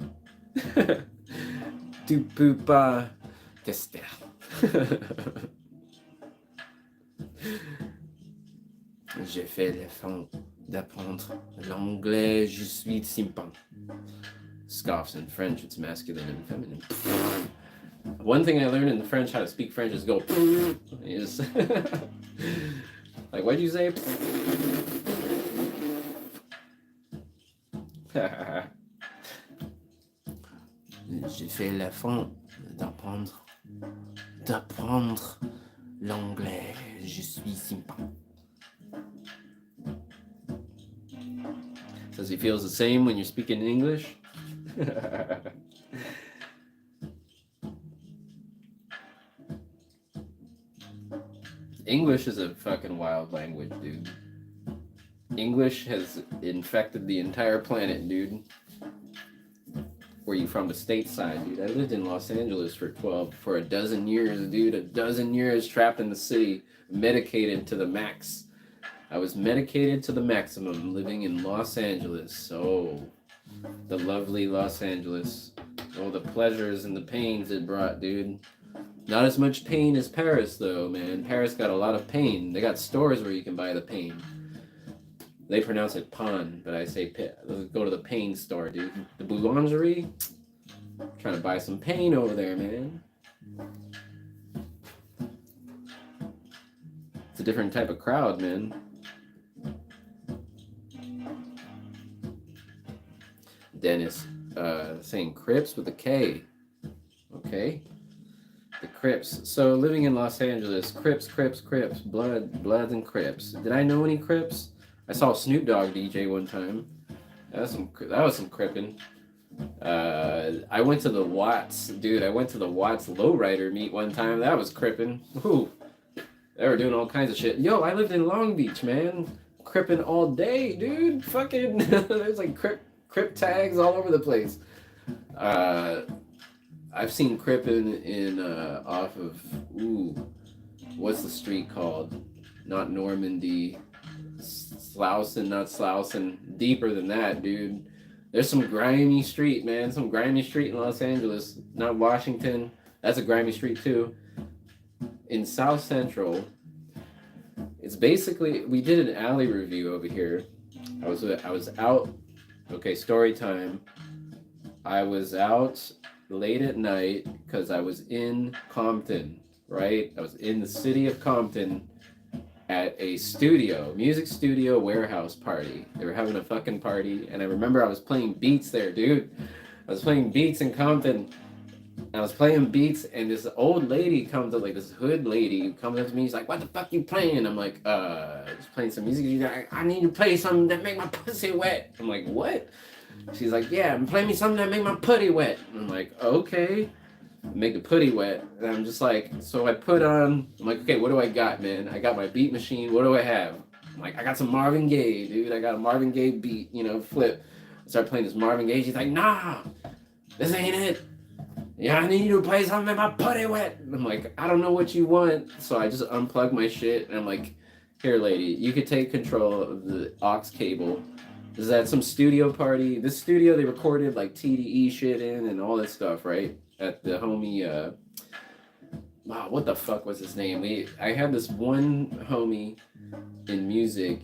Tu peux pas tester. J'ai fait l'effort d'apprendre l'anglais, je suis simpan. Scoffs in French, it's masculine and feminine. One thing I learned in French, how to speak French, is go. Is like, what'd you say? J'ai fait l'effort d'apprendre l'anglais. Je suis simpan. Says he feels the same when you're speaking English. English is a fucking wild language, dude. English has infected the entire planet, dude. Where you from? The stateside, dude. I lived in Los Angeles for a dozen years, dude. A dozen years trapped in the city, medicated to the max. I was medicated to the maximum living in Los Angeles. Oh, the lovely Los Angeles. Oh, the pleasures and the pains it brought, dude. Not as much pain as Paris, though, man. Paris got a lot of pain. They got stores where you can buy the pain. They pronounce it pain, but I say let's go to the pain store, dude. The boulangerie. Trying to buy some pain over there, man. It's a different type of crowd, man. Dennis, saying Crips with a K. Okay. The Crips. So living in Los Angeles, Crips, Bloods and Crips. Did I know any Crips? I saw Snoop Dogg DJ one time. That was some crippin'. I went to the Watts, dude. I went to the Watts lowrider meet one time. That was crippin'. Ooh, they were doing all kinds of shit. Yo, I lived in Long Beach, man. Crippin' all day, dude. Fucking, there's like crip tags all over the place. I've seen crippin' in off of what's the street called? Not Normandy. Not Slauson. Deeper than that, dude. There's some grimy street, man. Some grimy street in Los Angeles. Not Washington. That's a grimy street too. in South Central. It's basically, we did an alley review over here. I was out. Okay, story time. I was out late at night because I was in Compton, right? I was in the city of Compton at a studio, music studio warehouse party. They were having a fucking party, and I remember I was playing beats there, dude. I was playing beats in Compton. I was playing beats, and this old lady comes up, like this hood lady comes up to me. She's like, "What the fuck you playing?" I'm like, just playing some music." She's like, "I need to play something that make my pussy wet." I'm like, "What?" She's like, "Yeah, play me something that make my putty wet." I'm like, "Okay." Make the putty wet. And I'm just like, so I put on, I'm like, "Okay, what do I got, man? I got my beat machine. What do I have?" I'm like, "I got some Marvin Gaye, dude. I got a Marvin Gaye beat, flip." I start playing this Marvin Gaye. She's like, "Nah, this ain't it. Yeah, I need you to play something that my putty wet." And I'm like, "I don't know what you want." So I just unplug my shit and I'm like, "Here, lady, you could take control of the aux cable. This is at some studio party. This studio, they recorded like TDE shit in and all this stuff, right? At the homie, wow, what the fuck was his name? I had this one homie in music.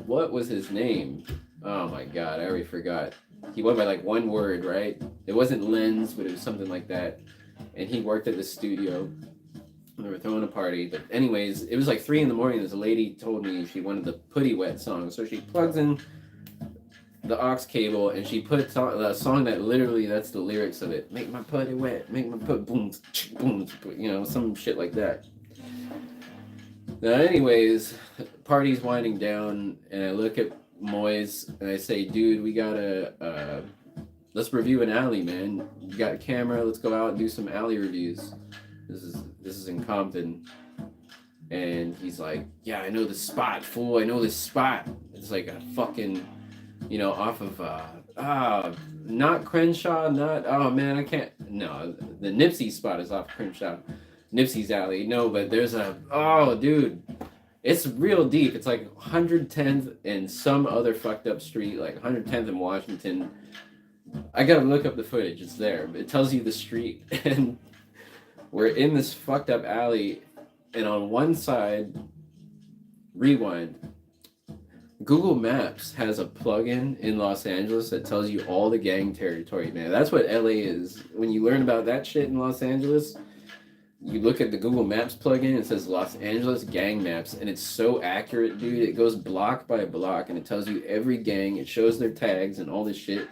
What was his name? Oh my god, I already forgot. He went by like one word, right? It wasn't Lens, but it was something like that. And he worked at the studio. And they were throwing a party. But anyways, it was like 3 in the morning. This lady told me she wanted the Putty Wet song. So she plugs in the aux cable and she puts on a song that literally, that's the lyrics of it. "Make my putty wet, make my put boom, boom," some shit like that. Now, anyways, party's winding down, and I look at Moise and I say, "Dude, we gotta let's review an alley, man. You got a camera? Let's go out and do some alley reviews." This is in Compton, and he's like, "Yeah, I know this spot, fool. I know this spot. It's like a fucking, off of not Crenshaw, not, oh man, I can't, no, the Nipsey spot is off Crenshaw, Nipsey's alley. No, but there's oh dude, it's real deep. It's like 110th and some other fucked up street, like 110th in Washington. I gotta look up the footage. It's there. It tells you the street, and we're in this fucked up alley, and on one side, rewind. Google Maps has a plugin in Los Angeles that tells you all the gang territory, man. That's what LA is. When you learn about that shit in Los Angeles, you look at the Google Maps plugin, it says Los Angeles gang maps, and it's so accurate, dude. It goes block by block, and it tells you every gang. It shows their tags and all this shit.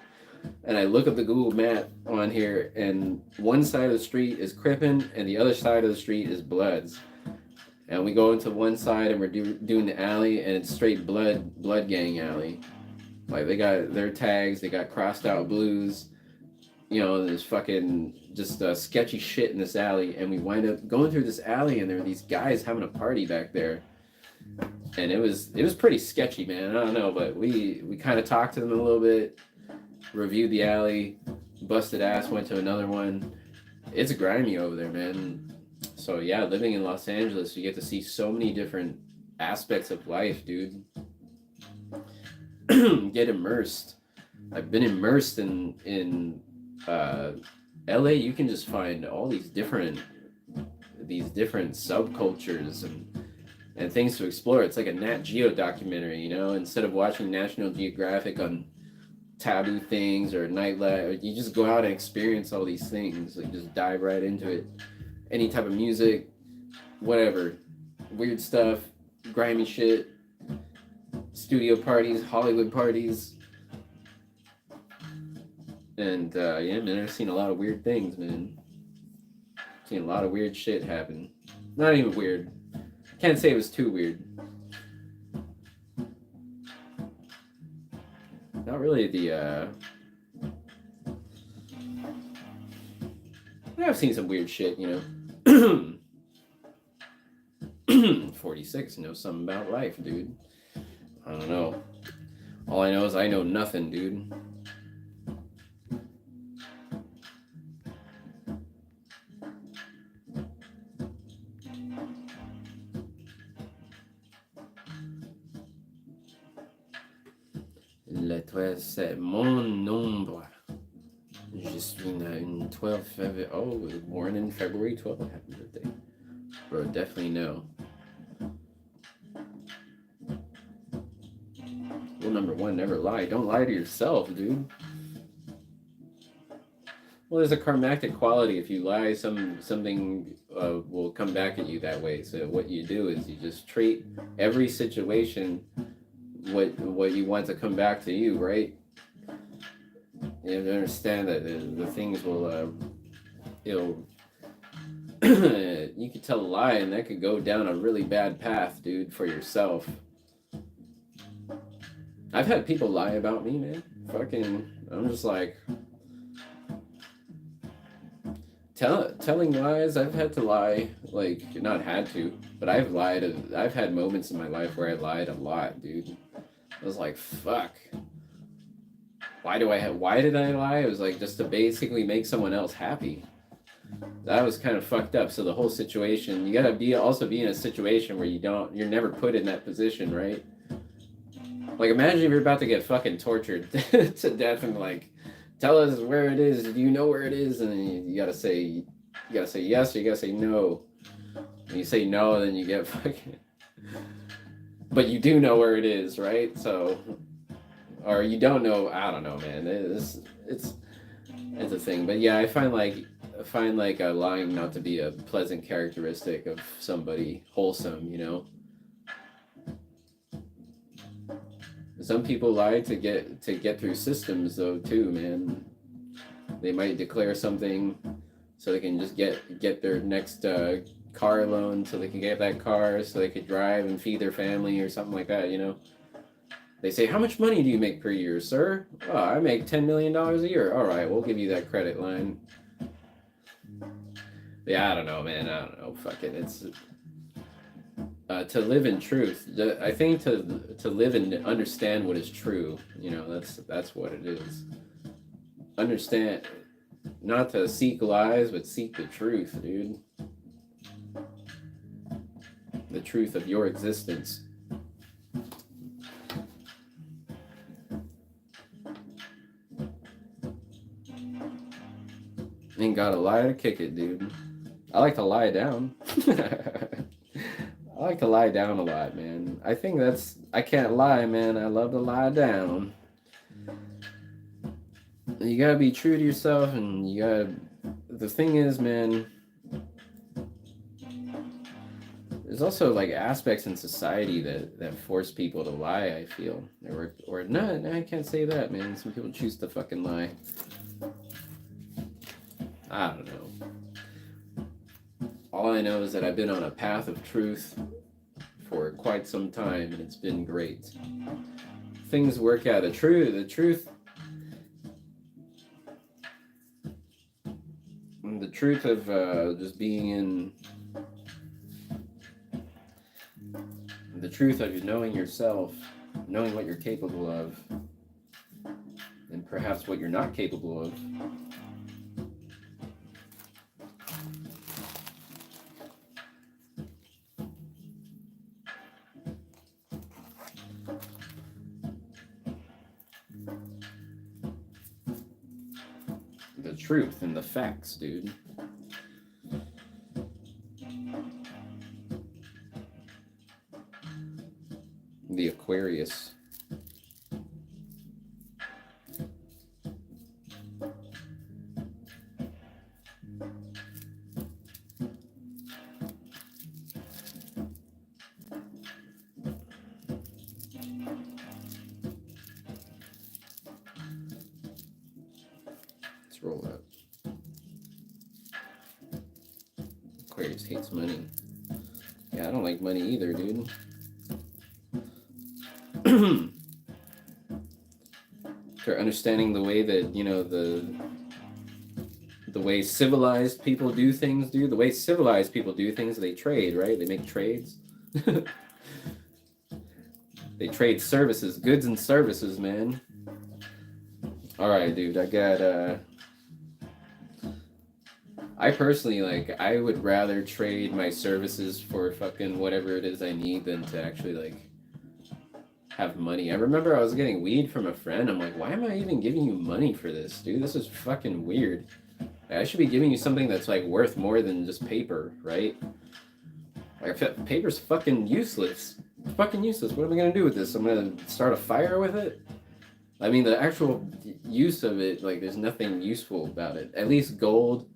And I look up the Google map on here, and one side of the street is Crippen, and the other side of the street is Bloods. And we go into one side, and we're doing the alley, and it's straight blood gang alley. Like, they got their tags, they got crossed out blues. There's fucking just sketchy shit in this alley, and we wind up going through this alley, and there are these guys having a party back there, and it was pretty sketchy, man. I don't know, but we kind of talked to them a little bit, reviewed the alley, busted ass, went to another one. It's grimy over there, man. So yeah, living in Los Angeles, you get to see so many different aspects of life, dude. Get immersed. I've been immersed in LA. You can just find all these different subcultures and things to explore. It's like a Nat Geo documentary, instead of watching National Geographic on taboo things or nightlife, you just go out and experience all these things. Like, just dive right into it. Any type of music, whatever, weird stuff, grimy shit, studio parties, Hollywood parties. And yeah, man, I've seen a lot of weird things, man. Seen a lot of weird shit happen. Not even weird. Can't say it was too weird. Not really the I've seen some weird shit, 46 knows something about life, dude. I don't know. All I know is I know nothing, dude. Le 12, c'est mon nombre. Je suis une 12 February. Oh, born in February 12th. Happy birthday. Bro, definitely no. Rule number one, never lie. Don't lie to yourself, dude. Well, there's a karmatic quality. If you lie, something will come back at you that way. So what you do is you just treat every situation what you want to come back to you, right? You have to understand that the things will, it'll, you could tell a lie and that could go down a really bad path, dude, for yourself. I've had people lie about me, man. Fucking, I'm just like, telling lies. I've had to lie, like, not had to, but I've lied. I've had moments in my life where I lied a lot, dude. I was like, fuck. Why did I lie? It was like just to basically make someone else happy. That was kind of fucked up. So the whole situation, you gotta also be in a situation where you're never put in that position, right? Like, imagine if you're about to get fucking tortured to death and like, tell us where it is. Do you know where it is? And you gotta say yes, or you gotta say no. And you say no, then you get fucking. But you do know where it is, right? So, or you don't know. I don't know, man. It's a thing. But yeah, I find like lying not to be a pleasant characteristic of somebody wholesome, you know. Some people lie to get through systems though too, man. They might declare something so they can just get their next car loan, so they can get that car, so they could drive and feed their family or something like that, you know. They say, how much money do you make per year, sir? Oh, I make $10 million a year. All right, we'll give you that credit line. Yeah, I don't know, man. I don't know. Fuck it. It's to live in truth. I think to live and understand what is true. You know, that's what it is. Understand, not to seek lies, but seek the truth, dude. The truth of your existence. Ain't gotta lie to kick it, dude. I like to lie down. I like to lie down a lot, man. I think I can't lie, man. I love to lie down. You gotta be true to yourself, and the thing is, man, there's also like aspects in society that force people to lie, I feel. Or not, I can't say that, man. Some people choose to fucking lie. I don't know. All I know is that I've been on a path of truth for quite some time, and it's been great. Things work out. The truth of just being in the truth of knowing yourself, knowing what you're capable of, and perhaps what you're not capable of. The truth and the facts, dude. The Aquarius. Let's roll up. Aquarius hates money. Yeah, I don't like money either, dude. Start understanding the way that, you know, the way civilized people do things, dude. The way civilized people do things, they trade, right? They make trades. They trade services, goods and services, man. All right, dude, I personally, like, I would rather trade my services for fucking whatever it is I need than to actually, like, have money. I remember I was getting weed from a friend. I'm like, why am I even giving you money for this, dude? This is fucking weird. I should be giving you something that's, like, worth more than just paper, right? Like, paper's fucking useless. It's fucking useless. What am I gonna do with this? I'm gonna start a fire with it? I mean, the actual use of it, like, there's nothing useful about it. At least gold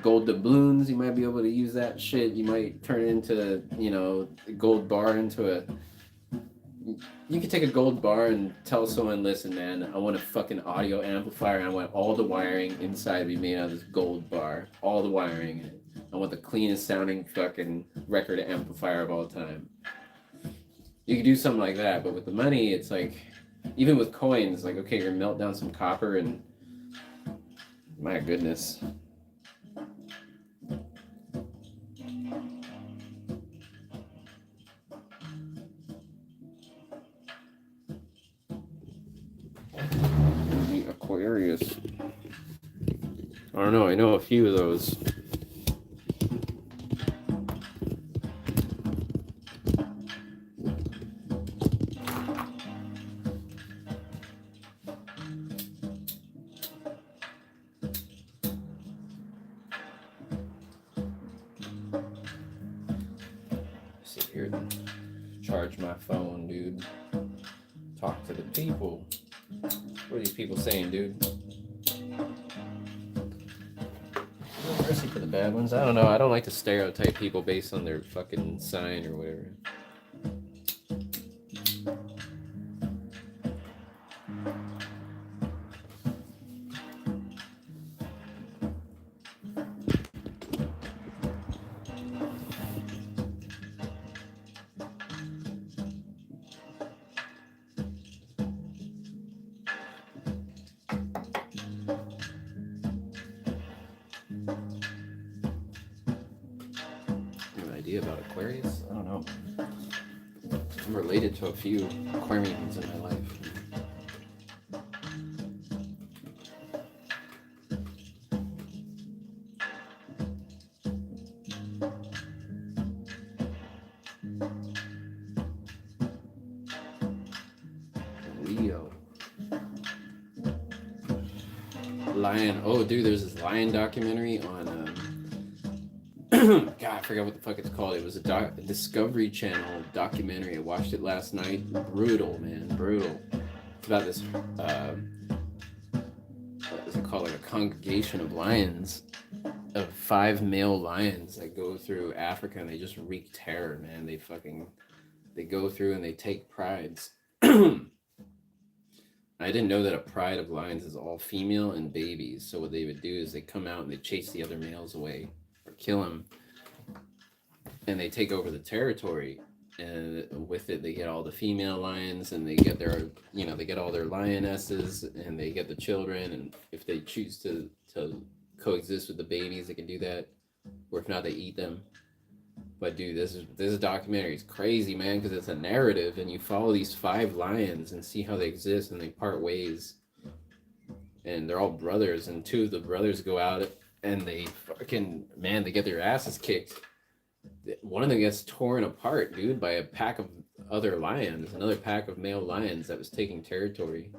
doubloons, you might be able to use that shit. You might turn it into, a gold bar into a. You could take a gold bar and tell someone, listen, man, I want a fucking audio amplifier and I want all the wiring inside to be made out of this gold bar. All the wiring. I want the cleanest sounding fucking record amplifier of all time. You could do something like that, but with the money, it's like, even with coins, like, okay, you're gonna melt down some copper and. My goodness. The Aquarius. I don't know, I know a few of those. Sit here and charge my phone, dude. Talk to the people. What are these people saying, dude? Mercy for the bad ones. I don't know. I don't like to stereotype people based on their fucking sign or whatever. About Aquarius? I don't know. I'm related to a few Aquarians in my life. Leo. Lion. Oh, dude, there's this lion documentary on God, I forgot what the fuck it's called. It was a Discovery Channel documentary. I watched it last night. Brutal, man, brutal. It's about this, what is it called? Like a congregation of lions, of 5 male lions that go through Africa and they just wreak terror, man. They go through and they take prides. I didn't know that a pride of lions is all female and babies. So what they would do is they come out and they chase the other males away. Kill them, and they take over the territory, and with it they get all the female lions, and they get their, they get all their lionesses, and they get the children, and if they choose to coexist with the babies, they can do that, or if not, they eat them. But dude, this documentary is crazy, man, because it's a narrative, and you follow these 5 lions and see how they exist, and they part ways, and they're all brothers, and 2 of the brothers go out and they fucking, man, they get their asses kicked. One of them gets torn apart, dude, by a pack of other lions, another pack of male lions that was taking territory.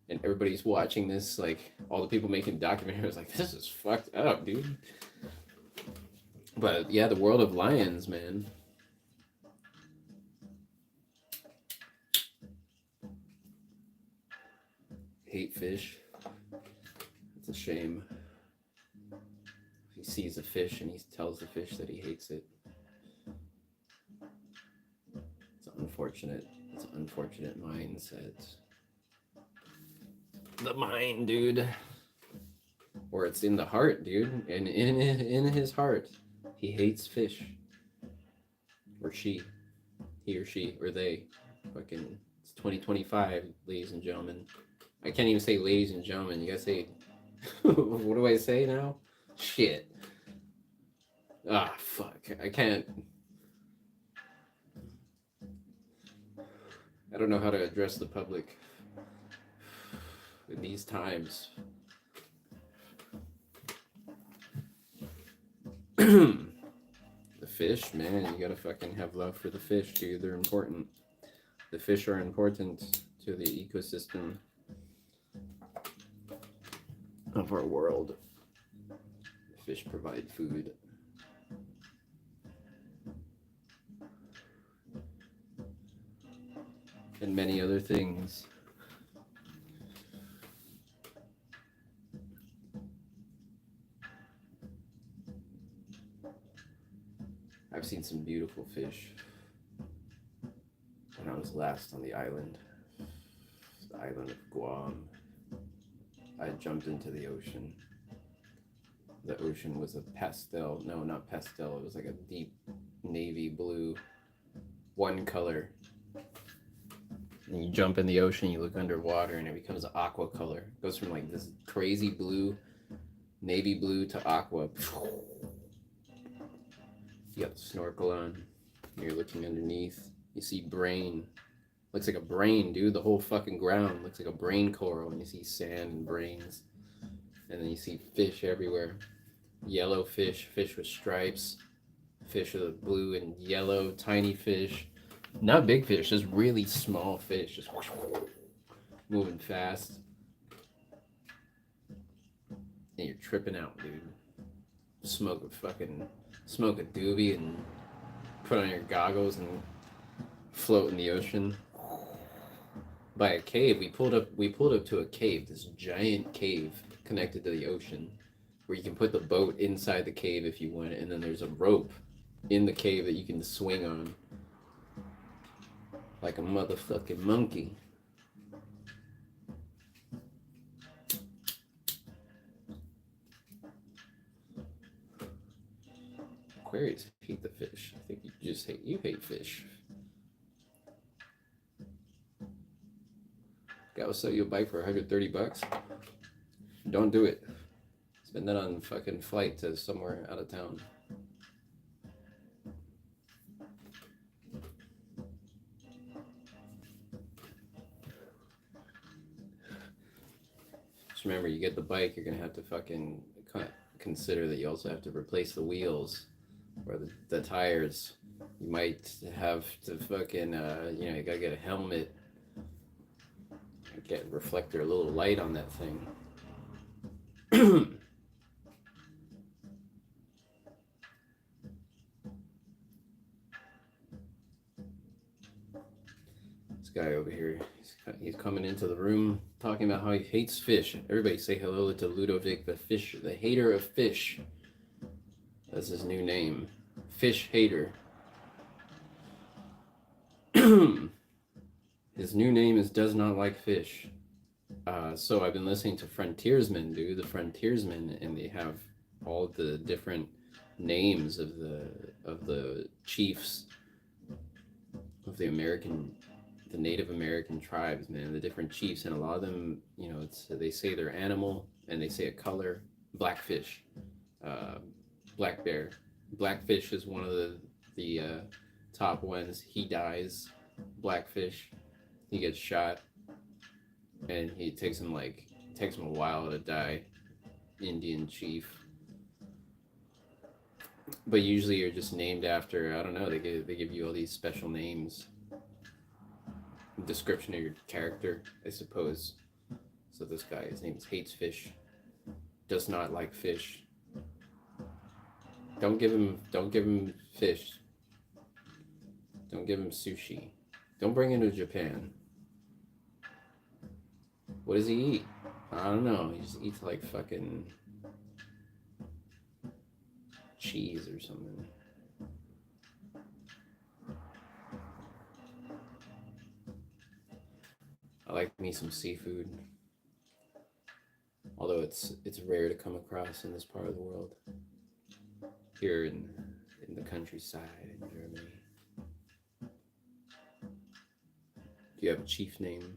And everybody's watching this, like, all the people making documentaries, like, this is fucked up, dude. But yeah, the world of lions, man. Hate fish. It's a shame. He sees a fish and he tells the fish that he hates it. It's unfortunate. It's an unfortunate mindset. The mind, dude. Or it's in the heart, dude. And in his heart, he hates fish. Or she. He or she. Or they. Fucking, it's 2025, ladies and gentlemen. I can't even say ladies and gentlemen. You gotta say, what do I say now? Shit. Ah, fuck. I can't. I don't know how to address the public in these times. The fish, man, you gotta fucking have love for the fish, dude. They're important. The fish are important to the ecosystem of our world. The fish provide food. and many other things. I've seen some beautiful fish when I was last on the island of Guam. I jumped into the ocean. The ocean was a pastel, no, not pastel, it was like a deep navy blue, one color. And you jump in the ocean, you look underwater, and it becomes aqua color. It goes from like this crazy blue, navy blue to aqua. You got the snorkel on, you're looking underneath, you see brain. Looks like a brain, dude. The whole fucking ground looks like a brain coral, and you see sand and brains. And then you see fish everywhere. Yellow fish, fish with stripes, fish with blue and yellow, tiny fish. Not big fish, just really small fish, just moving fast. And you're tripping out, dude. Smoke a doobie and put on your goggles and float in the ocean. By a cave, we pulled up to a cave, this giant cave connected to the ocean, where you can put the boat inside the cave if you want, and then there's a rope in the cave that you can swing on like a motherfucking monkey. Aquarius hate the fish. I think you hate fish. Guy will sell you a bike for $130. Don't do it. Spend that on fucking flight to somewhere out of town. Just remember, you get the bike, you're gonna have to fucking consider that you also have to replace the wheels or the tires. You might have to fucking, you gotta get a helmet. Get reflector, a little light on that thing. This guy over here, he's coming into the room talking about how he hates fish. Everybody say hello to Ludovic, the hater of fish. That's his new name, fish hater. His new name is Does Not Like Fish. So I've been listening to Frontiersmen, dude. The Frontiersmen, and they have all the different names of the chiefs of the Native American tribes, man. The different chiefs, and a lot of them, they say their animal and they say a color. Blackfish, black bear. Blackfish is one of the top ones. He dies. Blackfish. He gets shot, and it takes him a while to die. Indian chief, but usually you're just named after, I don't know. They give you all these special names, description of your character, I suppose. So this guy, his name is Hates Fish, Does Not Like Fish. Don't give him fish. Don't give him sushi. Don't bring him to Japan. What does he eat? I don't know. He just eats like fucking cheese or something. I like me some seafood. Although it's rare to come across in this part of the world. Here in the countryside in Germany. Do you have a chief name?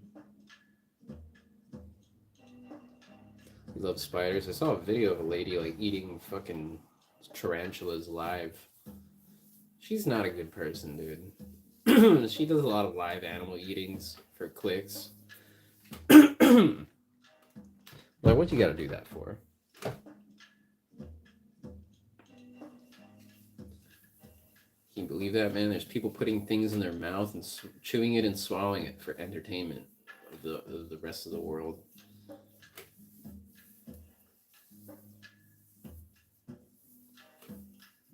You love spiders? I saw a video of a lady eating fucking tarantulas live. She's not a good person, dude. She does a lot of live animal eatings for clicks. What you gotta do that for? Can you believe that, man? There's people putting things in their mouth and chewing it and swallowing it for entertainment of the rest of the world.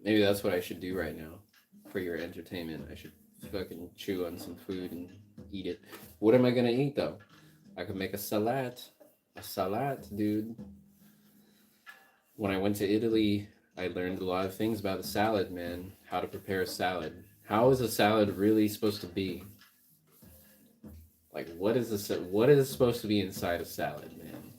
Maybe that's what I should do right now for your entertainment. I should fucking chew on some food and eat it. What am I gonna eat though? I could make a salad. A salad, dude. When I went to Italy, I learned a lot of things about the salad, man. How to prepare a salad. How is a salad really supposed to be? Like, what is supposed to be inside a salad, man?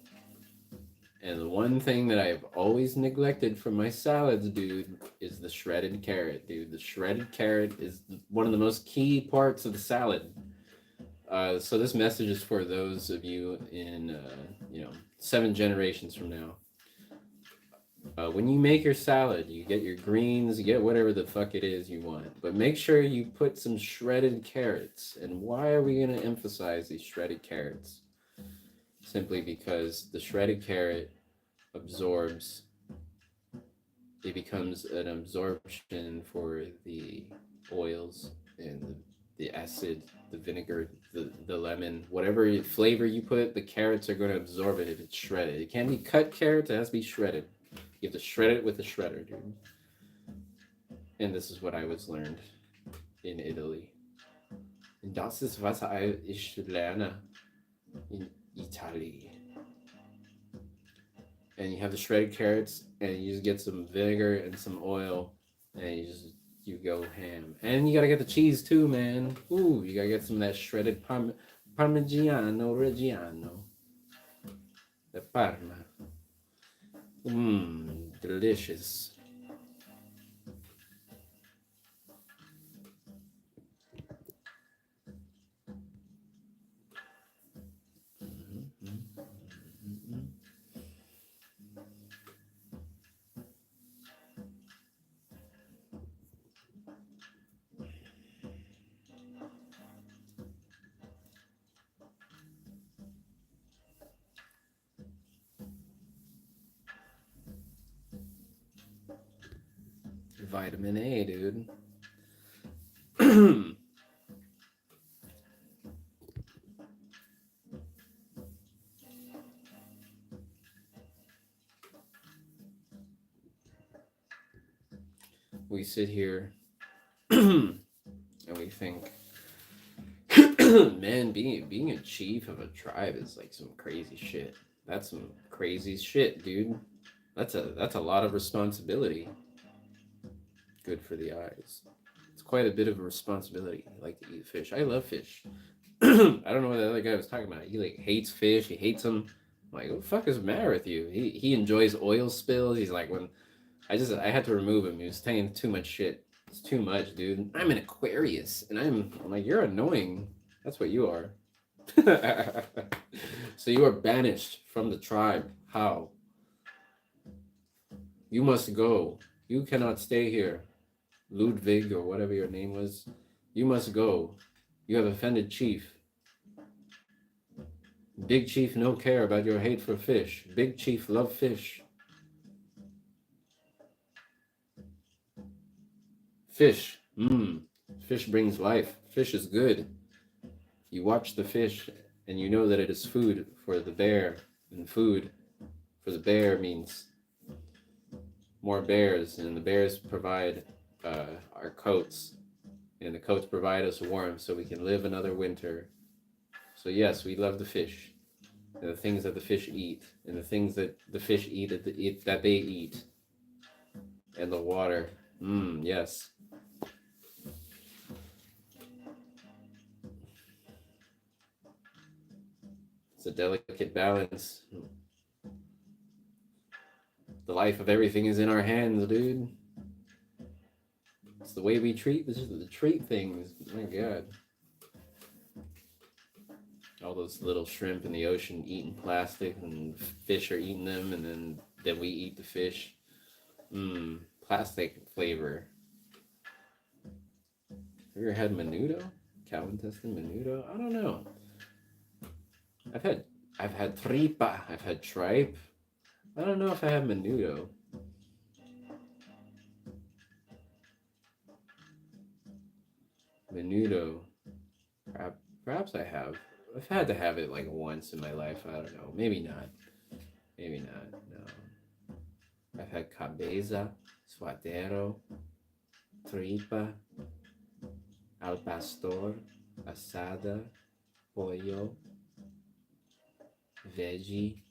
And the one thing that I've always neglected from my salads, dude, is the shredded carrot, dude. The shredded carrot is one of the most key parts of the salad. So this message is for those of you in, 7 generations from now. When you make your salad, you get your greens, you get whatever the fuck it is you want, but make sure you put some shredded carrots. And why are we going to emphasize these shredded carrots? Simply because the shredded carrot absorbs, it becomes an absorption for the oils and the acid, the vinegar, the lemon, whatever flavor you put, the carrots are going to absorb it if it's shredded. It can't be cut carrots, it has to be shredded. You have to shred it with a shredder, dude. And this is what I was learned in Italy. Und das ist, was ich lerne in Italy. And you have the shredded carrots, and you just get some vinegar and some oil, and you go ham. And you gotta get the cheese too, man. Ooh, you gotta get some of that shredded Parmigiano Reggiano. The Parma. Mmm, delicious. Vitamin A, dude. We sit here and we think, man, being a chief of a tribe is like some crazy shit. That's some crazy shit, dude. That's a lot of responsibility. Good for the eyes. It's quite a bit of a responsibility. I like to eat fish. I love fish. I don't know what the other guy was talking about. He like hates fish. He hates them. I'm like, what the fuck is the matter with you? He enjoys oil spills. He's like, when I had to remove him. He was saying too much shit. It's too much, dude. I'm an Aquarius, and I'm like, you're annoying. That's what you are. So you are banished from the tribe. How? You must go. You cannot stay here. Ludwig, or whatever your name was. You must go. You have offended Chief. Big Chief no care about your hate for fish. Big Chief love fish. Fish. Fish brings life. Fish is good. You watch the fish and you know that it is food for the bear. And food for the bear means more bears. And the bears provide our coats. And the coats provide us warmth so we can live another winter. So yes, we love the fish. And the things that the fish eat. And the things that the fish eat that they eat. And the water. Yes. It's a delicate balance. The life of everything is in our hands, dude. It's the way we treat things. My God. All those little shrimp in the ocean eating plastic, and fish are eating them, and then we eat the fish. Plastic flavor. Have you ever had menudo? Cow intestine menudo? I don't know. I've had tripa. I've had tripe. I don't know if I have menudo. Menudo. Perhaps I have. I've had to have it like once in my life. I don't know. Maybe not. Maybe not. No. I've had cabeza, suadero, tripa, al pastor, asada, pollo, veggie,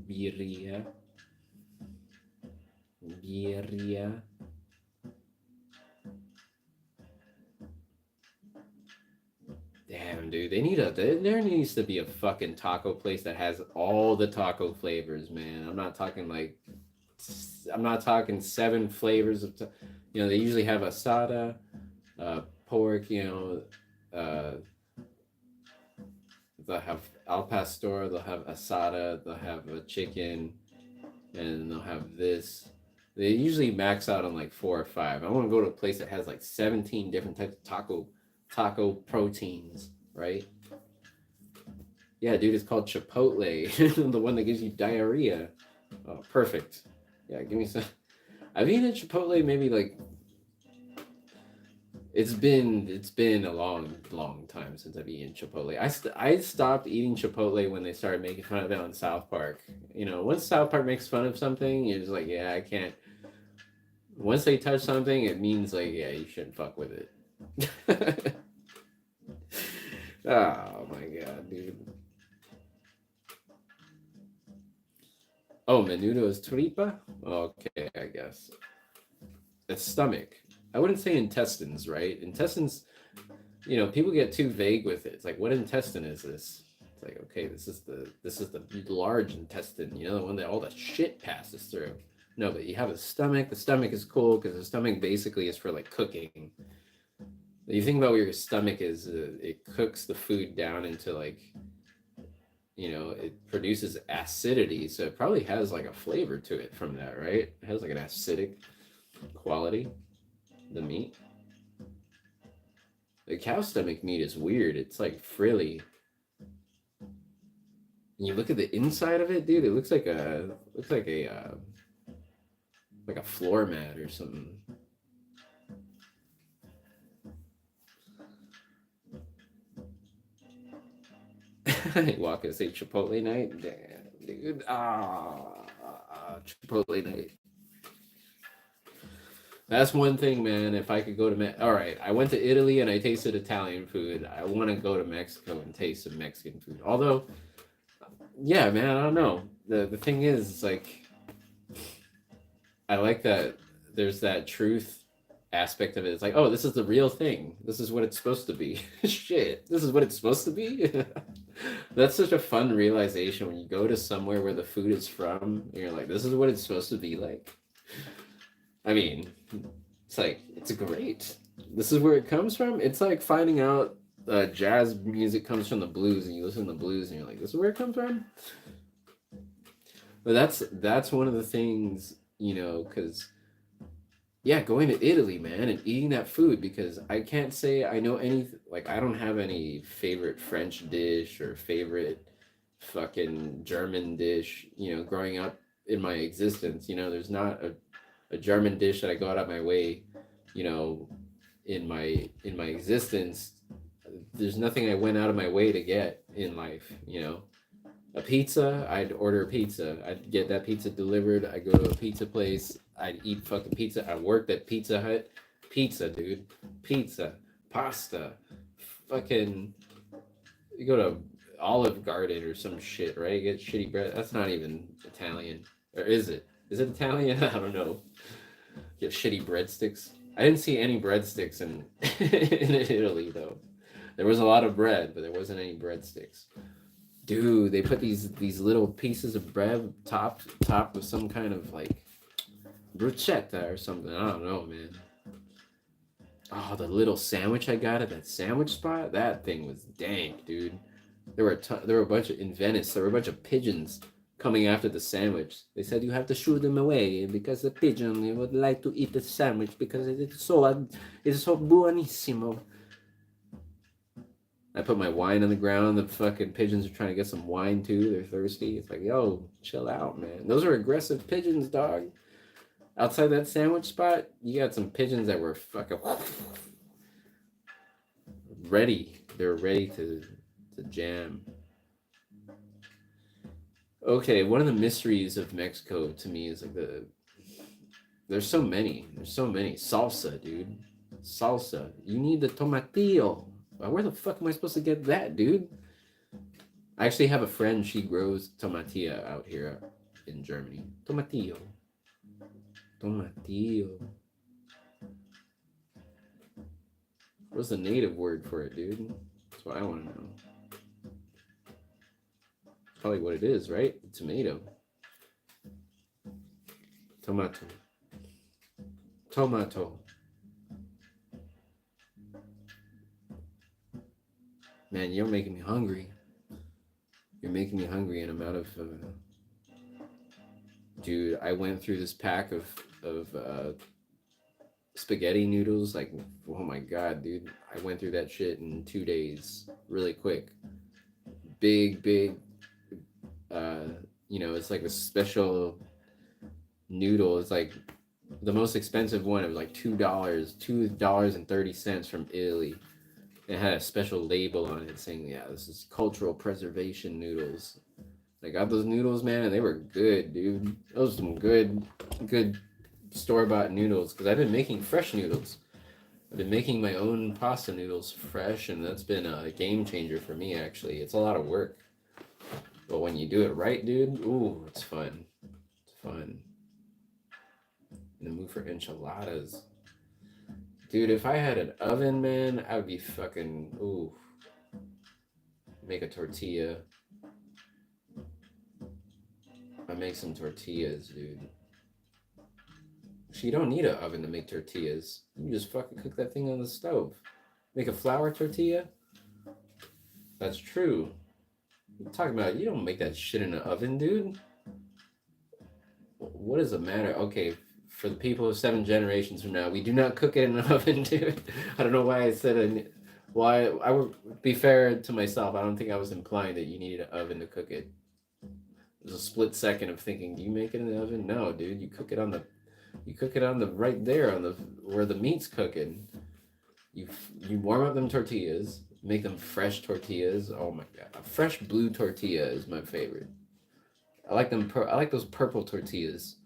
birria, birria. Damn, dude, there needs to be a fucking taco place that has all the taco flavors, man. I'm not talking seven flavors of, they usually have asada, pork, uh, they'll have al pastor, they'll have asada, they'll have a chicken, and they'll have this. They usually max out on like four or five. I want to go to a place that has like 17 different types of taco proteins, right? Yeah, dude, it's called Chipotle, the one that gives you diarrhea. Oh, perfect. Yeah, give me some. I've eaten at Chipotle maybe like it's been a long time since I've eaten Chipotle. I stopped eating Chipotle when they started making fun of it on South Park. Once South Park makes fun of something, you're just like, yeah, I can't. Once they touch something, it means like, yeah, you shouldn't fuck with it. Oh my god, dude. Oh, menudo is tripa? Okay, I guess. It's stomach. I wouldn't say intestines, right? Intestines, people get too vague with it. It's like, what intestine is this? It's like, okay, this is the large intestine, the one that all the shit passes through. No, but you have a stomach. The stomach is cool because the stomach basically is for like cooking. You think about what your stomach is, it cooks the food down into like, it produces acidity, so it probably has like a flavor to it from that, right? It has like an acidic quality, the meat. The cow stomach meat is weird. It's like frilly. And you look at the inside of it, dude. It looks like a floor mat or something. You walk and say Chipotle night, damn, dude. Chipotle night. That's one thing, man. If I could go to all right, I went to Italy and I tasted Italian food. I want to go to Mexico and taste some Mexican food. Although, yeah, man, I don't know. The thing is, it's like I like that there's that truth aspect of it. It's like, oh, this is the real thing. This is what it's supposed to be. Shit, this is what it's supposed to be. That's such a fun realization when you go to somewhere where the food is from. And you're like, this is what it's supposed to be like. I mean, it's like, it's great. This is where it comes from. It's like finding out jazz music comes from the blues, and you listen to the blues, and you're like, this is where it comes from. But that's one of the things, because yeah, going to Italy, man, and eating that food, because I can't say I know any, like, I don't have any favorite French dish or favorite fucking German dish, growing up in my existence. There's not a German dish that I go out of my way, you know, in my existence. There's nothing I went out of my way to get in life. A pizza, I'd order a pizza. I'd get that pizza delivered. I go to a pizza place. I'd eat fucking pizza. I worked at Pizza Hut. Pizza, dude. Pizza. Pasta. Fucking. You go to Olive Garden or some shit, right? You get shitty bread. That's not even Italian. Or is it? Is it Italian? I don't know. Get shitty breadsticks. I didn't see any breadsticks in in Italy though. There was a lot of bread, but there wasn't any breadsticks. Dude, they put these little pieces of bread topped with some kind of like bruschetta or something. I don't know, man. Oh, the little sandwich I got at that sandwich spot, that thing was dank, dude. There were a bunch of in Venice. There were a bunch of pigeons coming after the sandwich. They said you have to shoo them away because the pigeon would like to eat the sandwich because it's so buonissimo. I put my wine on the ground. The fucking pigeons are trying to get some wine too. They're thirsty. It's like, yo, chill out, man. Those are aggressive pigeons, dog. Outside that sandwich spot, you got some pigeons that were fucking ready. They're ready to jam. Okay, one of the mysteries of Mexico to me is like there's so many. There's so many. Salsa, dude. Salsa. You need the tomatillo. Where the fuck am I supposed to get that, dude? I actually have a friend. She grows tomatillo out here in Germany. Tomatillo. Tomatillo. What's the native word for it, dude? That's what I want to know. Probably what it is, right? Tomato. Tomato. Tomato. Man, you're making me hungry. You're making me hungry, and I'm out of. Dude, I went through this pack of spaghetti noodles. Like, oh my god, dude! I went through that shit in 2 days, really quick. Big. Uh, it's like a special noodle. It's like the most expensive one. It was like $2.30 from Italy. It had a special label on it saying, "Yeah, this is cultural preservation noodles." I got those noodles, man, and they were good, dude. Those were some good store-bought noodles because I've been making fresh noodles. I've been making my own pasta noodles fresh, and that's been a game changer for me. Actually, it's a lot of work, but when you do it right, dude, ooh, it's fun. It's fun. In the mood for enchiladas. Dude, if I had an oven, man, I would be fucking, ooh. Make a tortilla. I make some tortillas, dude. So you don't need an oven to make tortillas. You just fucking cook that thing on the stove. Make a flour tortilla? That's true. What are you talking about? You don't make that shit in an oven, dude. What does it matter? Okay, for the people of 7 generations from now, we do not cook it in an oven, dude. I don't know why I said it. Why I would be fair to myself. I don't think I was implying that you needed an oven to cook it. There's a split second of thinking, do you make it in the oven? No, dude. You cook it on the right there on the where the meat's cooking. You warm up them tortillas, make them fresh tortillas. Oh my god, a fresh blue tortilla is my favorite. I like them. I like those purple tortillas.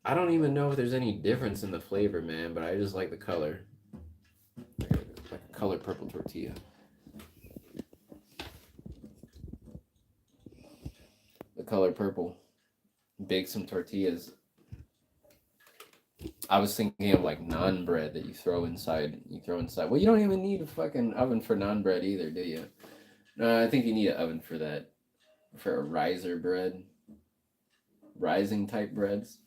I don't even know if there's any difference in the flavor, man, but I just like the color. Like a colored purple tortilla. The color purple. Bake some tortillas. I was thinking of like naan bread that you throw inside. Well, you don't even need a fucking oven for naan bread either, do you? No, I think you need an oven for that. For a riser bread. Rising type breads.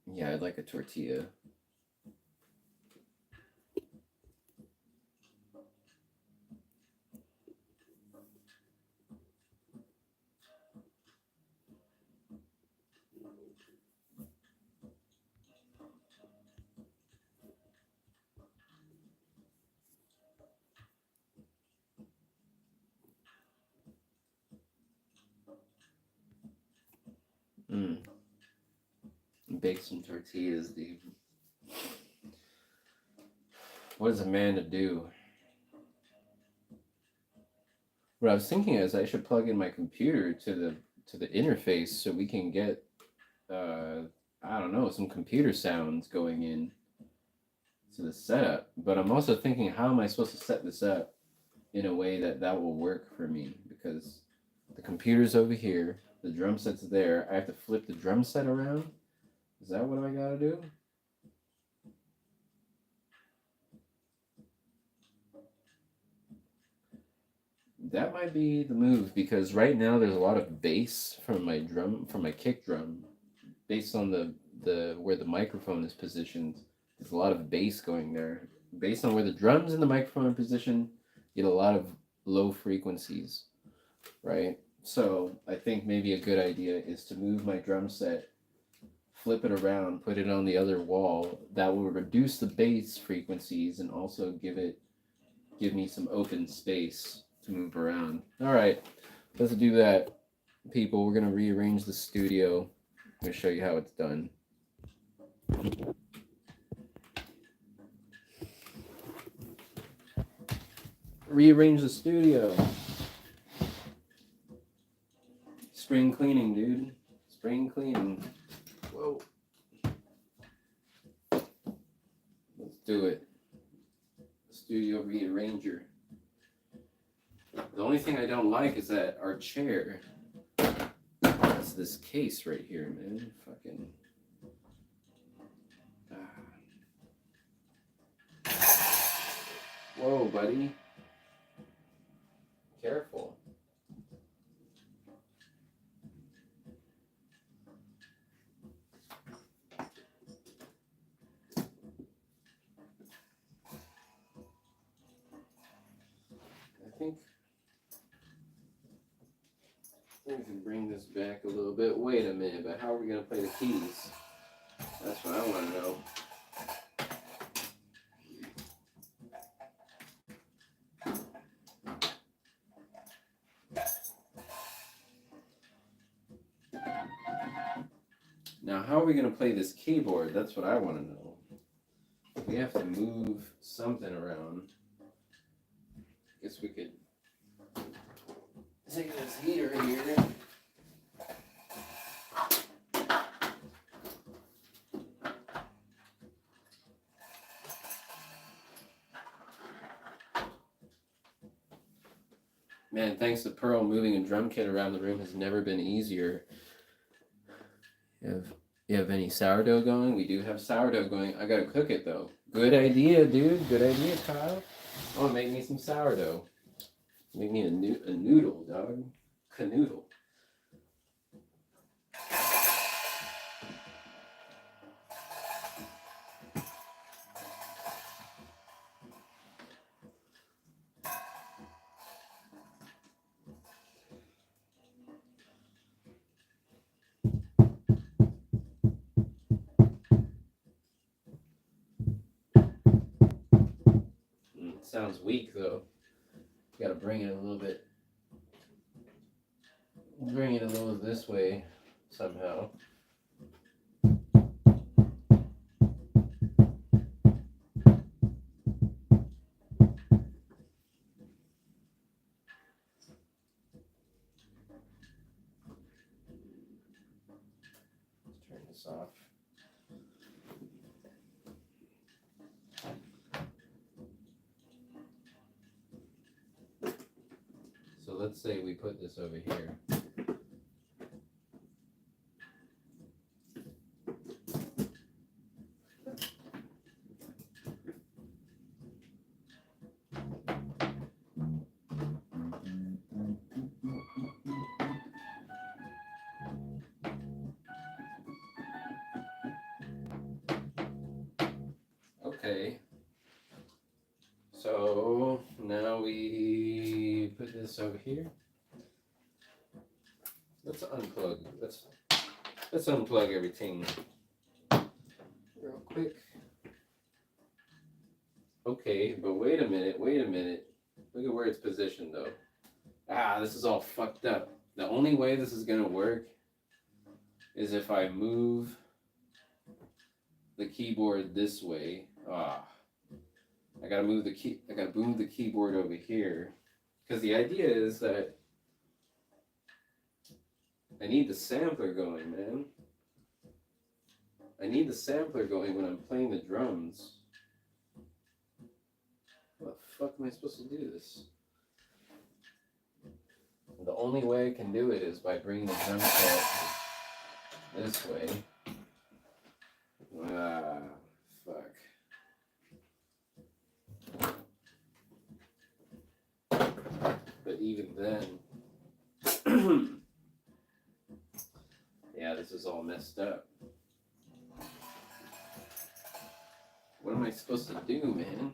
Yeah, I'd like a tortilla. Bake some tortillas, dude. What is a man to do? What I was thinking is I should plug in my computer to the interface so we can get I don't know, some computer sounds going in to the setup. But I'm also thinking, how am I supposed to set this up in a way that will work for me? Because the computer's over here, the drum set's there. I have to flip the drum set around. Is that what I gotta do? That might be the move because right now there's a lot of bass from my kick drum, based on the where the microphone is positioned. There's a lot of bass going there. Based on where the drums and the microphone are positioned, you get a lot of low frequencies, right? So I think maybe a good idea is to move my drum set, flip it around, put it on the other wall. That will reduce the bass frequencies and also give me some open space to move around. All right, let's do that, people. We're gonna rearrange the studio. I'm gonna show you how it's done. Rearrange the studio. Spring cleaning, dude. Spring cleaning. Whoa. do it. Studio Rearranger. The only thing I don't like is that our chair has this case right here, man. Fucking. Whoa, buddy. Careful. I think we can bring this back a little bit. Wait a minute, but how are we going to play the keys? That's what I want to know. Now, how are we going to play this keyboard? That's what I want to know. We have to move something around. I guess we could take this heater here. Man, thanks to Pearl, moving a drum kit around the room has never been easier. You have any sourdough going? We do have sourdough going. I gotta cook it though. Good idea, dude. Good idea, Kyle. I want to make me some sourdough. Make me a noodle, dog. Canoodle. Sounds weak though. Gotta bring it a little bit. Bring it a little this way somehow. Let's turn this off. So let's say we put this over here. Okay. So now we put this over here. Let's unplug. Let's unplug everything real quick. Okay, but wait a minute. Look at where it's positioned though. Ah, this is all fucked up. The only way this is gonna work is if I move the keyboard this way. I gotta move the keyboard over here. Because the idea is that I need the sampler going, man. I need the sampler going when I'm playing the drums. How the fuck am I supposed to do this? The only way I can do it is by bringing the drum set this way. Fuck. But even then, yeah, this is all messed up. What am I supposed to do, man?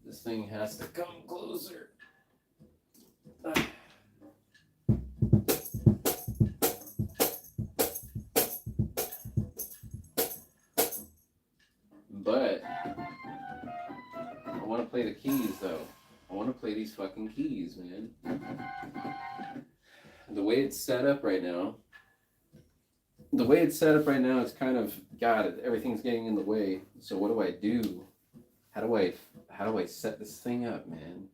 This thing has to come closer. But I want to play the keys though. I want to play these fucking keys, man. The way it's set up right now, the way it's set up right now, it's kind of God. Everything's getting in the way. So what do I do? How do I set this thing up, man?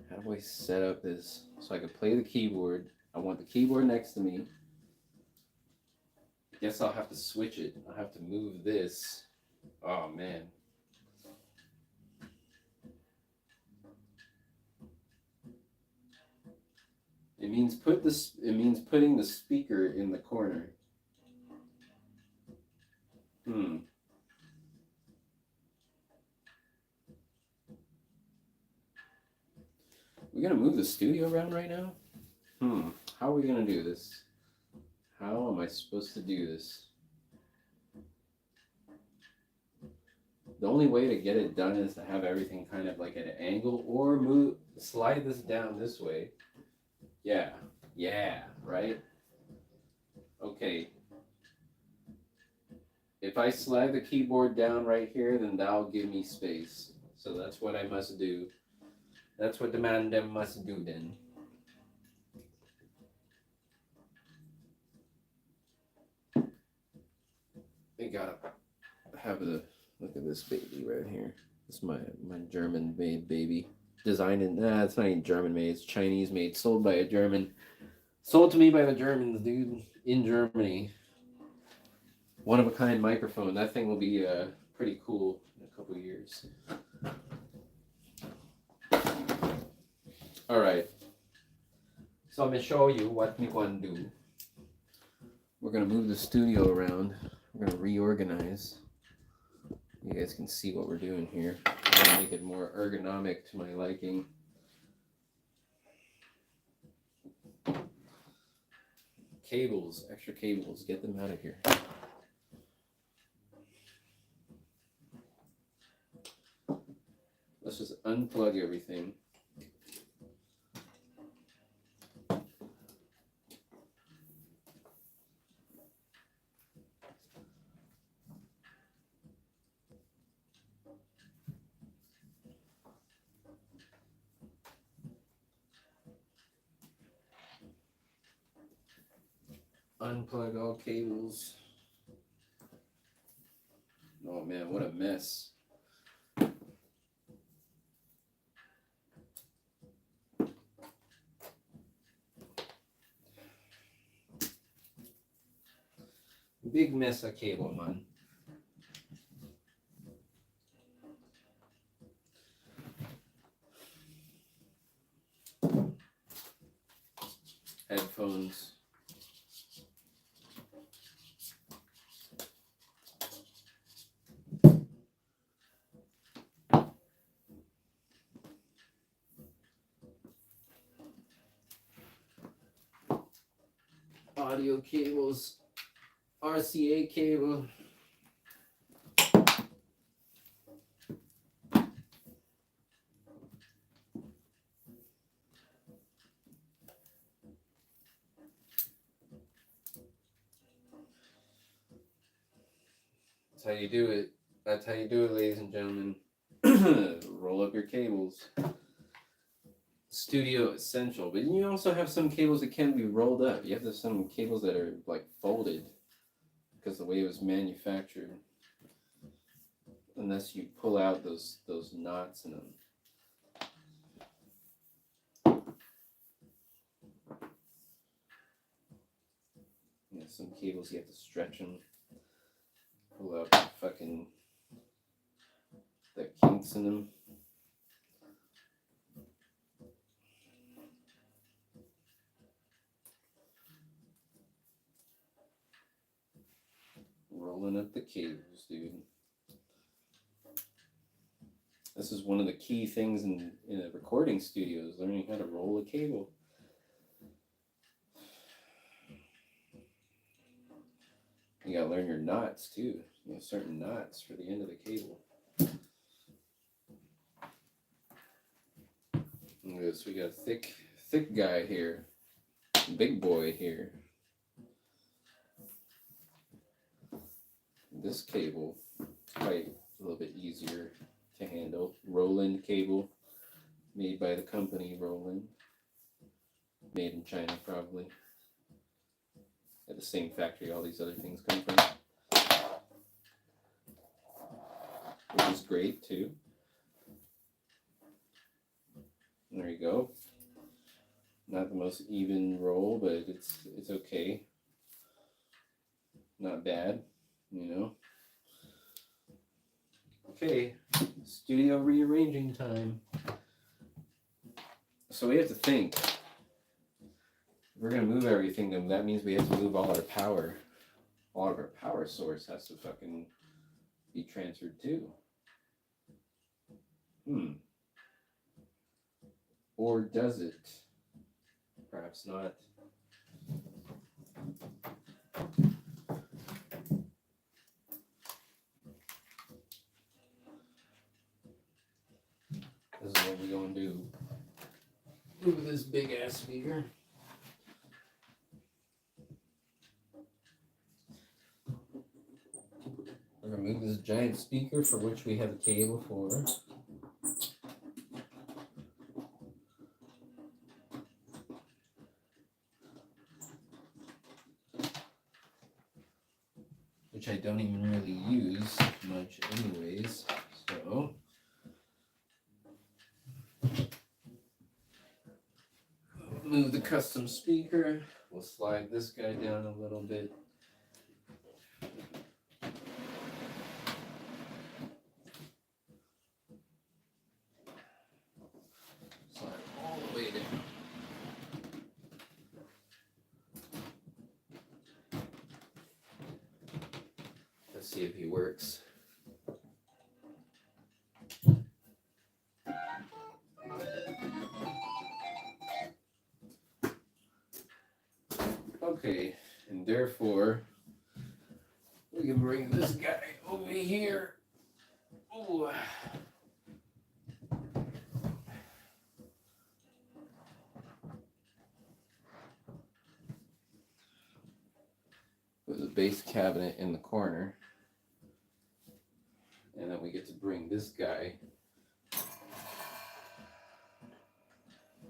How do I set up this so I can play the keyboard? I want the keyboard next to me. I guess I'll have to switch it. I'll have to move this. Oh man. It means putting the speaker in the corner. We gonna move the studio around right now? How are we gonna do this? How am I supposed to do this? The only way to get it done is to have everything kind of like at an angle or slide this down this way. Yeah, right? Okay. If I slide the keyboard down right here, then that'll give me space. So that's what I must do. That's what the man them must do then. We gotta have a look at this baby right here. This is my German made baby. Designed in it's not even German made, it's Chinese made, sold by a German. Sold to me by the Germans, dude, in Germany. One of a kind microphone. That thing will be pretty cool in a couple years. Alright. So I'm gonna show you what we want to do. We're gonna move the studio around. We're gonna reorganize. You guys can see what we're doing here. I'm gonna make it more ergonomic to my liking. Cables, extra cables, get them out of here. Let's just unplug everything. Unplug all cables. Oh man, what a mess. Big mess of cable, man. Headphones. Audio cables. RCA cable. That's how you do it. That's how you do it, ladies and gentlemen. Roll up your cables. Studio essential, but you also have some cables that can't be rolled up. You have some cables that are like folded because the way it was manufactured. Unless you pull out those knots in them. Yeah, some cables you have to stretch them. Pull out fucking the kinks in them. Rolling up the cables, dude. This is one of the key things in a recording studio is learning how to roll a cable. You gotta learn your knots too. You have certain knots for the end of the cable. So we got a thick guy here, big boy here. This cable is quite a little bit easier to handle. Roland cable, made by the company Roland, made in China probably. at the same factory all these other things come from, which is great too. There you go. Not the most even roll, but it's okay. Not bad, you know. Okay, studio rearranging time. So we have to think. If we're gonna move everything, then that means we have to move all our power. All of our power source has to fucking be transferred too. Or does it? Perhaps not. This is what we're gonna do. Move this big ass speaker. We're gonna move this giant speaker for which we have a cable for. Which I don't even really use much anyways, so. Move the custom speaker. We'll slide this guy down a little bit. Slide all the way down. Let's see if he works. Okay, and therefore we can bring this guy over here. Ooh. Put the base cabinet in the corner. And then we get to bring this guy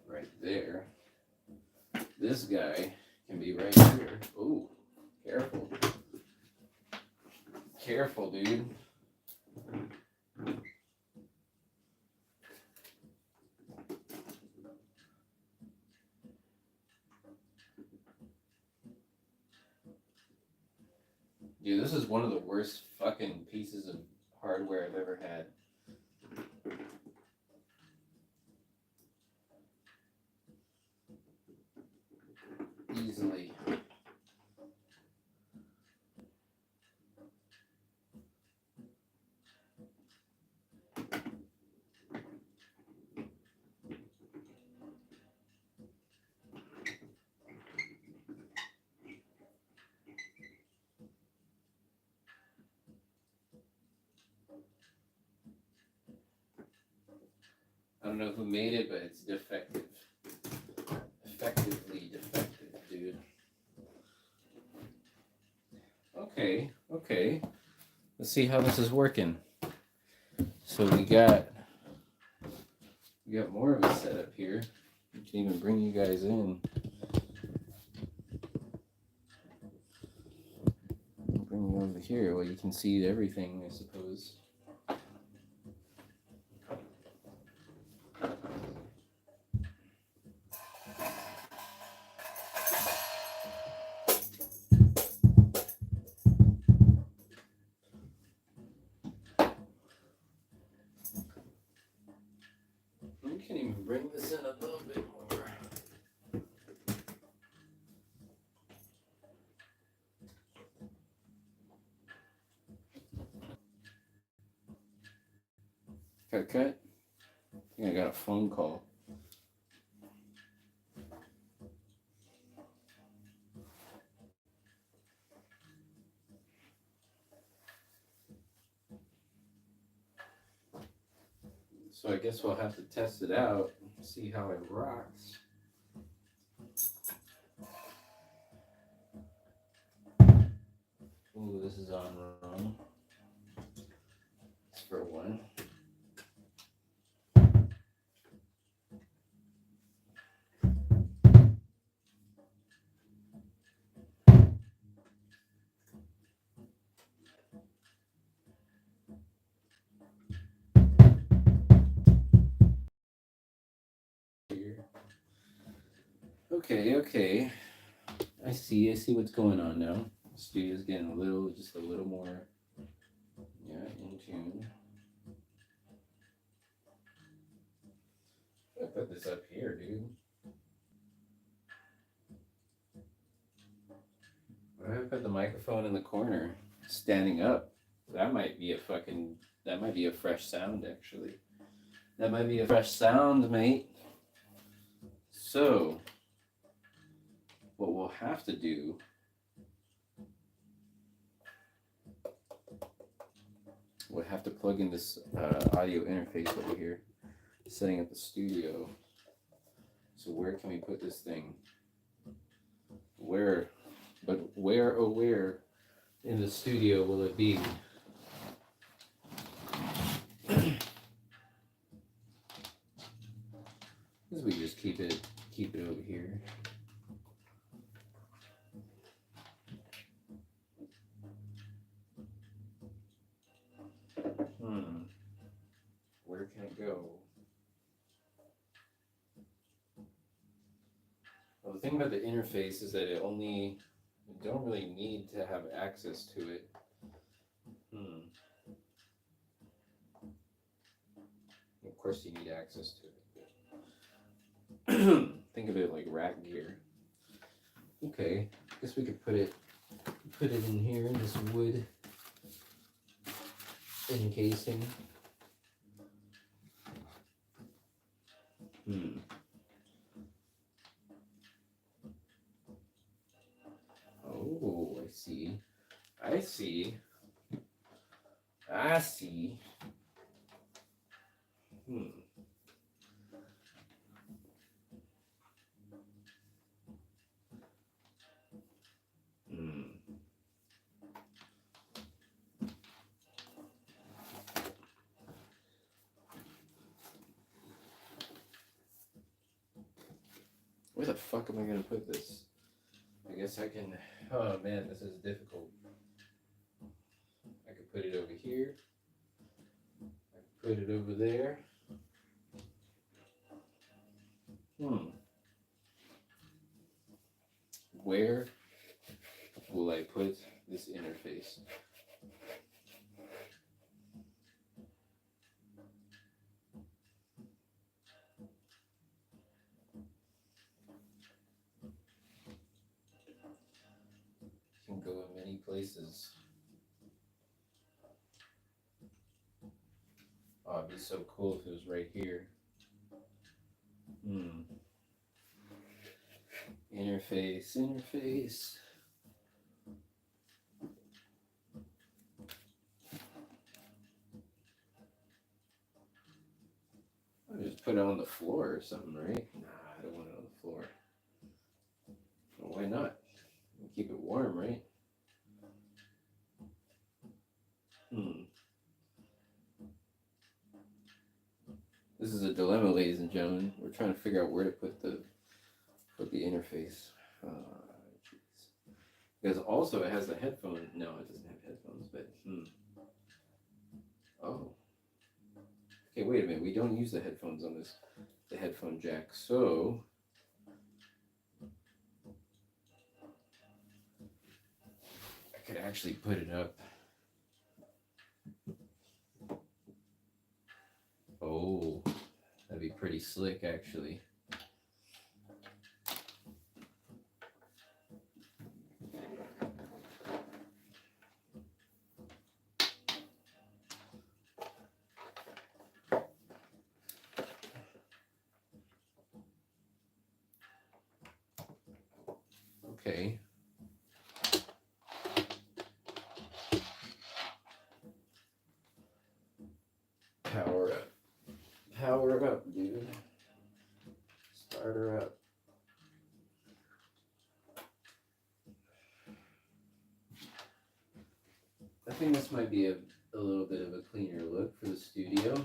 right there. This guy can be right here. Ooh, careful. Careful, dude. Dude, this is one of the worst fucking pieces of hardware I've ever had. Easily. I don't know who made it, but it's defective. Effectively defective, dude. Okay. Let's see how this is working. So we got more of a setup here. We can even bring you guys in. Bring you over here where you can see everything, I suppose. We can even bring this in a little bit more. Cut. I think I got a phone call. So I guess we'll have to test it out and see how it rocks. Ooh, this is on wrong. It's for one. Okay. I see what's going on now. The studio's getting just a little more, yeah, in tune. I put this up here, dude. Why did I put the microphone in the corner, standing up? That might be a fresh sound, actually. That might be a fresh sound, mate. So, what we'll have to do, we'll have to plug in this audio interface over here, setting up the studio. So where can we put this thing? Where in the studio will it be? Because we just keep it over here. Where can it go? Well, the thing about the interface is that you don't really need to have access to it. Of course you need access to it. Think of it like rack gear. Okay, I guess we could put it in here in this wood encasing. Oh, I see. Where the fuck am I gonna put this? I guess I can. Oh man, this is difficult. I could put it over here. I could put it over there. Where will I put this interface? Can go in many places. Oh, it'd be so cool if it was right here. Interface. I'll just put it on the floor or something, right? Nah, I don't want it on the floor. Well, why not? We'll keep it warm, right? This is a dilemma, ladies and gentlemen. We're trying to figure out where to put the interface. Because also it has the headphone. No, it doesn't have headphones, but Oh. Okay, wait a minute. We don't use the headphones on the headphone jack. So I could actually put it up. Oh, that'd be pretty slick, actually. Okay. Power up. Power up, dude. Start her up. I think this might be a little bit of a cleaner look for the studio.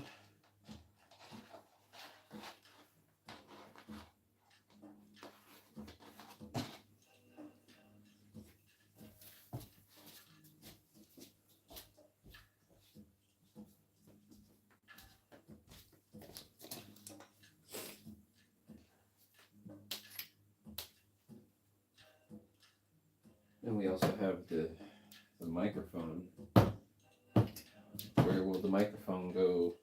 also have the microphone. Where will the microphone go?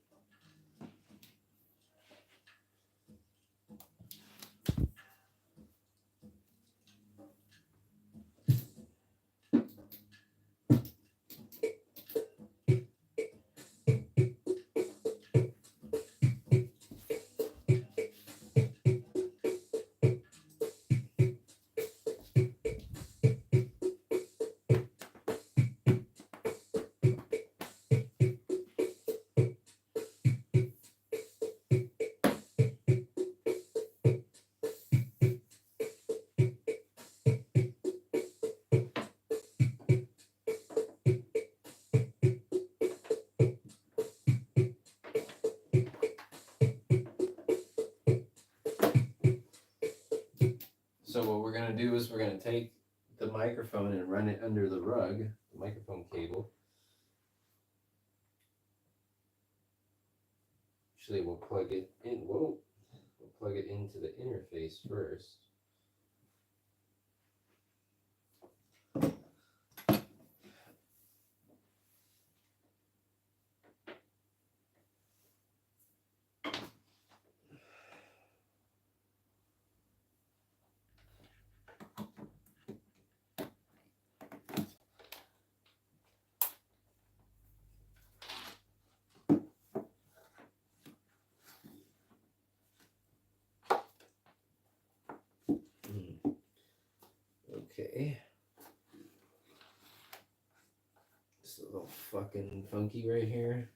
So what we're going to do is we're going to take the microphone and run it under the rug, the microphone cable. Actually, we'll plug it in. Whoa. We'll plug it into the interface first. Okay. It's a little fucking funky right here.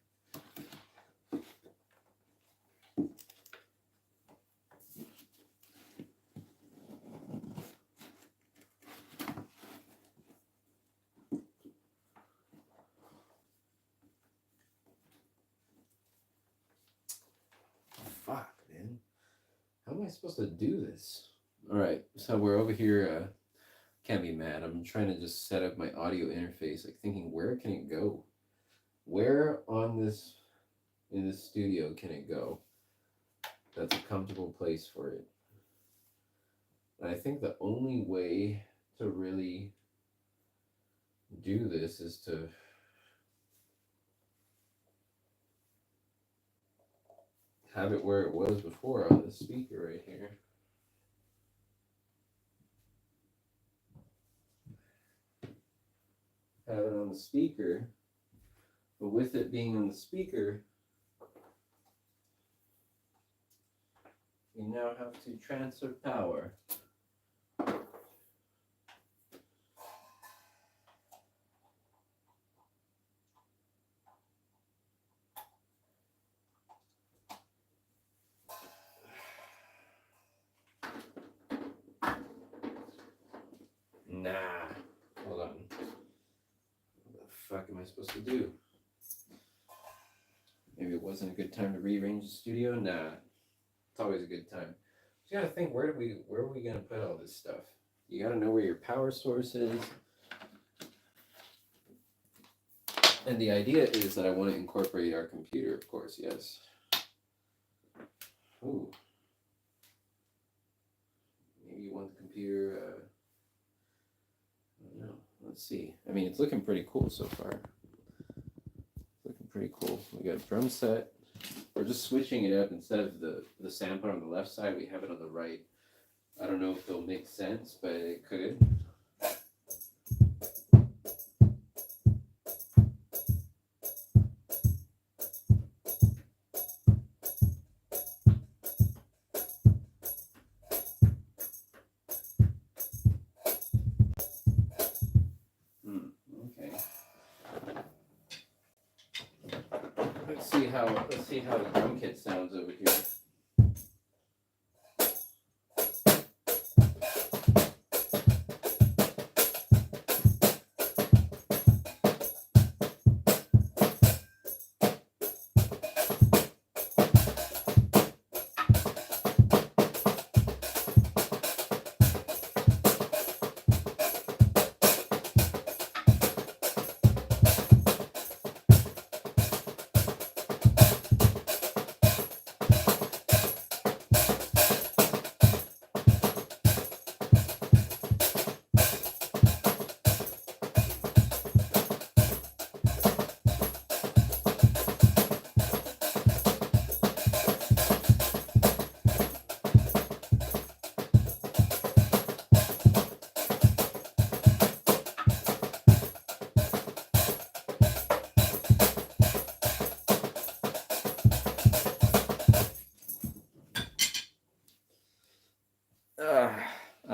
Fuck, man. How am I supposed to do this? All right, so we're over here. Can't be mad. I'm trying to just set up my audio interface, like thinking, where can it go? Where on this, in this studio, can it go? That's a comfortable place for it. And I think the only way to really do this is to have it where it was before on the speaker right here. Have it on the speaker, but with it being on the speaker, we now have to transfer power. Nah, hold on. What the fuck am I supposed to do? Maybe it wasn't a good time to rearrange the studio? Nah, it's always a good time. You gotta think, where are we gonna put all this stuff? You gotta know where your power source is. And the idea is that I want to incorporate our computer, of course, yes. Ooh. Maybe you want the computer, I don't know. Let's see. I mean, it's looking pretty cool so far. Looking pretty cool. We got a drum set. We're just switching it up. Instead of the sampler on the left side, we have it on the right. I don't know if it'll make sense, but it could. Okay. Let's see how the drum kit sounds over here.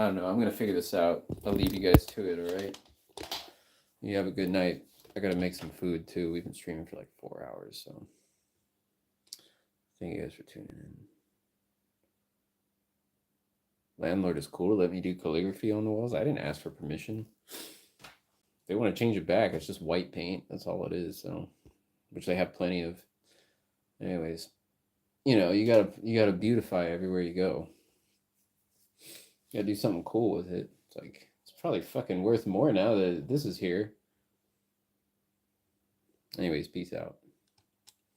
don't know. I'm gonna figure this out. I'll leave you guys to it. All right. You have a good night. I gotta make some food too. We've been streaming for like 4 hours, so thank you guys for tuning in. Landlord is cool. Let me do calligraphy on the walls. I didn't ask for permission. They want to change it back. It's just white paint. That's all it is. So, which they have plenty of. Anyways, you gotta beautify everywhere you go. You gotta do something cool with it. It's like it's probably fucking worth more now that this is here. Anyways, peace out.